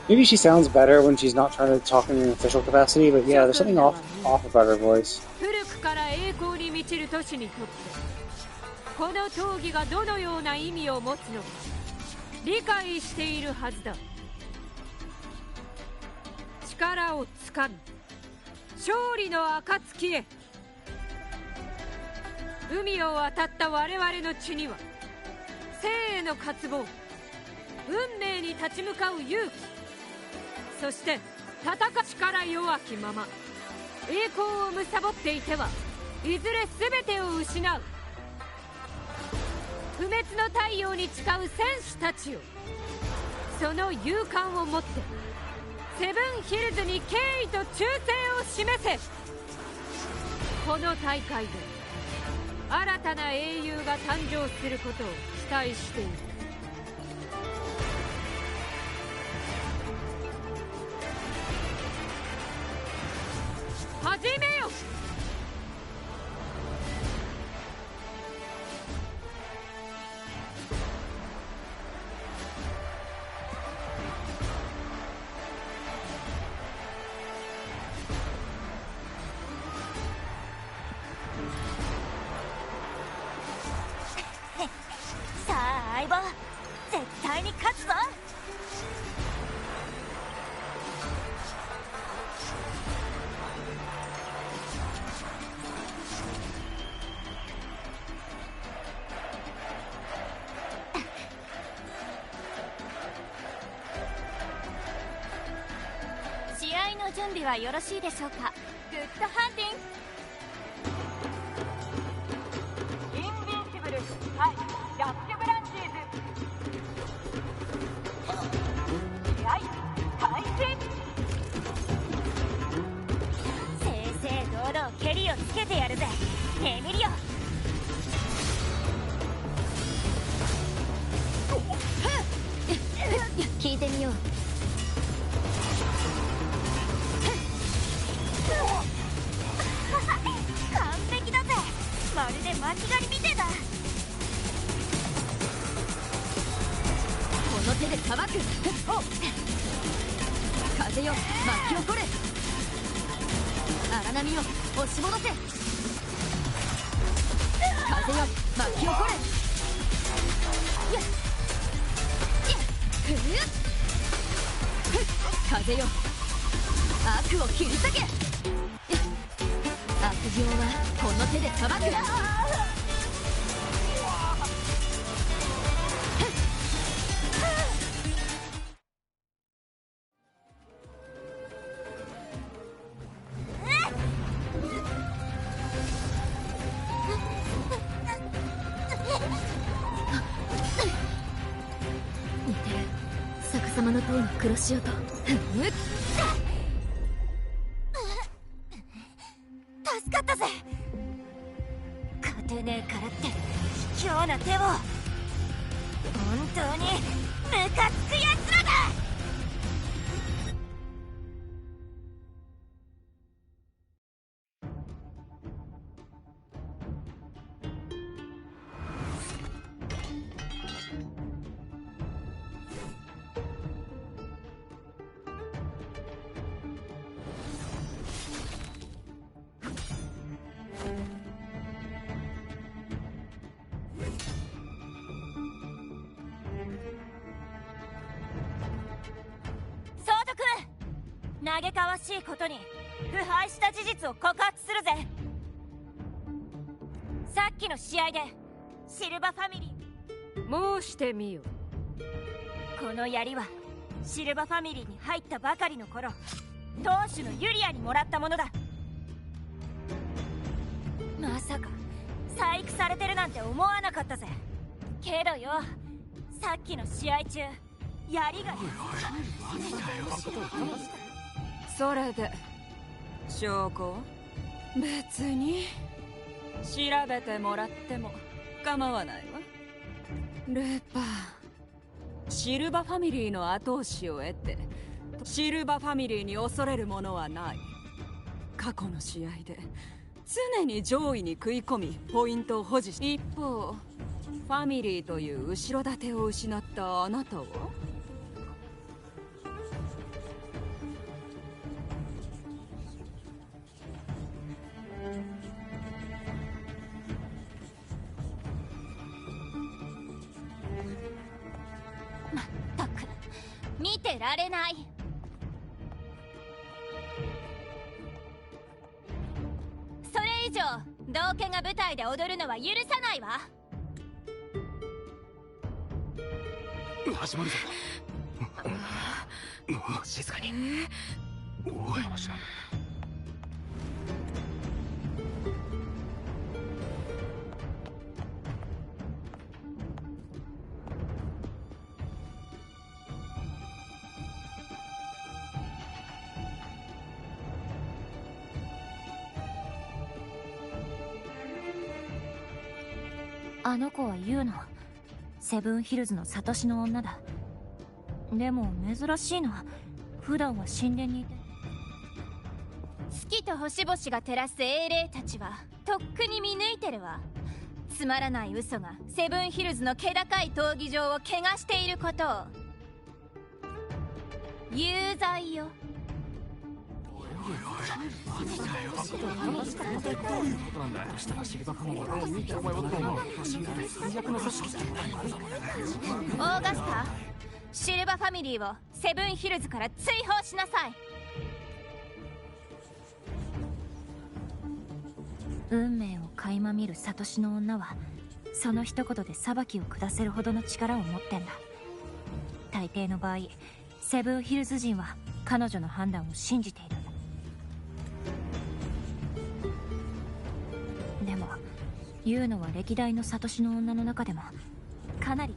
Maybe she sounds better when she's not trying to talk in an official capacity, but yeah, there's something off about her voice. 古くから栄光に満ちる都市にとってこの闘技がどのような意味を持つのか理解しているはずだ。力をつかみ勝利の暁へ。海を渡った我々の血には生への渇望、運命に立ち向かう勇気、そして戦う力弱きまま栄光を貪っていてはいずれ全てを失う。不滅の太陽に誓う戦士たちよ、その勇敢をもってセブンヒルズに敬意と忠誠を示せ。この大会で新たな英雄が誕生することを期待している。始めよ。さあ相棒、絶対に勝つぞ。試合の準備はよろしいでしょうか。グッドハンティング。インビンシブル対ラッシュブランチーズ。試合開始。正々堂々蹴りをつけてやるぜエミリオ。聞いてみよう。完璧だぜ。まるで間違いみてえだ。この手でさばく。風よ巻き起これ。荒波よ押し戻せ。風よ巻き起これ。やっ風よ悪を切り裂け。悪行はこの手でさばく。似てる。逆さまの塔の黒潮と。助かったぜ。勝てねえからって卑怯な手を。本当にムカつくやつらだ。嘆かわしいことに腐敗した事実を告発するぜ。さっきの試合でシルバファミリー。申してみよ。この槍はシルバファミリーに入ったばかりの頃当主のユリアにもらったものだ。まさか細工されてるなんて思わなかったぜ。けどよ、さっきの試合中槍がそれで証拠は？別に調べてもらっても構わないわ。ルーパー、シルバファミリーの後押しを得てシルバファミリーに恐れるものはない。過去の試合で常に上位に食い込みポイントを保持し、一方ファミリーという後ろ盾を失ったあなたはまったく見てられない。それ以上道家が舞台で踊るのは許さないわ。始まるぞ。静かに。おい。あの子はユウのセブンヒルズのサトシの女だ。でも珍しいな、普段は神殿にいて。月と星々が照らす英霊たちはとっくに見抜いてるわ。つまらない嘘がセブンヒルズの気高い闘技場を汚していることを。有罪よ。どういうことなんだよ。したらシルバーファミリーが見てお前はどう思う？最悪の組織だ。オーガスタ、シルバファミリーをセブンヒルズから追放しなさい。運命を垣間見るサトシの女はその一言で裁きを下せるほどの力を持ってんだ。大抵の場合セブンヒルズ人は彼女の判断を信じている。でもユウノは歴代のサトシの女の中でもかなり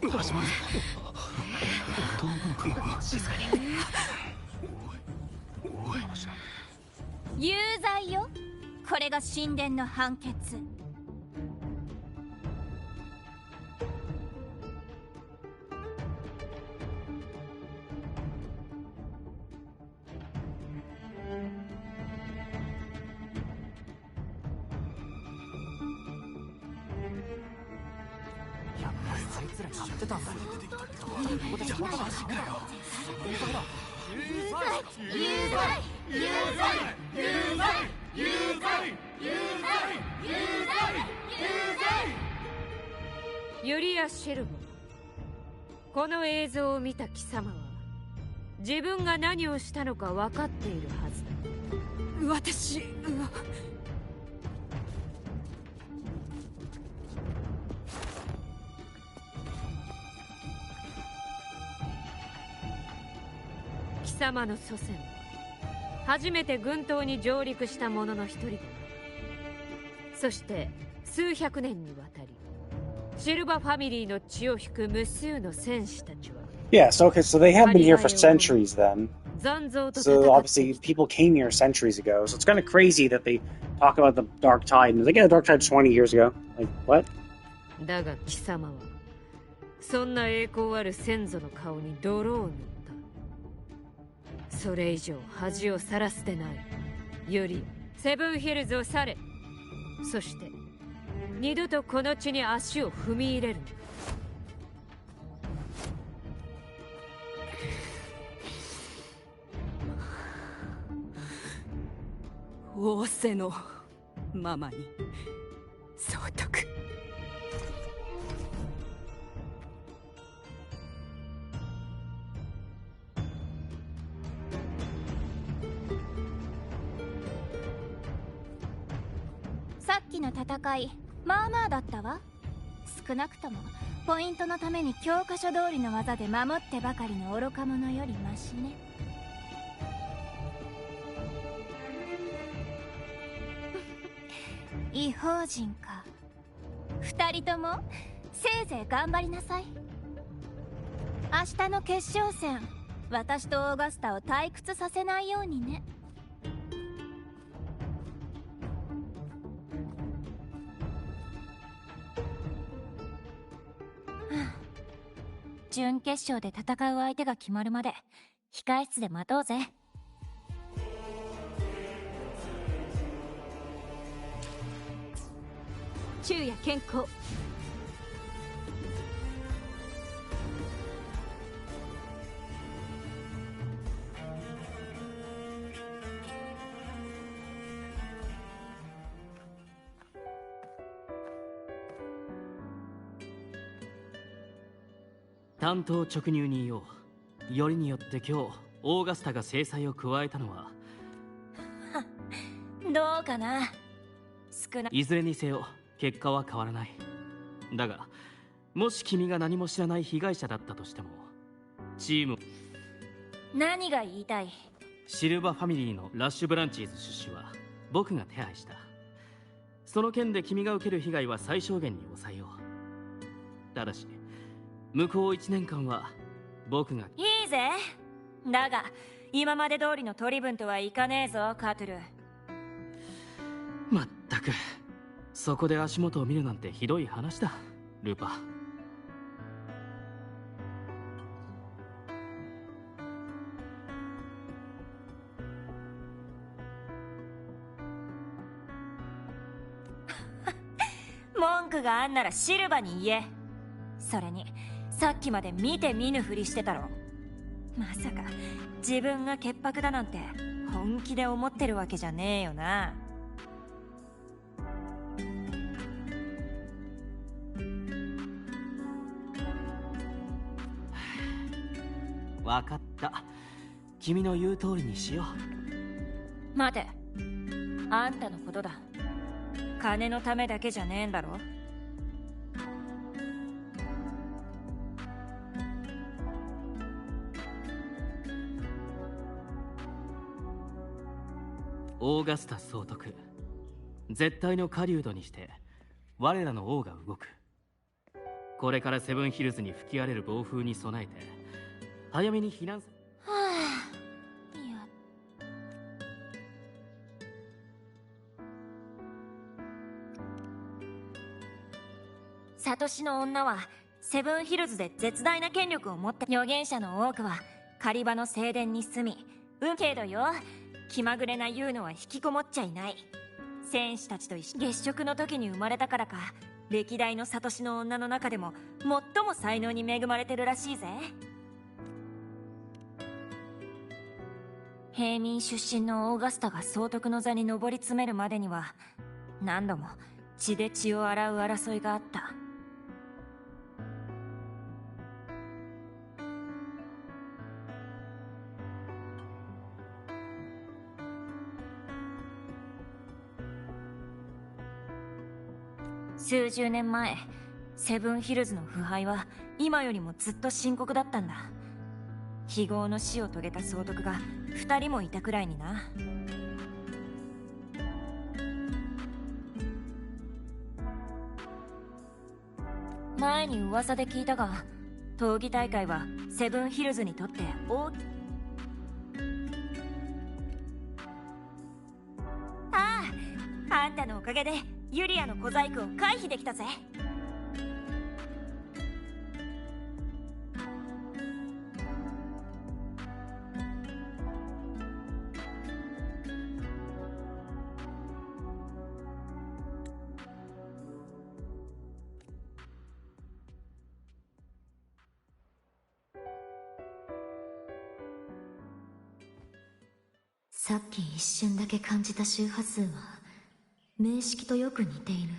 始まる。静かに。有罪よ。これが神殿の判決。やっぱりあいつらやってたんだ。ここでマジかよ。有罪有罪有罪有罪有罪有罪。ユリア・シェルボン、この映像を見た貴様は自分が何をしたのか分かっているはずだ。私貴様の祖先は初めて軍島に上陸した者の一人だ。そして数百年にわたりシルバファミリーの血を引く無数の戦士たちは Yeah, so okay, so they have been here for centuries then. So obviously people came here centuries ago. So it's kind of crazy that they talk about the Dark Tide and it's like, yeah, the Dark Tide's 20 years ago. Like, what? だが貴様はそんな栄光ある先祖の顔に泥を塗った。それ以上恥をさらすでない。よりセブンヒルズを去れ。そして二度とこの地に足を踏み入れる。仰せのままに総督。さっきの戦いまあまあだったわ。少なくともポイントのために教科書通りの技で守ってばかりの愚か者よりマシね。異邦人か。二人ともせいぜい頑張りなさい。明日の決勝戦、私とオーガスタを退屈させないようにね。準決勝で戦う相手が決まるまで控え室で待とうぜ。昼夜健康。単刀直入に言おう。よりによって今日オーガスタが制裁を加えたのはどうかな。いずれにせよ結果は変わらない。だがもし君が何も知らない被害者だったとしても、チーム何が言いたい？シルバファミリーのラッシュブランチーズ出資は僕が手配した。その件で君が受ける被害は最小限に抑えよう。ただし向こう1年間は僕が。いいぜ。だが今まで通りの取り分とはいかねえぞカトゥル。まったくそこで足元を見るなんてひどい話だルパ。文句があんならシルバに言え。それにさっきまで見て見ぬふりしてたろ。まさか自分が潔白だなんて本気で思ってるわけじゃねえよな。わかった。君の言う通りにしよう。待て、あんたのことだ。金のためだけじゃねえんだろ。オーガスタ総督、絶対の狩人にして我らの王が動く。これからセブンヒルズに吹き荒れる暴風に備えて早めに避難。サトシの女はセブンヒルズで絶大な権力を持って、預言者の多くは狩場の正殿に住み、けどよ、気まぐれなユーノは引きこもっちゃいない。戦士たちと一緒、月食の時に生まれたからか、歴代のサトシの女の中でも最も才能に恵まれてるらしいぜ。平民出身のオーガスタが総督の座に上り詰めるまでには何度も血で血を洗う争いがあった。数十年前、セブンヒルズの腐敗は今よりもずっと深刻だったんだ。非業の死を遂げた総督が2人もいたくらいにな。前に噂で聞いたが、闘技大会はセブンヒルズにとってあんたのおかげでユリアの小細工を回避できたぜ。さっき一瞬だけ感じた周波数は名式とよく似ている。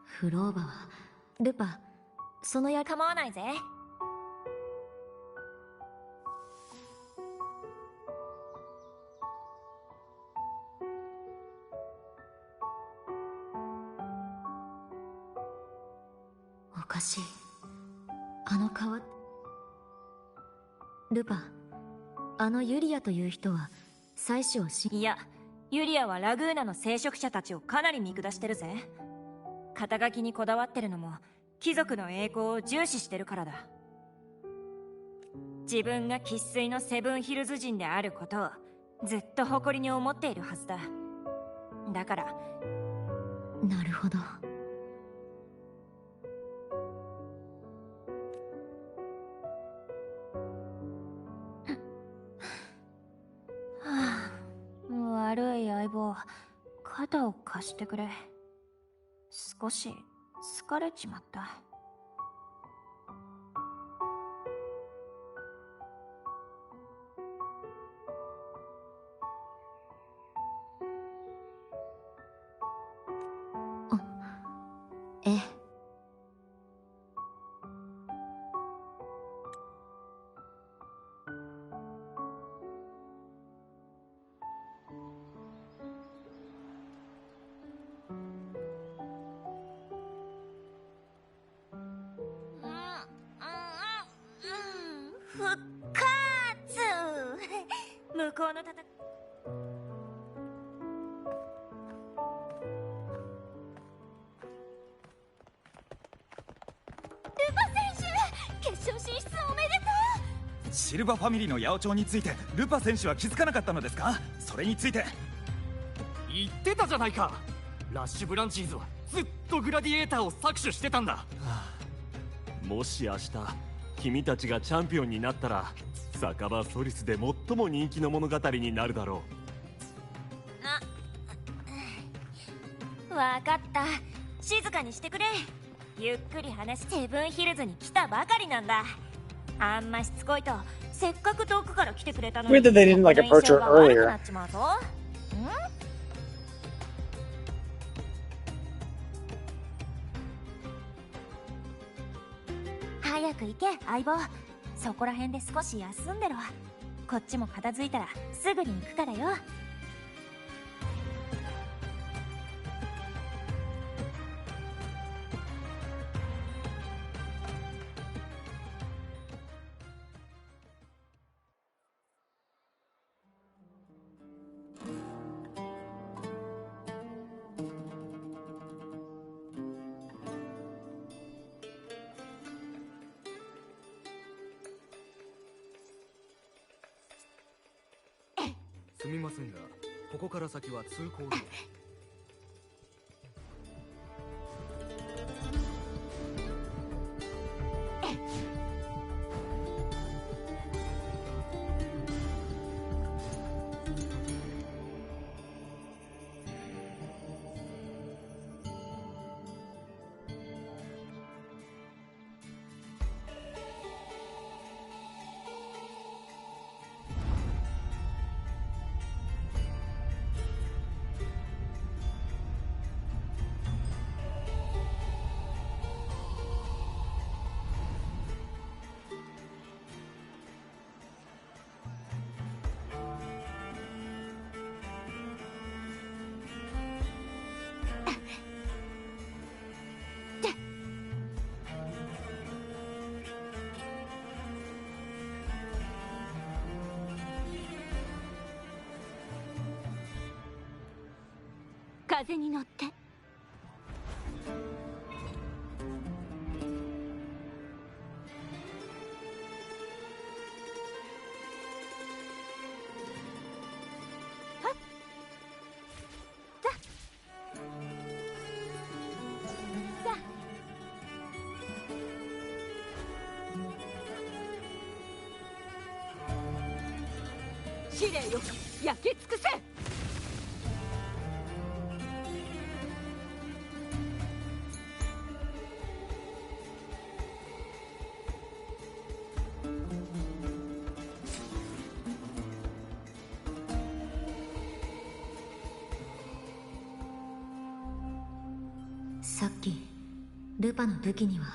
フローバはルパ、その構わないぜ。おかしい。あの顔。ルパ、あのユリアという人は妻子をいや、ユリアはラグーナの聖職者たちをかなり見下してるぜ。肩書きにこだわってるのも貴族の栄光を重視してるからだ。自分が生粋のセブンヒルズ人であることをずっと誇りに思っているはずだ。だから。なるほど。悪い相棒、肩を貸してくれ。少し疲れちまった。ええ。復活向こうの戦い。ルパ選手、決勝進出おめでとう。シルバファミリーの八百長についてルパ選手は気づかなかったのですか？それについて言ってたじゃないか。ラッシュブランチーズはずっとグラディエーターを搾取してたんだ。もし明日君たちがチャンピオンになったら酒場ソリスで最も人気の物語になるだろう。わかった、静かにしてくれ。ゆっくり話して。セブンヒルズに来たばかりなんだ。あんましつこいとせっかく遠くから来てくれたのに。 Weird that they didn't like approach her earlier. 早く行け相棒。そこら辺で少し休んでろ。こっちも片付いたらすぐに行くからよ。すみませんが、ここから先は通行料。風に乗って。試練よ、焼き尽くせ。さっきルパの武器には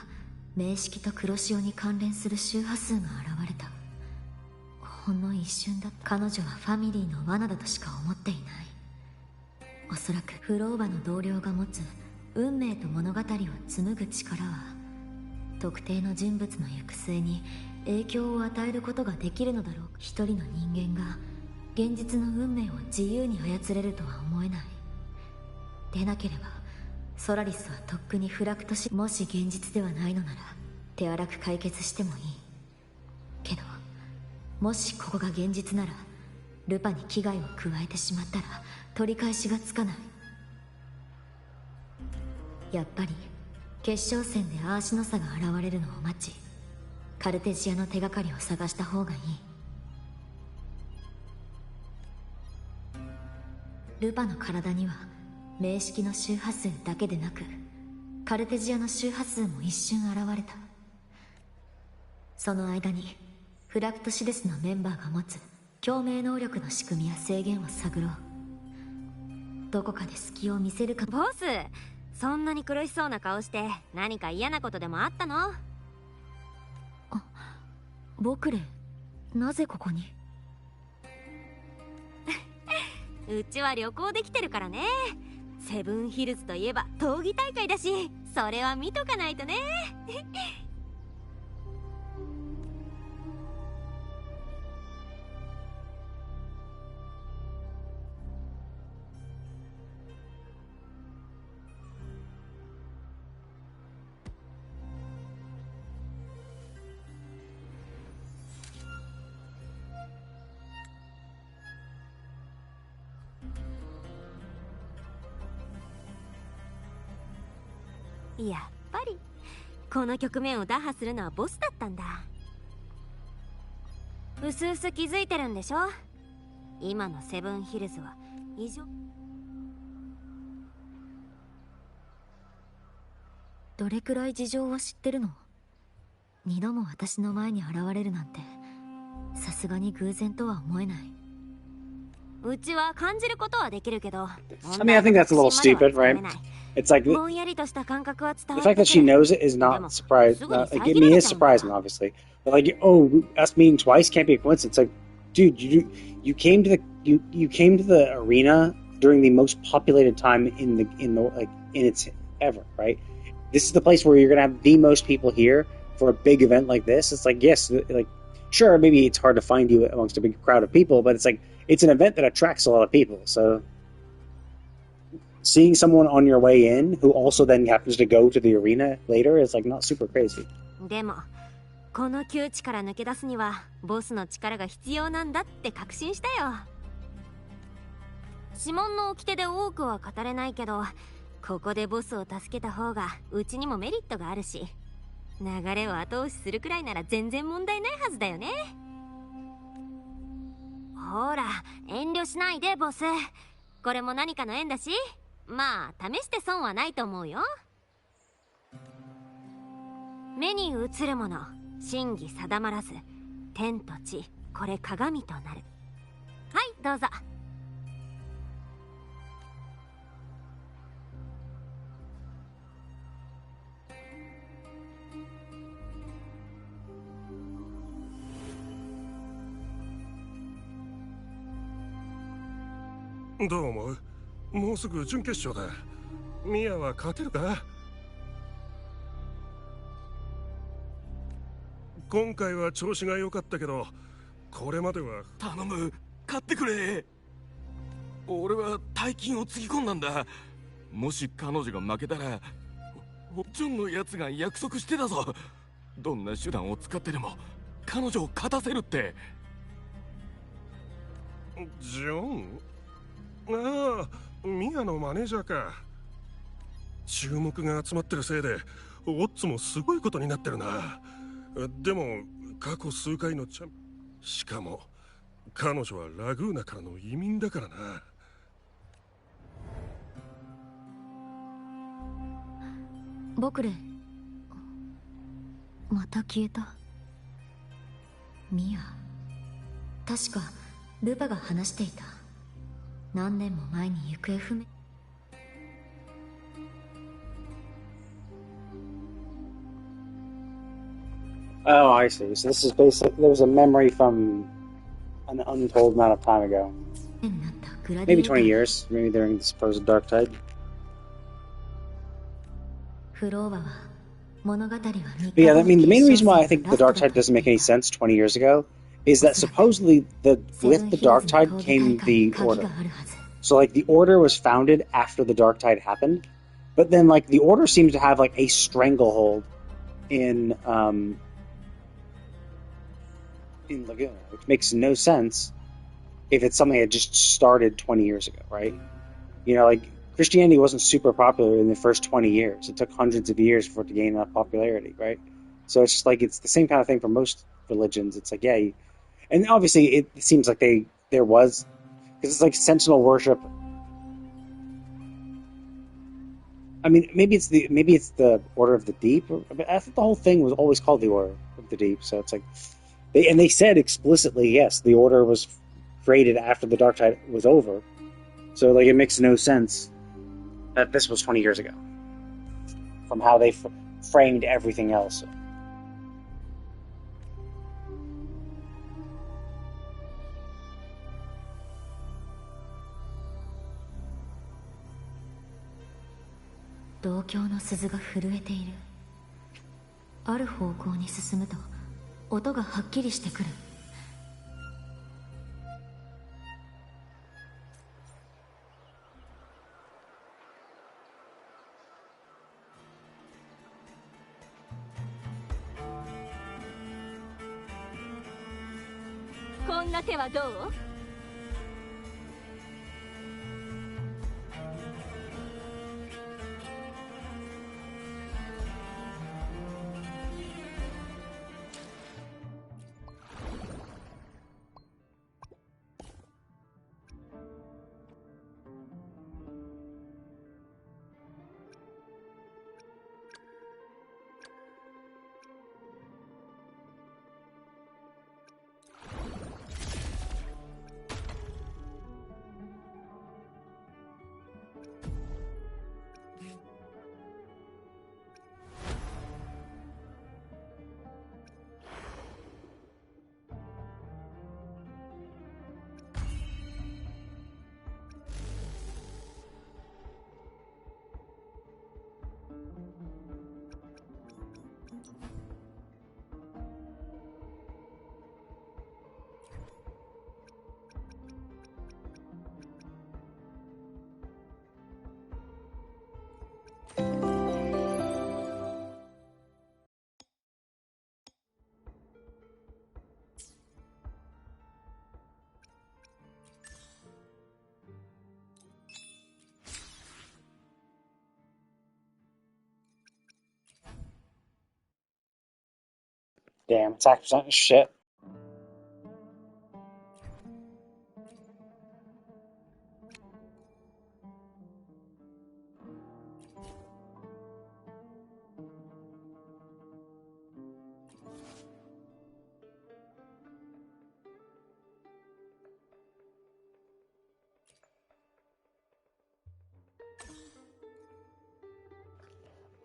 名式と黒潮に関連する周波数が現れた。ほんの一瞬だ。彼女はファミリーの罠だとしか思っていない。おそらくフローバの同僚が持つ運命と物語を紡ぐ力は特定の人物の行く末に影響を与えることができるのだろう。一人の人間が現実の運命を自由に操れるとは思えない。でなければソラリスはとっくにフラクトし、もし現実ではないのなら手荒く解決してもいいけど、もしここが現実ならルパに危害を加えてしまったら取り返しがつかない。やっぱり決勝戦でアーシノサが現れるのを待ち、カルテジアの手がかりを探した方がいい。ルパの体には名式の周波数だけでなく、カルテジアの周波数も一瞬現れた。その間にフラクトシデスのメンバーが持つ共鳴能力の仕組みや制限を探ろう。どこかで隙を見せるか。ボス、そんなに苦しそうな顔して何か嫌なことでもあったの？ボクレ、なぜここに？うちは旅行できてるからね。セブンヒルズといえば闘技大会だし、それは見とかないとね。やっぱりこの局面を打破するのはボスだったんだ。うすうす気づいてるんでしょ。今のセブンヒルズは異常。どれくらい事情は知ってるの？二度も私の前に現れるなんてさすがに偶然とは思えない。うちは感じることはできるけど、 I mean, I think that's a little stupid, right? It's like the ぼんやりとした感覚は伝わ fact って that she くる。 knows it is not surprised. Like, it is surprising, obviously. But like, oh, us meeting twice can't be a coincidence. Like, dude, you came to the arena during the most populated time in its ever, right? This is the place where you're gonna have the most people here for a big event like this. It's like, yes, like, sure, maybe it's hard to find you amongst a big crowd of people, but it's like, it's an event that attracts a lot of people. So seeing someone on your way in who also then happens to go to the arena later is like not super crazy. でもこの窮地から抜け出すにはボスの力が必要なんだって確信したよ。指紋の掟で多くは語れないけど、ここでボスを助けた方がうちにもメリットがあるし、流れを後押しするくらいなら全然問題ないはずだよね。ほら遠慮しないでボス、これも何かの縁だし、まあ試して損はないと思うよ。目に映るもの真偽定まらず、天と地これ鏡となる。はいどうぞ。どう思う？もうすぐ準決勝だ。ミアは勝てるか？今回は調子が良かったけど、これまでは。頼む、勝ってくれ。俺は大金をつぎ込んだんだ。もし彼女が負けたら、ジョンのやつが約束してたぞ。どんな手段を使ってでも彼女を勝たせるって。ジョン？ああ、ミアのマネージャーか。注目が集まってるせいでオッズもすごいことになってるな。でも過去数回のしかも彼女はラグーナからの移民だからな。ボクレ、また消えた。ミア、確かルパが話していた。何年も前に行方不明。Oh, I see. So this is basically, there was a memory from an untold amount of time ago. Maybe 20 years, maybe during the supposed Dark Tide. But yeah, I mean, the main reason why I think the Dark Tide doesn't make any sense 20 years ago is that supposedly with the Dark Tide came the Order. So, like, the Order was founded after the Dark Tide happened, But then, like, the Order seems to have, like, a stranglehold in Laguna, which makes no sense if it's something that just started 20 years ago, right? You know, like, Christianity wasn't super popular in the first 20 years. It took hundreds of years for it to gain enough popularity, right? So it's just like, it's the same kind of thing for most religions. It's like, yeah, and obviously it seems like there was, because it's like sentinel worship. I mean, maybe it's the Order of the Deep. But I thought the whole thing was always called the Order of the Deep. So it's like, they said explicitly, yes, the Order was created after the Dark Tide was over. So like, it makes no sense that this was 20 years ago from how they framed everything else.同郷の鈴が震えている。ある方向に進むと音がはっきりしてくる。こんな手はどう？Damn, attack percent is shit.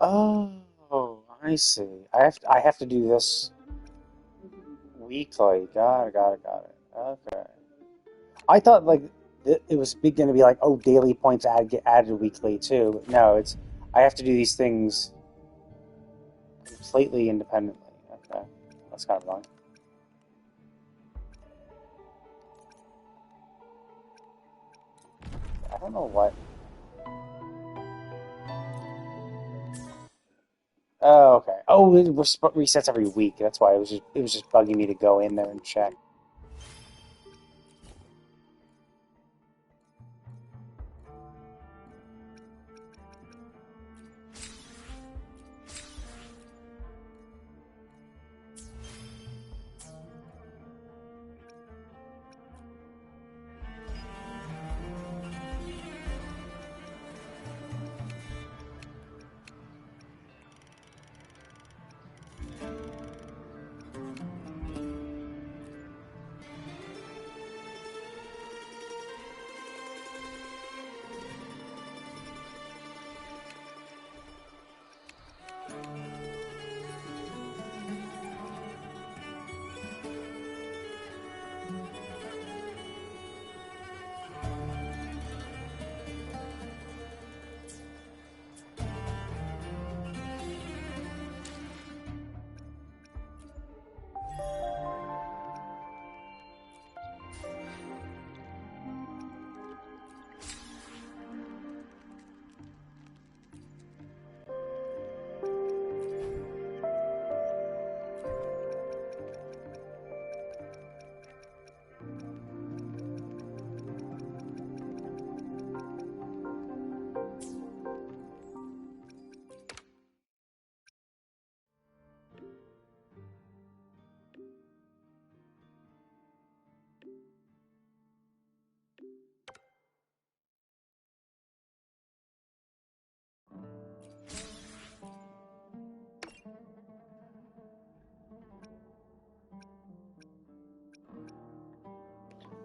Oh, I see. I have to do this weekly. Got it. Okay. I thought like it was going to be like, oh, daily points get added weekly too. But no, it's I have to do these things completely independently. Okay, that's kind of wrong. I don't know what. Oh, okay. Oh, it resets every week. That's why it was just bugging me to go in there and check.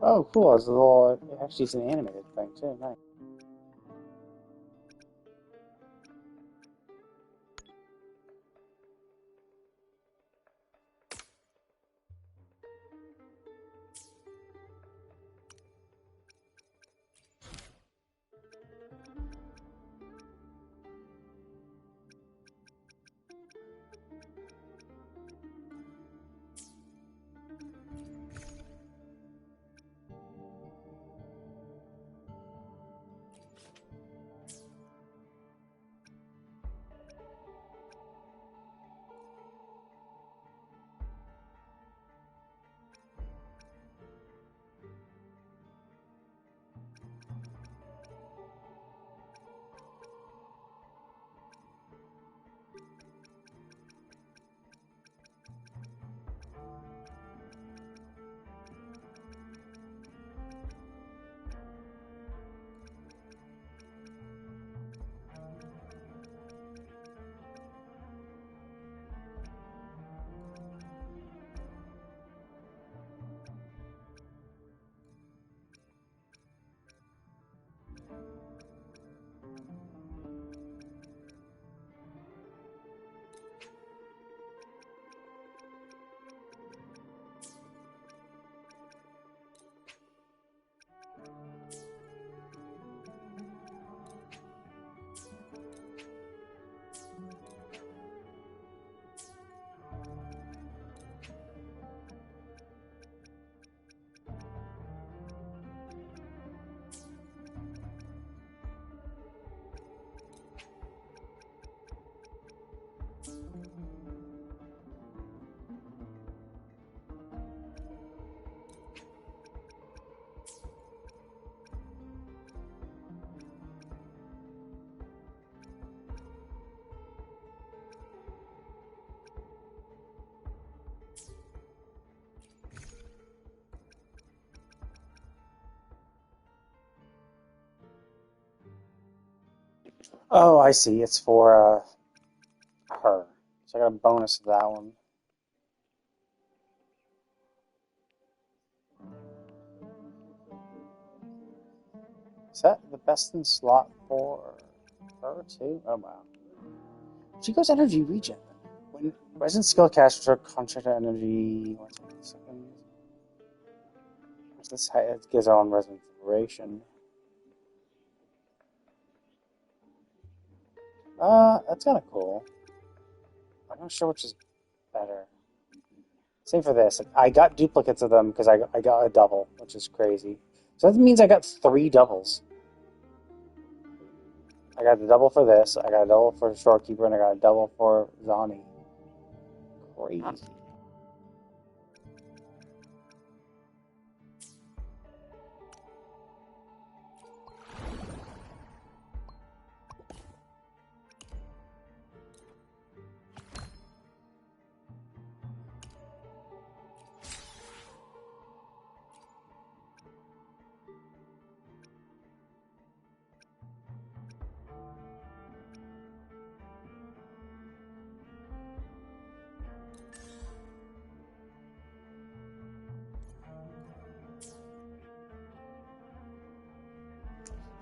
Oh, cool. It's a little. Actually, it's an animated thing too. Nice. Oh, I see. It's for her. So I got a bonus of that one. Is that the best in slot for her too? Oh wow. She goes energy regen. When resident skill cast her contract energy 1 second. This it gives her own resident duration. That's kind of cool. I'm not sure which is better. Same for this. I got duplicates of them because I got a double, which is crazy. So that means I got 3 doubles. I got the double for this, I got a double for Shorekeeper, and I got a double for Zani. Crazy.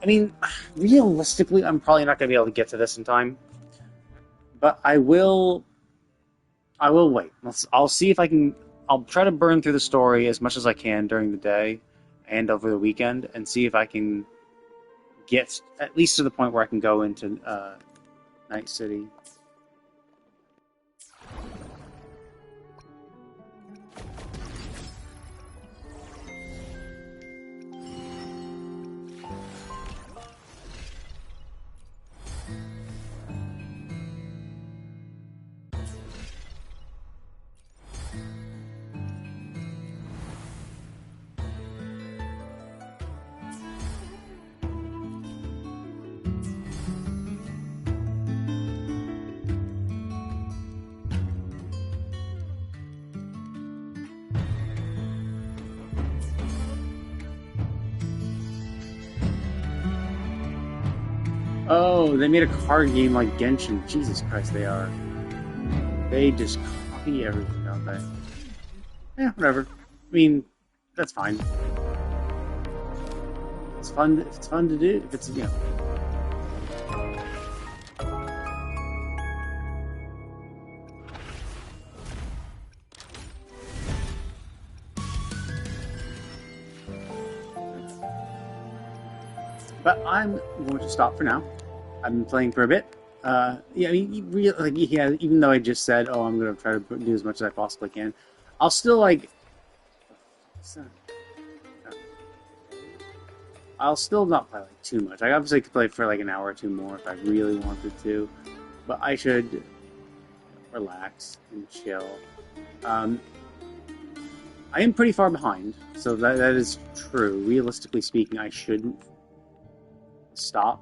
I mean, realistically, I'm probably not going to be able to get to this in time. But I will wait. I'll see if I can... I'll try to burn through the story as much as I can during the day and over the weekend and see if I can get at least to the point where I can go into Night City. Oh, they made a card game like Genshin. Jesus Christ, they are. They just copy everything, don't they? Yeah, whatever. I mean, that's fine. It's fun. It's fun to do. If it's, you know. But I'm going to stop for now. I've been playing for a bit. Yeah, I mean, even though I just said, "Oh, I'm going to try to do as much as I possibly can," I'll still I'll still not play like too much. I obviously could play for like an hour or two more if I really wanted to, but I should relax and chill. I am pretty far behind, so that is true. Realistically speaking, I shouldn't stop.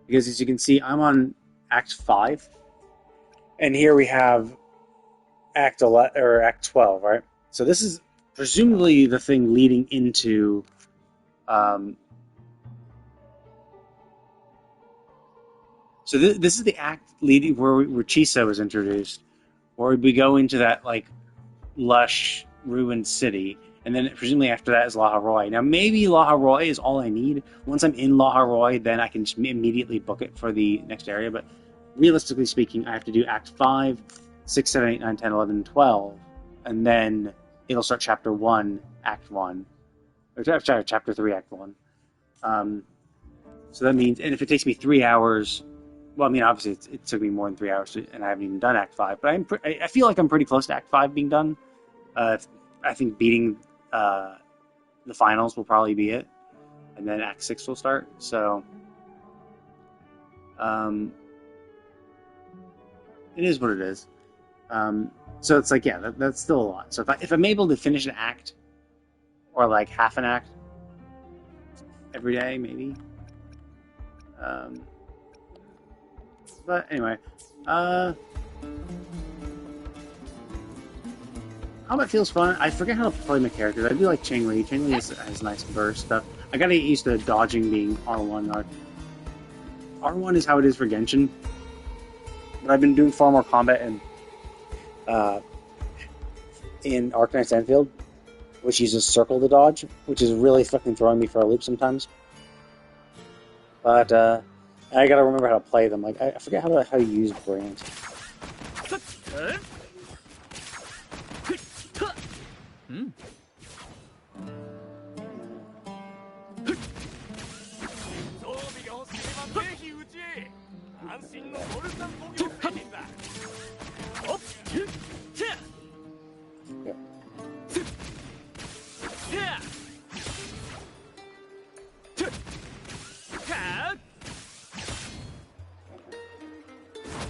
Because as you can see, I'm on Act 5, and here we have Act 12, right? So this is presumably the thing leading into so this is the act leading where Chisa was introduced, where we go into that like lush ruined city, and then presumably after that is Laharoy. Now maybe Laharoy is all I need. Once I'm in Laharoy, then I can just immediately book it for the next area, but realistically speaking, I have to do Act 5, 6, 7, 8, 9, 10, 11, 12, and then it'll start Chapter 1, Act 1. Or Chapter 3, Act 1. So that means, and if it takes me 3 hours, well, I mean, obviously it took me more than 3 hours, and I haven't even done Act 5, but I feel like I'm pretty close to Act 5 being done. I think beating the finals will probably be it, and then Act 6 will start, so it is what it is. So it's like, yeah, that's still a lot. So if I'm able to finish an act, or like half an act every day, maybe. But anyway, combat feels fun. I forget how to play my characters. I do like Cheng-Li. Cheng-Li has nice burst stuff. I gotta get used to dodging being R1. R1 is how it is for Genshin. But I've been doing far more combat in Arknights Enfield, which uses circle to dodge, which is really fucking throwing me for a loop sometimes. But I gotta remember how to play them. Like I forget how to use Brand.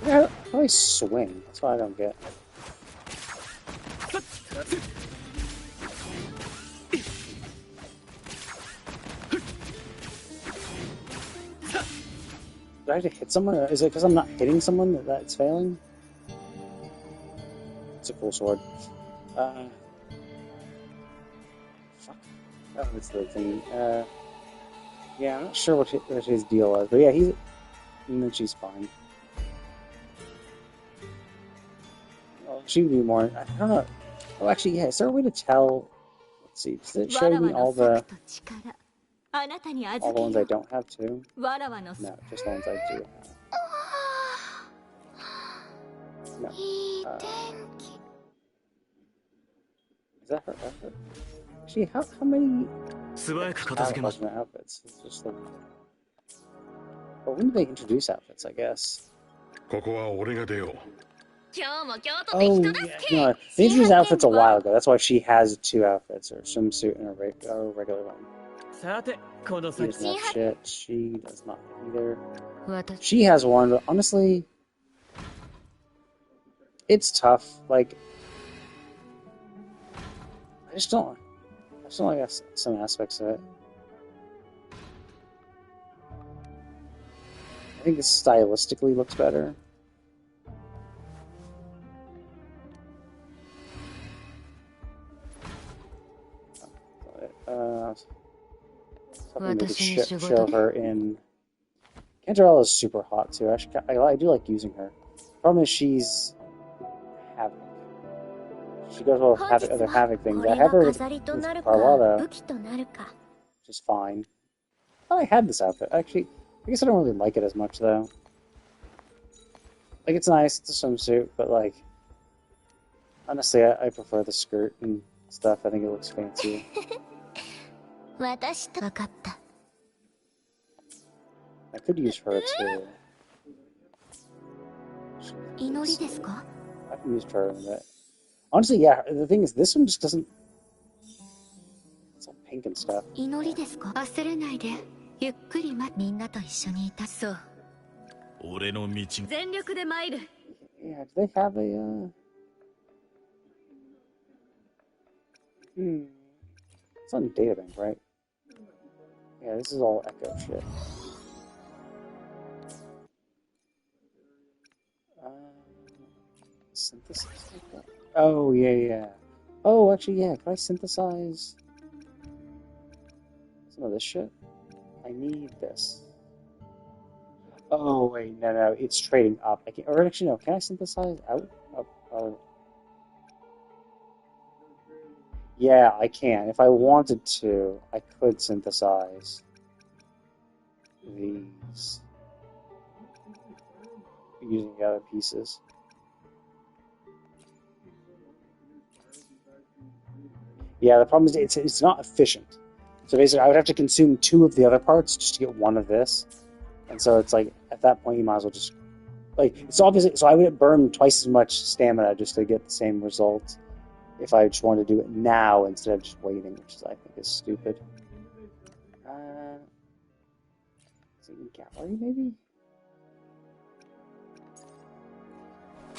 How do I swing? That's what I don't get. Do I have to hit someone? Is it because I'm not hitting someone that it's failing? It's a cool sword. Fuck. Oh, it's the thing. Yeah, I'm not sure what his deal was, but yeah, he's. And then she's fine. Well, she would be more. I don't know. Oh, actually, yeah. Is there a way to tell? Let's see. Does it show me all the ones I don't have too? No, just the ones I do have. No. Is that her outfit? Actually, how many outfits? It's just like. But when do they introduce outfits, I guess? Oh, yeah. No, they introduced outfits a while ago. That's why she has 2 outfits, or a swimsuit and a regular one. He doesn't have shit. She does not either. She has one, but honestly, it's tough. Like, I just don't like some aspects of it. I think it stylistically looks better. Something to show her in. Cantarella is super hot too. I do like using her. Problem is she's Havoc. She goes well with other Havoc things. I have her with Carlotta. is fine. I thought I had this outfit. Actually, I guess I don't really like it as much, though. Like, it's nice, it's a swimsuit, but, like, honestly, I prefer the skirt and stuff. I think it looks fancy. I could use her, too. I can use her in a bit. Honestly, yeah, the thing is, this one just doesn't... It's all pink and stuff. Yeah. 俺の道全力で参る Yeah, do they have a, It's on Databank, right? Yeah, this is all Echo shit. Synthesis like that? Oh, yeah. Oh, actually, yeah, can I synthesize some of this shit? I need this. Oh, wait, no, it's trading up. I can't, or actually, no, can I synthesize out? Up, yeah, I can. If I wanted to, I could synthesize these using the other pieces. Yeah, the problem is it's not efficient. So basically, I would have to consume 2 of the other parts just to get 1 of this. And so it's like, at that point, you might as well just... Like, it's obviously... So I would burn twice as much stamina just to get the same result if I just wanted to do it now instead of just waiting, which is, I think is stupid. Is it in gallery, maybe?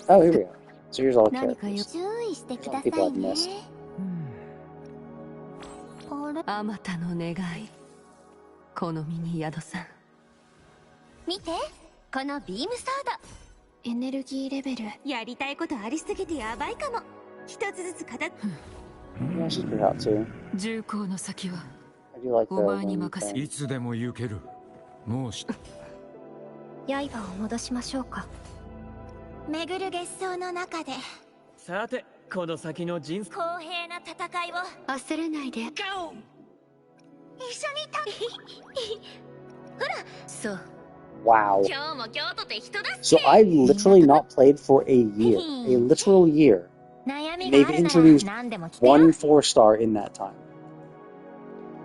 Oh, here we go. So here's all the characters. Here's all the people I've missed. あまたの願いこの身に宿さん見てこのビームソードエネルギーレベルやりたいことありすぎてやばいかも一つずつ片 Yeah, she's pretty hot too. 重工の先は I do like the お前に one 任せ thing. いつでも行けるもうし刃を戻しましょうか巡る月相の中でさてこの先の人生公平な戦いを焦らないで一緒にほらそう Wow. 今日も京都って人だっ So I've literally not played for a year. A literal year. 悩み And が they've あるなら introduced 何でも来てよ one 4-star in that time.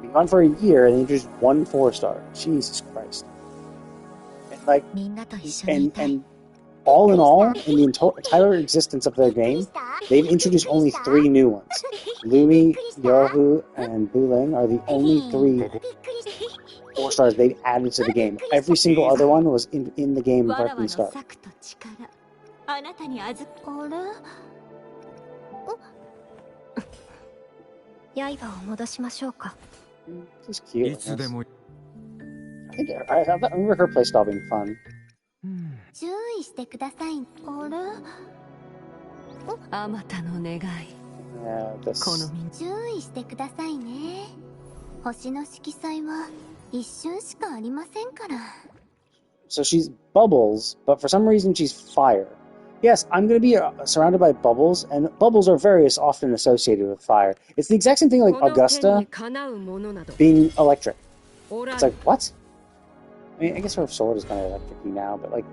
We've gone for a year and they introduced one 4-star. Jesus Christ. And like, みんなと一緒にいたい and all in all, in the entire existence of their game, they've introduced only 3 new ones. Lumi, Yohu, and Buling are the only 3 4-stars they've added to the game. Every single other one was in the game apart from the start. あなたにあれ刃を戻しましょうか This is cute. いつでも I remember her playstyle being fun. 注意してくださいあれあまたの願い Yeah, this. この身注意してくださいね星の色彩は一瞬しかありませんから So she's bubbles, but for some reason she's fire. Yes, I'm going to be surrounded by bubbles, and bubbles are very often associated with fire. It's the exact same thing like Augusta being electric. It's like, what? I mean, I guess her sword is kind of electric-y now, but like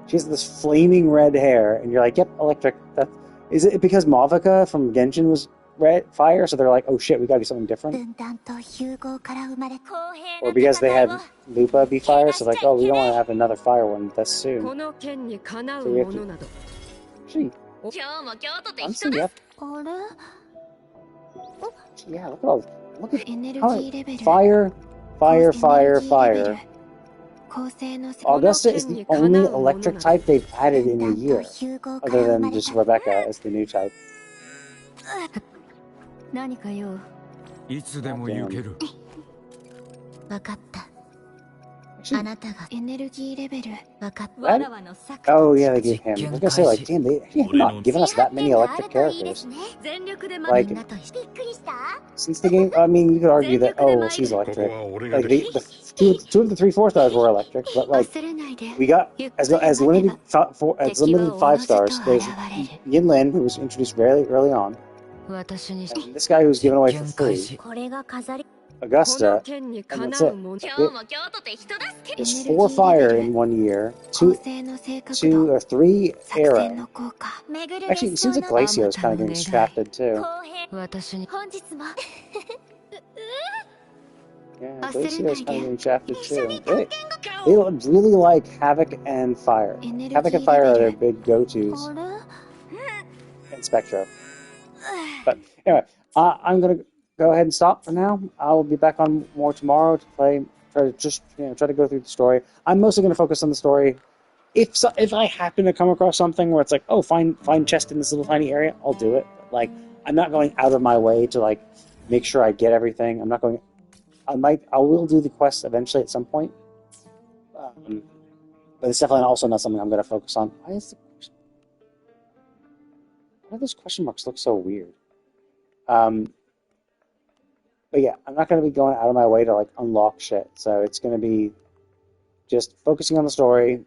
she has this flaming red hair, and you're like, yep, electric. Is it because Mavica from Genshin was fire, so they're like, oh shit, we gotta do something different? 分断と融合から生まれ公平 Or な because they 戦い had を Lupa be fire, so like, oh, we don't want to have another fire one this soon. この剣にかなう So we も have の to... など Actually, 今日も京都って人 honestly, で yeah. すあれ Yeah, look at all. Look at エネルギ how ーレベル fire, fire, fire, fire. 構成の Augusta is the only electric type they've added in a year, 融合か other ら生ま than れ just Rebecca as the new type. 何か用いつでも行ける分かった Actually, あなたがエネルギーレベル分かった That- oh yeah, they gave him. I was gonna say like, damn, they have not given us that many electric characters. 全力で Like みんなとびっくりした since the game, I mean, you could argue that well, she's electric. Like two of the 3 4-stars were electric, but like 忘れないで we got as limited 5-stars. There's Yinlin, who was introduced very early on, 私に and this guy who was given away for free. これが飾り Augusta, and that's it. There's 4 fire in 1 year, 2 or 3 arrow. Actually, it seems like Glacio is kind of getting shafted too. Yeah, Glacio is kind of getting shafted too. They really like Havoc and Fire. Havoc and Fire are their big go-tos. And Spectro. But anyway, I'm gonna go ahead and stop for now. I'll be back on more tomorrow to play. Try to go through the story. I'm mostly gonna focus on the story. If I happen to come across something where it's like, oh, find chest in this little tiny area, I'll do it. But, like, I'm not going out of my way to like make sure I get everything. I'm not going. I will do the quest eventually at some point. But it's definitely also not something I'm going to focus on. Why do those question marks look so weird? But yeah, I'm not going to be going out of my way to like unlock shit. So it's going to be just focusing on the story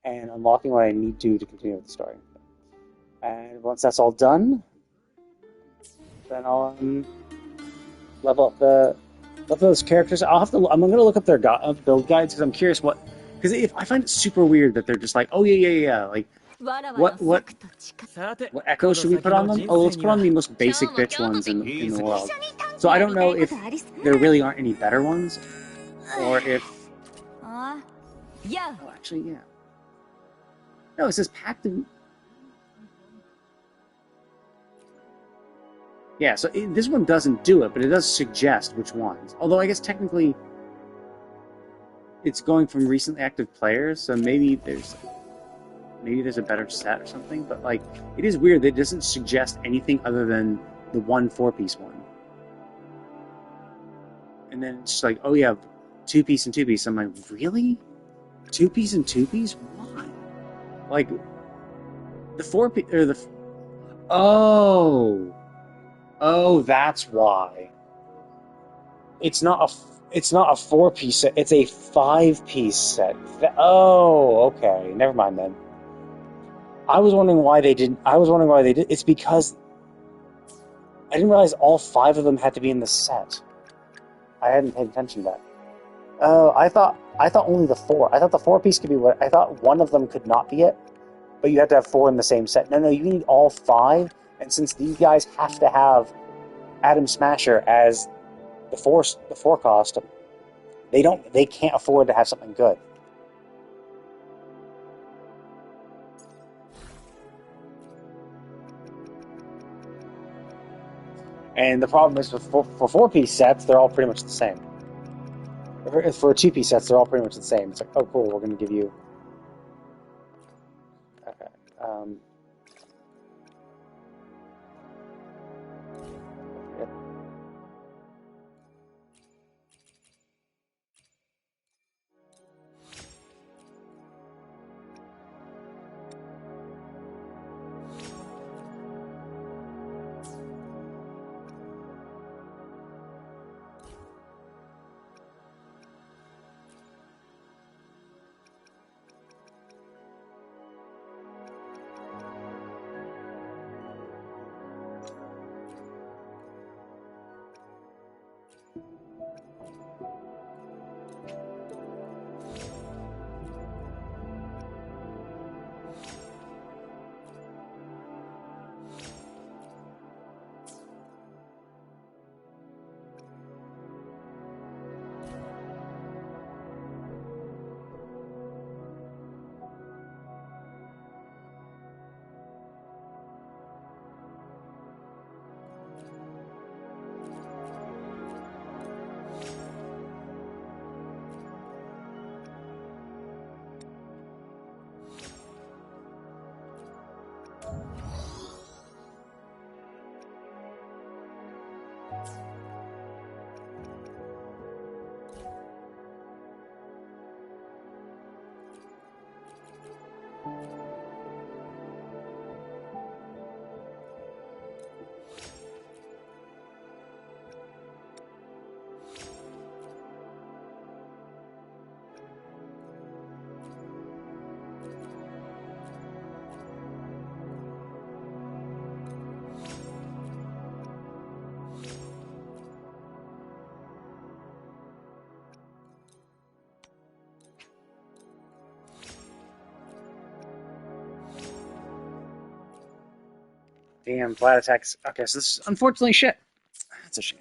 and unlocking what I need to continue with the story. And once that's all done, then I'll level up those characters. I'm going to look up their build guides because I'm curious because if I find it super weird that they're just like, oh yeah, like what echo should we put on them? Oh, let's put on the most basic bitch ones in the world. So I don't know if there really aren't any better ones, or if oh, actually yeah. No, it says packed in. Yeah, so this one doesn't do it, but it does suggest which ones. Although I guess technically it's going from recently active players, so maybe there's a better set or something. But like, it is weird that it doesn't suggest anything other than the one 4-piece one. And then it's just like, oh yeah, 2-piece and 2-piece. I'm like, really? 2-piece and 2-piece? Why? Like the 4-piece or the Oh, that's why. It's not a 4-piece set. It's a 5-piece set. Oh, okay. Never mind then. I was wondering why they did. It's because I didn't realize all 5 of them had to be in the set. I hadn't paid attention to that. Oh, I thought only the 4. I thought the 4-piece could be what. I thought one of them could not be it, but you have to have 4 in the same set. No, you need all 5. And since these guys have to have Atom Smasher as the 4 cost, they can't afford to have something good. And the problem is for 4-piece sets, they're all pretty much the same. For 2-piece sets, they're all pretty much the same. It's like, oh cool, we're going to give you. Okay. damn, flat attacks. Okay, so this is unfortunately shit. That's a shame.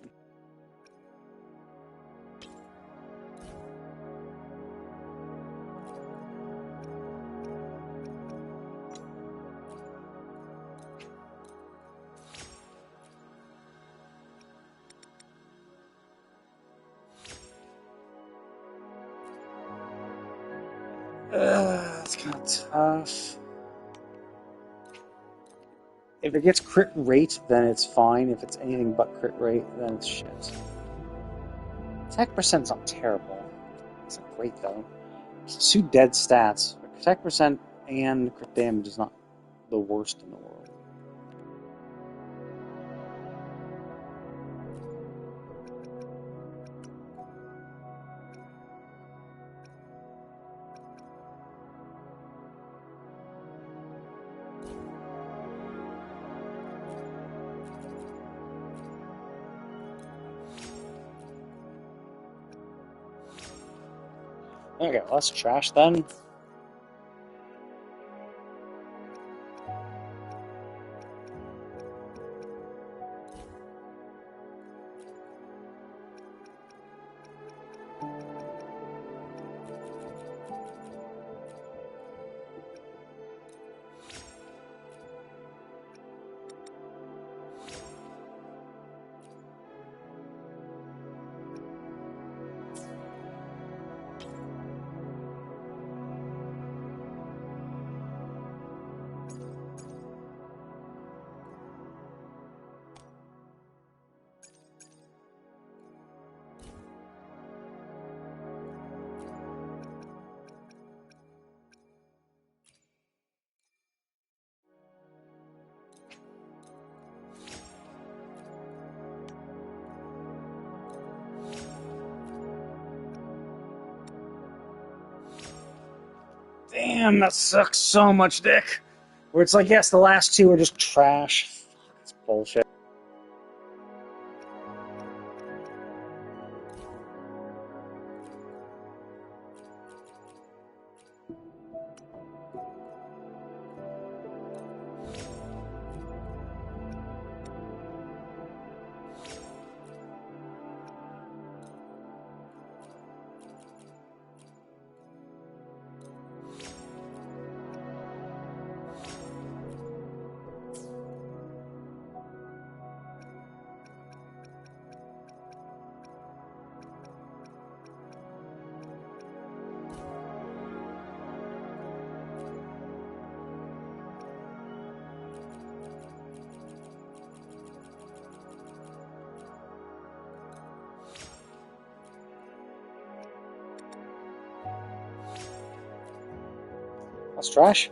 It's kind of tough. If it gets crit rate, then it's fine. If it's anything but crit rate, then it's shit. Attack percent's not terrible. It's not great, though. It's 2 dead stats. Attack percent and crit damage is not the worst in the world. Okay, well, that's trash then. Damn, that sucks so much, dick. Where it's like, yes, the last 2 are just trash. Fuck, that's bullshit. That's trash.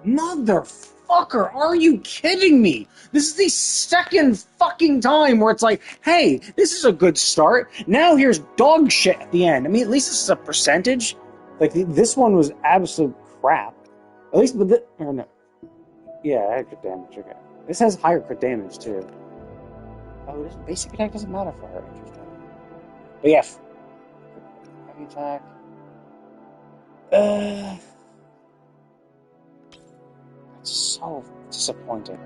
Motherfucker, are you kidding me? This is the second fucking time where it's like, hey, this is a good start. Now here's dog shit at the end. I mean, at least this is a percentage. Like, this one was absolute crap. At least with the... Or no. Yeah, I had crit damage, okay. This has higher crit damage, too. Oh, this basic attack doesn't matter for her. Interesting. But yeah. Heavy attack. It's so disappointing.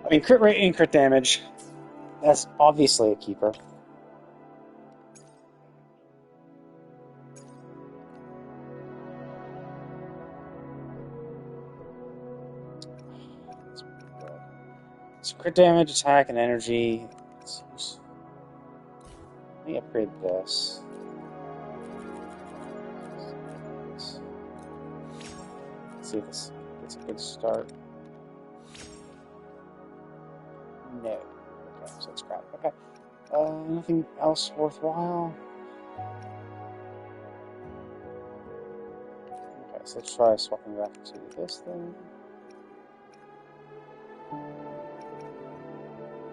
I mean, crit rate and crit damage. That's obviously a keeper. So crit damage, attack, and energy. Let me upgrade this. Let's see if this gets a good start. No. Okay, so it's crap. Okay. Nothing else worthwhile. Okay, so let's try swapping back to this thing.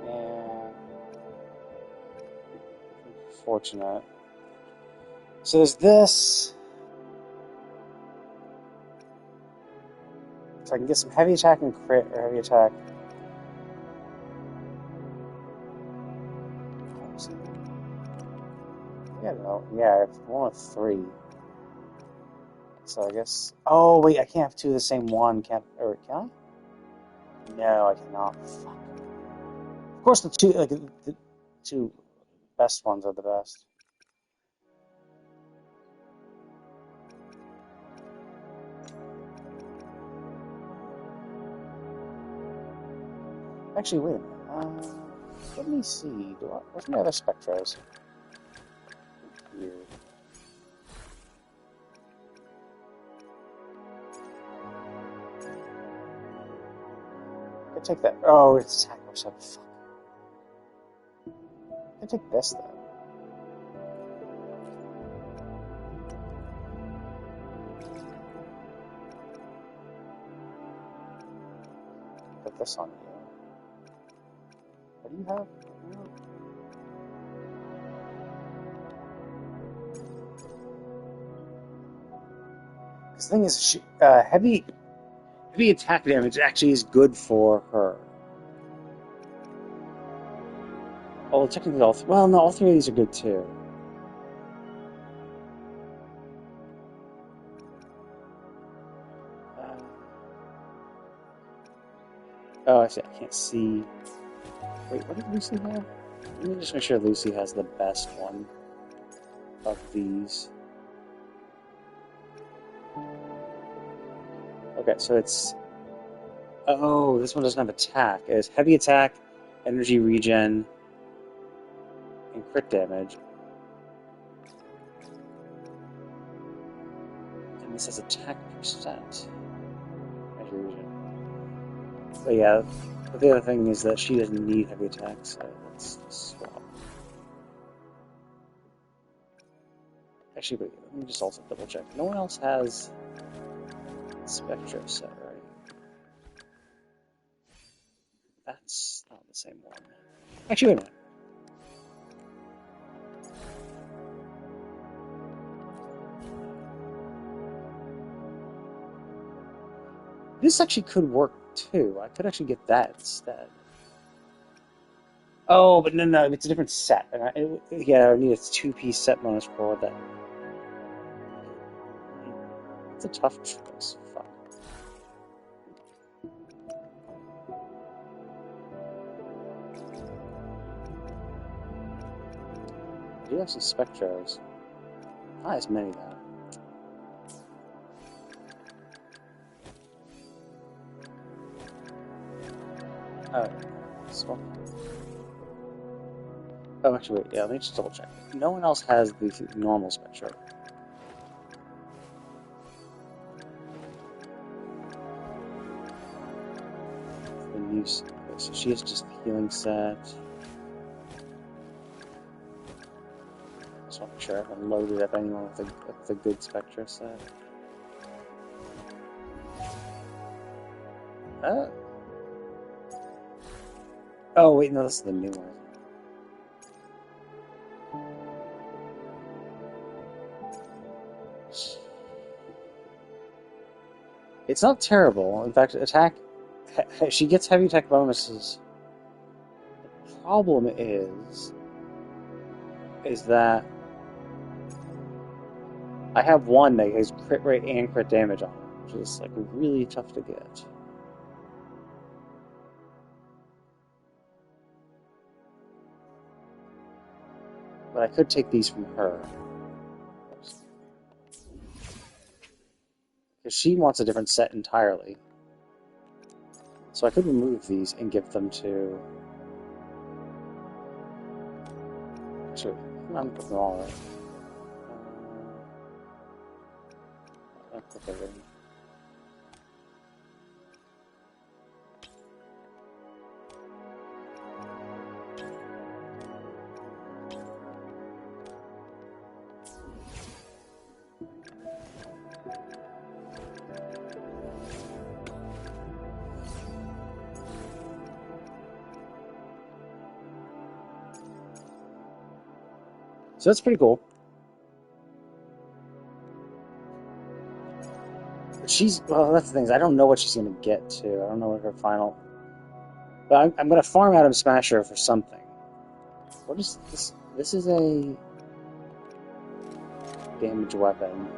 Yeah. Fortunate. So there's this. So I can get some heavy attack and crit, or heavy attack. Yeah, no. Yeah, I have one of 3. So I guess. Oh wait, I can't have 2 of the same one. Can't, or can I? No, I cannot. Fuck. Of course, the 2 best ones are the best. Actually, wait a minute. Let me see. What's my other Spectros? Here. I take that. Oh, it's attack or something. Fuck. I take this though. Put this on you. What do you have? Because the thing is, heavy attack damage actually is good for her. Oh, technically all well, no, all 3 of these are good too. Oh, I see. I can't see. Wait, what did Lucy have? Let me just make sure Lucy has the best one of these. Okay, so it's... Oh, this one doesn't have attack. It has heavy attack, energy regen, and crit damage. And this has attack percent. Energy regen. But yeah, but the other thing is that she doesn't need heavy attack, so let's swap. Actually, wait, let me just also double check. No one else has Spectro set, right? That's not the same one. Actually, wait a minute. This actually could work too. I could actually get that instead. Oh, but no, it's a different set. And I need a 2-piece set bonus for that. It's a tough choice. Fuck. I do have some Spectros. Not as many though. So. Oh, actually, wait. Yeah, let me just double check. No one else has the normal Spectro. The new. So she has just the healing set. Just want to make sure I haven't loaded up anyone with the good Spectro set. Oh, wait, no, this is the new one. It's not terrible. In fact, she gets heavy attack bonuses. The problem is that I have one that has crit rate and crit damage on it, which is like really tough to get. But I could take these from her. Because she wants a different set entirely. So I could remove these and give them to... Actually, I'm putting them all right. I'll put that in. So that's pretty cool. But she's, well, that's the thing, is I don't know what she's going to get to. I don't know what her final... But I'm going to farm Atom Smasher for something. What is this? This is a damage weapon.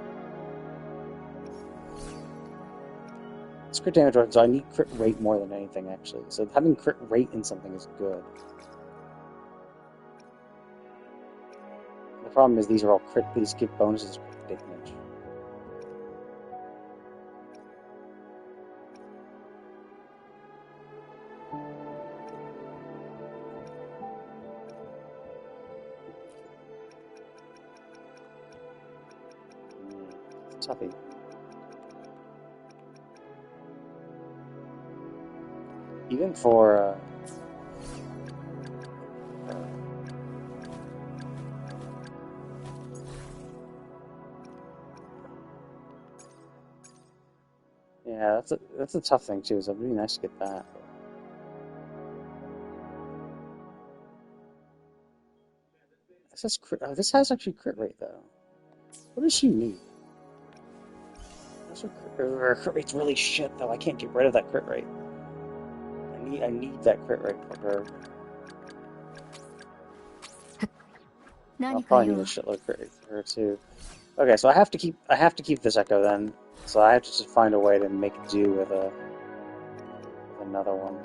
It's crit damage weapon, so I need crit rate more than anything, actually. So having crit rate in something is good. The problem is these are all crit, these give bonuses to crit damage. Toughie. Even for yeah, that's a tough thing too. So it'd be nice to get that. This has crit. Oh, this has actually crit rate though. What does she need? Her crit rate's really shit though. I can't get rid of that crit rate. I need that crit rate for her. I'll probably need a shitload of crit rate for her too. Okay, so I have to keep this Echo then. So I have to just find a way to make do with another one.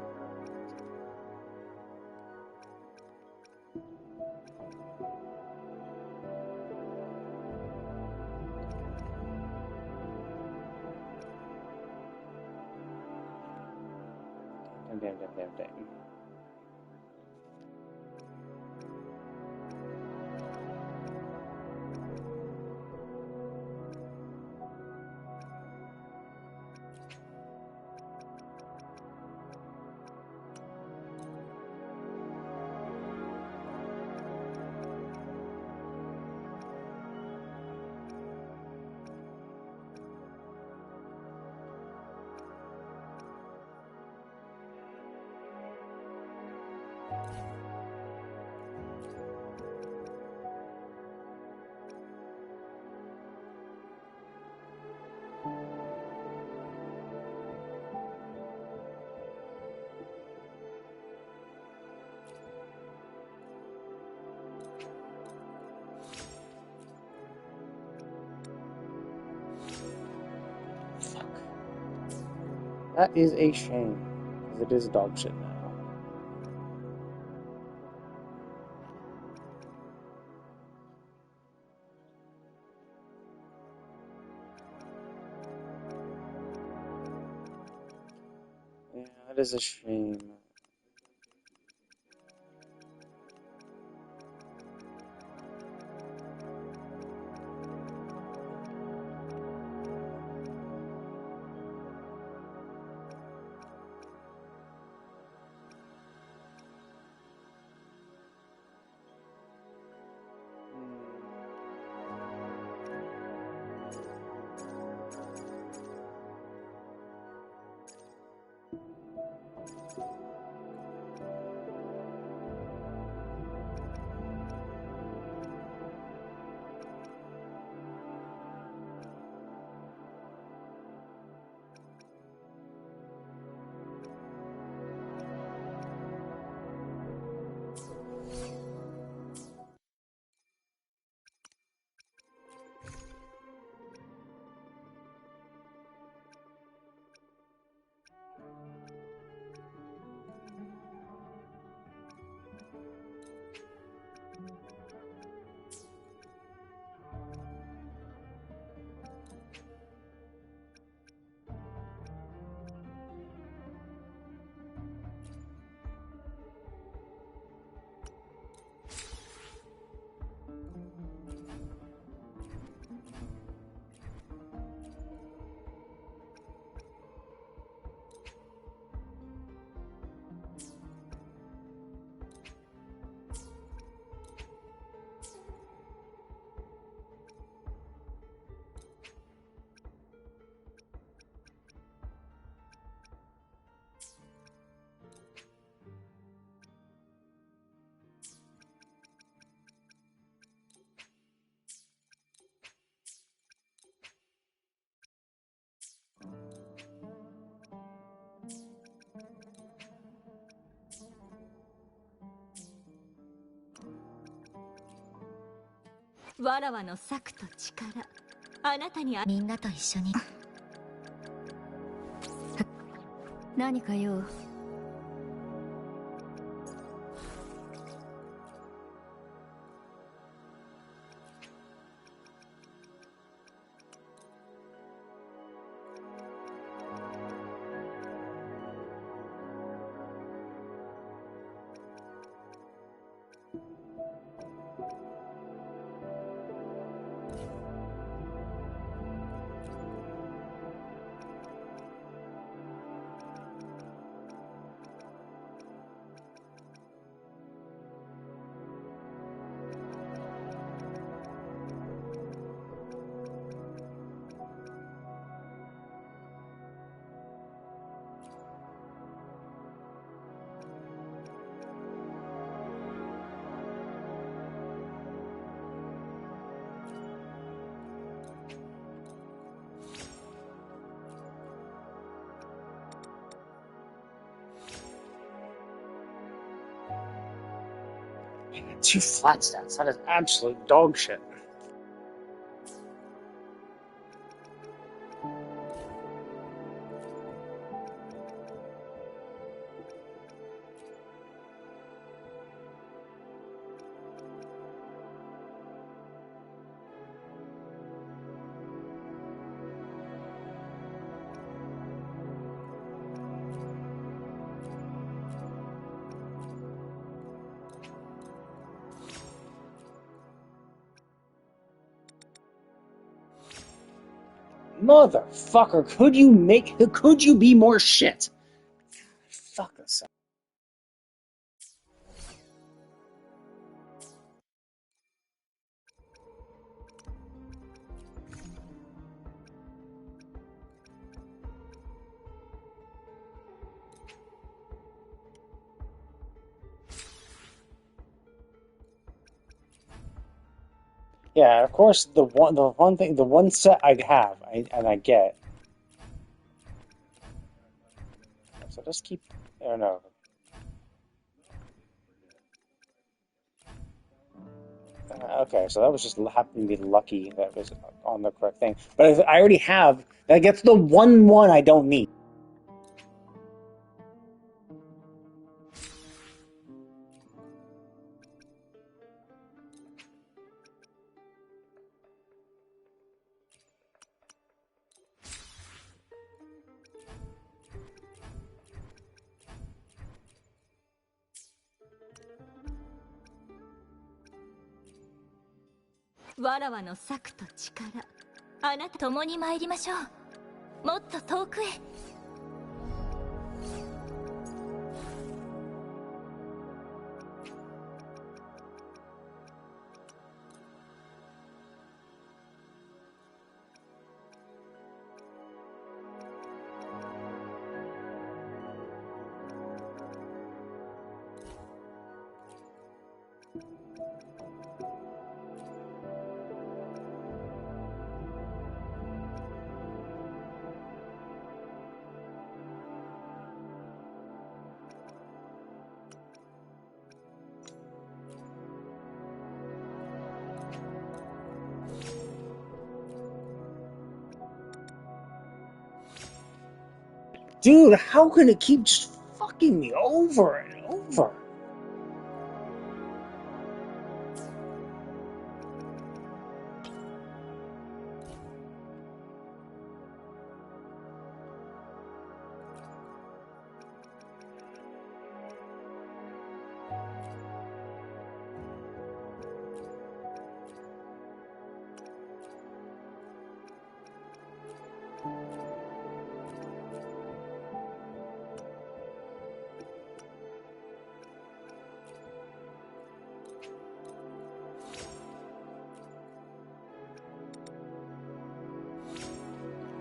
Damn. That is a shame, because it is dog shit now. Yeah, that is a shame. わらわの策と力、あなたにみんなと一緒に何か用？Two flat stats. That is absolute dog shit. Motherfucker, could you be more shit? Fuck this. Yeah, of course, the one set I have, I get. So just keep, I don't know. Okay, so that was just happened to be lucky that was on the correct thing. But if I already have, that gets the one I don't need.わらわの策と力、あなた共に参りましょう。もっと遠くへ。Dude, how can it keep just fucking me over and over?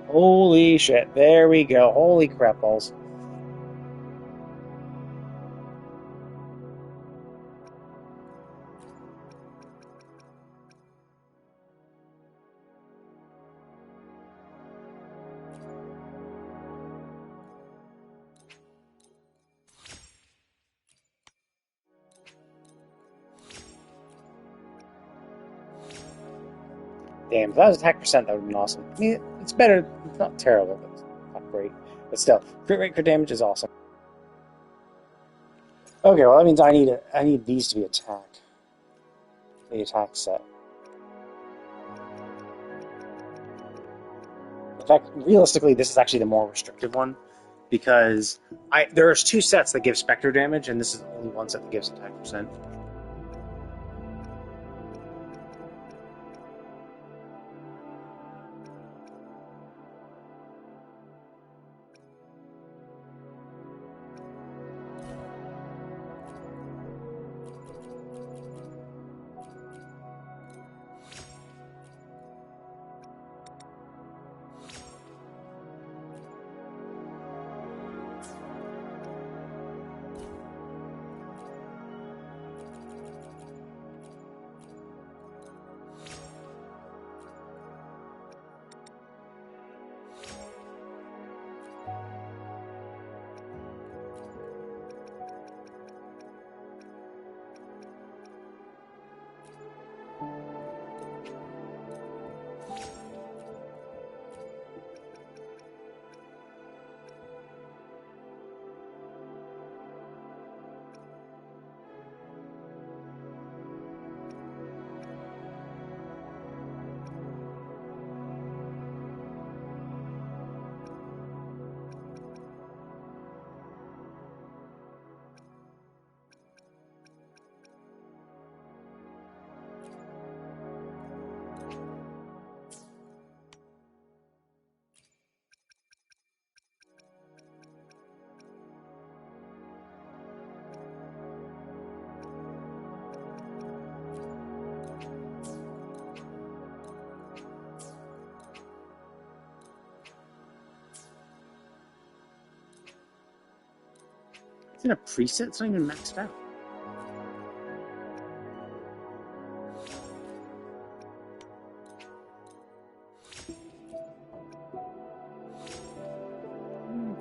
Holy shit, there we go. Holy crap balls. Damn, if that was attack percent, that would have been awesome. I mean, it's better. It's not terrible, but it's not great. But still, crit rate, crit damage is awesome. Okay, well that means I need these to be attack. The attack set. In fact, realistically, this is actually the more restrictive one, because there's 2 sets that give Spectre damage, and this is only one set that gives attack percent. It's in a preset, it's not even maxed out.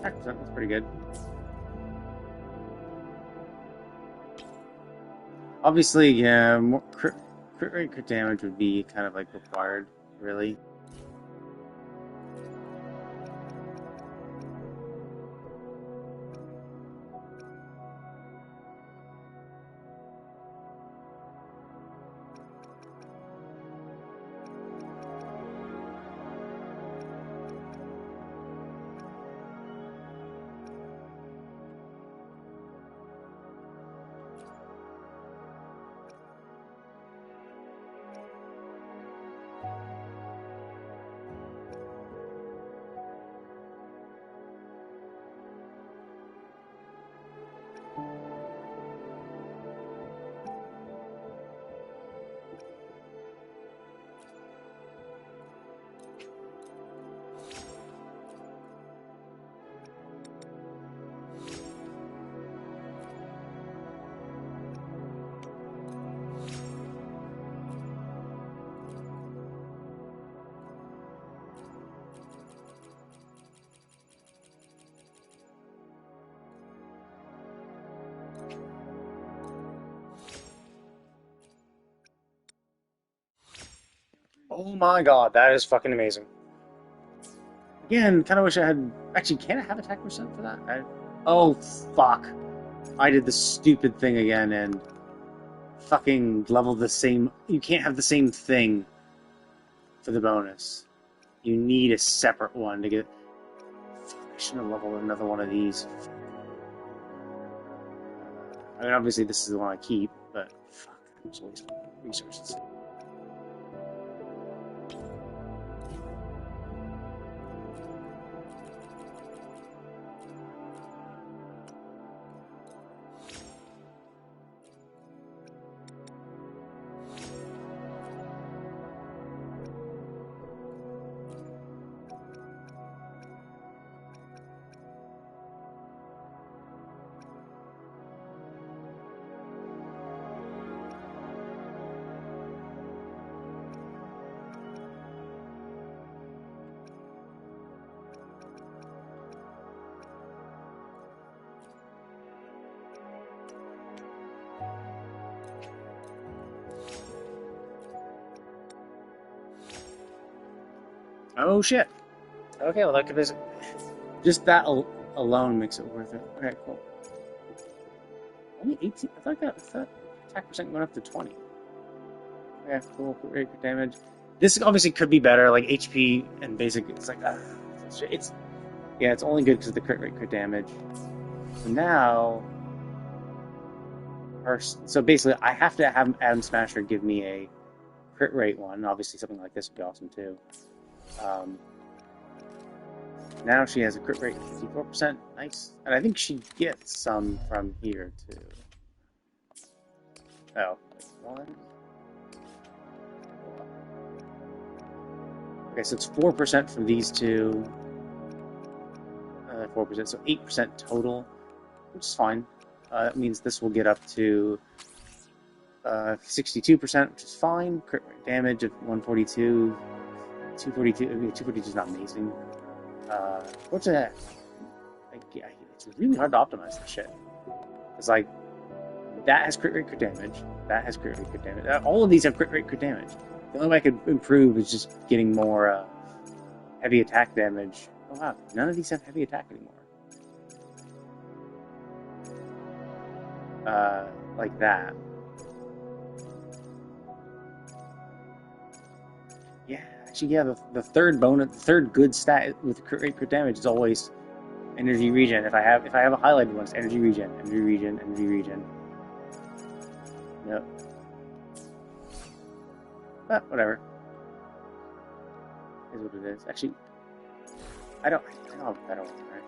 That's pretty good. Obviously, yeah, more crit rate, crit damage would be kind of like required, really. Oh my god, that is fucking amazing. Again, kind of wish I had... Actually, can I have attack percent for that? Oh, fuck. I did the stupid thing again and fucking leveled the same... You can't have the same thing for the bonus. You need a separate one to get... Fuck, I shouldn't have leveled another one of these. I mean, obviously this is the one I keep, but fuck, I'm just wasting resources. Oh shit. Okay, well that could be just that alone makes it worth it. Okay, cool. Only 18. I thought that attack percent went up to 20. Yeah, cool. Crit damage. This obviously could be better. Like HP and basic, it's like it's only good because of the crit damage. So now, so basically, I have to have Atom Smasher give me a crit rate one. Obviously, something like this would be awesome too. Now she has a crit rate of 54%. Nice. And I think she gets some from here too. Oh, wait, one. Okay, so it's 4% from these two. 4%, so 8% total, which is fine. That means this will get up to 62%, which is fine. Crit rate damage of 142. 242 is not amazing. What's that? It's really hard to optimize this shit. It's like, that has crit rate, crit damage. That has crit rate, crit damage. All of these have crit rate, crit damage. The only way I could improve is just getting more heavy attack damage. Oh wow, none of these have heavy attack anymore. Like that. Yeah, actually, yeah, the third bonus, the third good stat with crit rate, crit damage is always energy regen. If I have a highlighted one, it's energy regen, energy regen, energy regen. Yep. But whatever. Is what it is. Actually, I don't have a better one, right?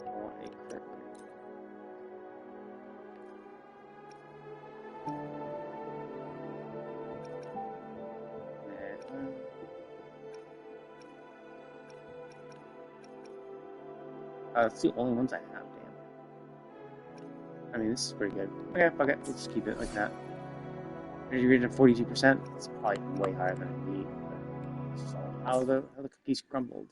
I want a crit rate. It's the only ones I have, damn. I mean, this is pretty good. Okay, fuck it. Let's just keep it like that. Energy regen of 42%. It's probably way higher than I need. This is all how the cookies crumbled.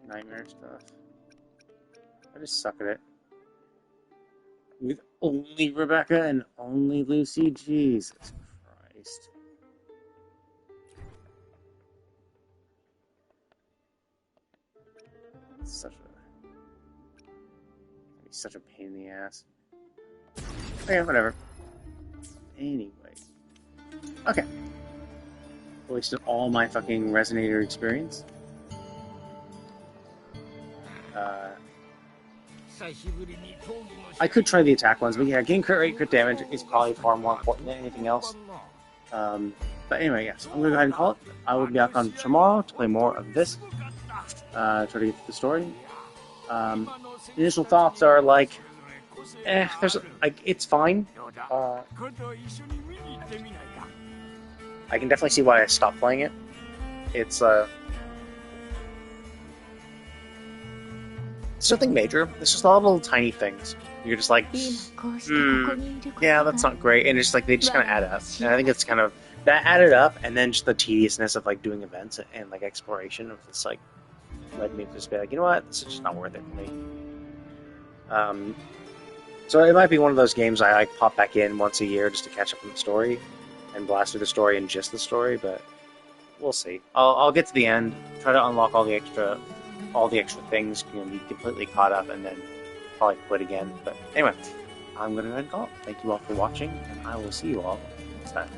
Nightmare stuff. I just suck at it. With only Rebecca and only Lucy? Jesus Christ. It's such a pain in the ass. Okay, whatever. Anyway. Okay. Wasted all my fucking Resonator experience. I could try the attack ones, but yeah, getting crit rate, crit damage is probably far more important than anything else. But anyway, yes, I'm going to go ahead and call it. I will be back on tomorrow to play more of this. Try to get to the story. Initial thoughts are like, it's fine. I can definitely see why I stopped playing it. It's nothing major. It's just a lot of little tiny things. You're just like, yeah, that's not great. And it's just like, they just kind of add up. And I think it's kind of, that added up, and then just the tediousness of like doing events and like exploration of this, like, led me to just be like, you know what, this is just not worth it for me. So it might be one of those games I like pop back in once a year just to catch up on the story and blast through the story and just the story, but we'll see. I'll get to the end, try to unlock all the extra things, be completely caught up, and then probably quit again. But anyway, I'm going to go ahead and call it. Thank you all for watching, and I will see you all next time.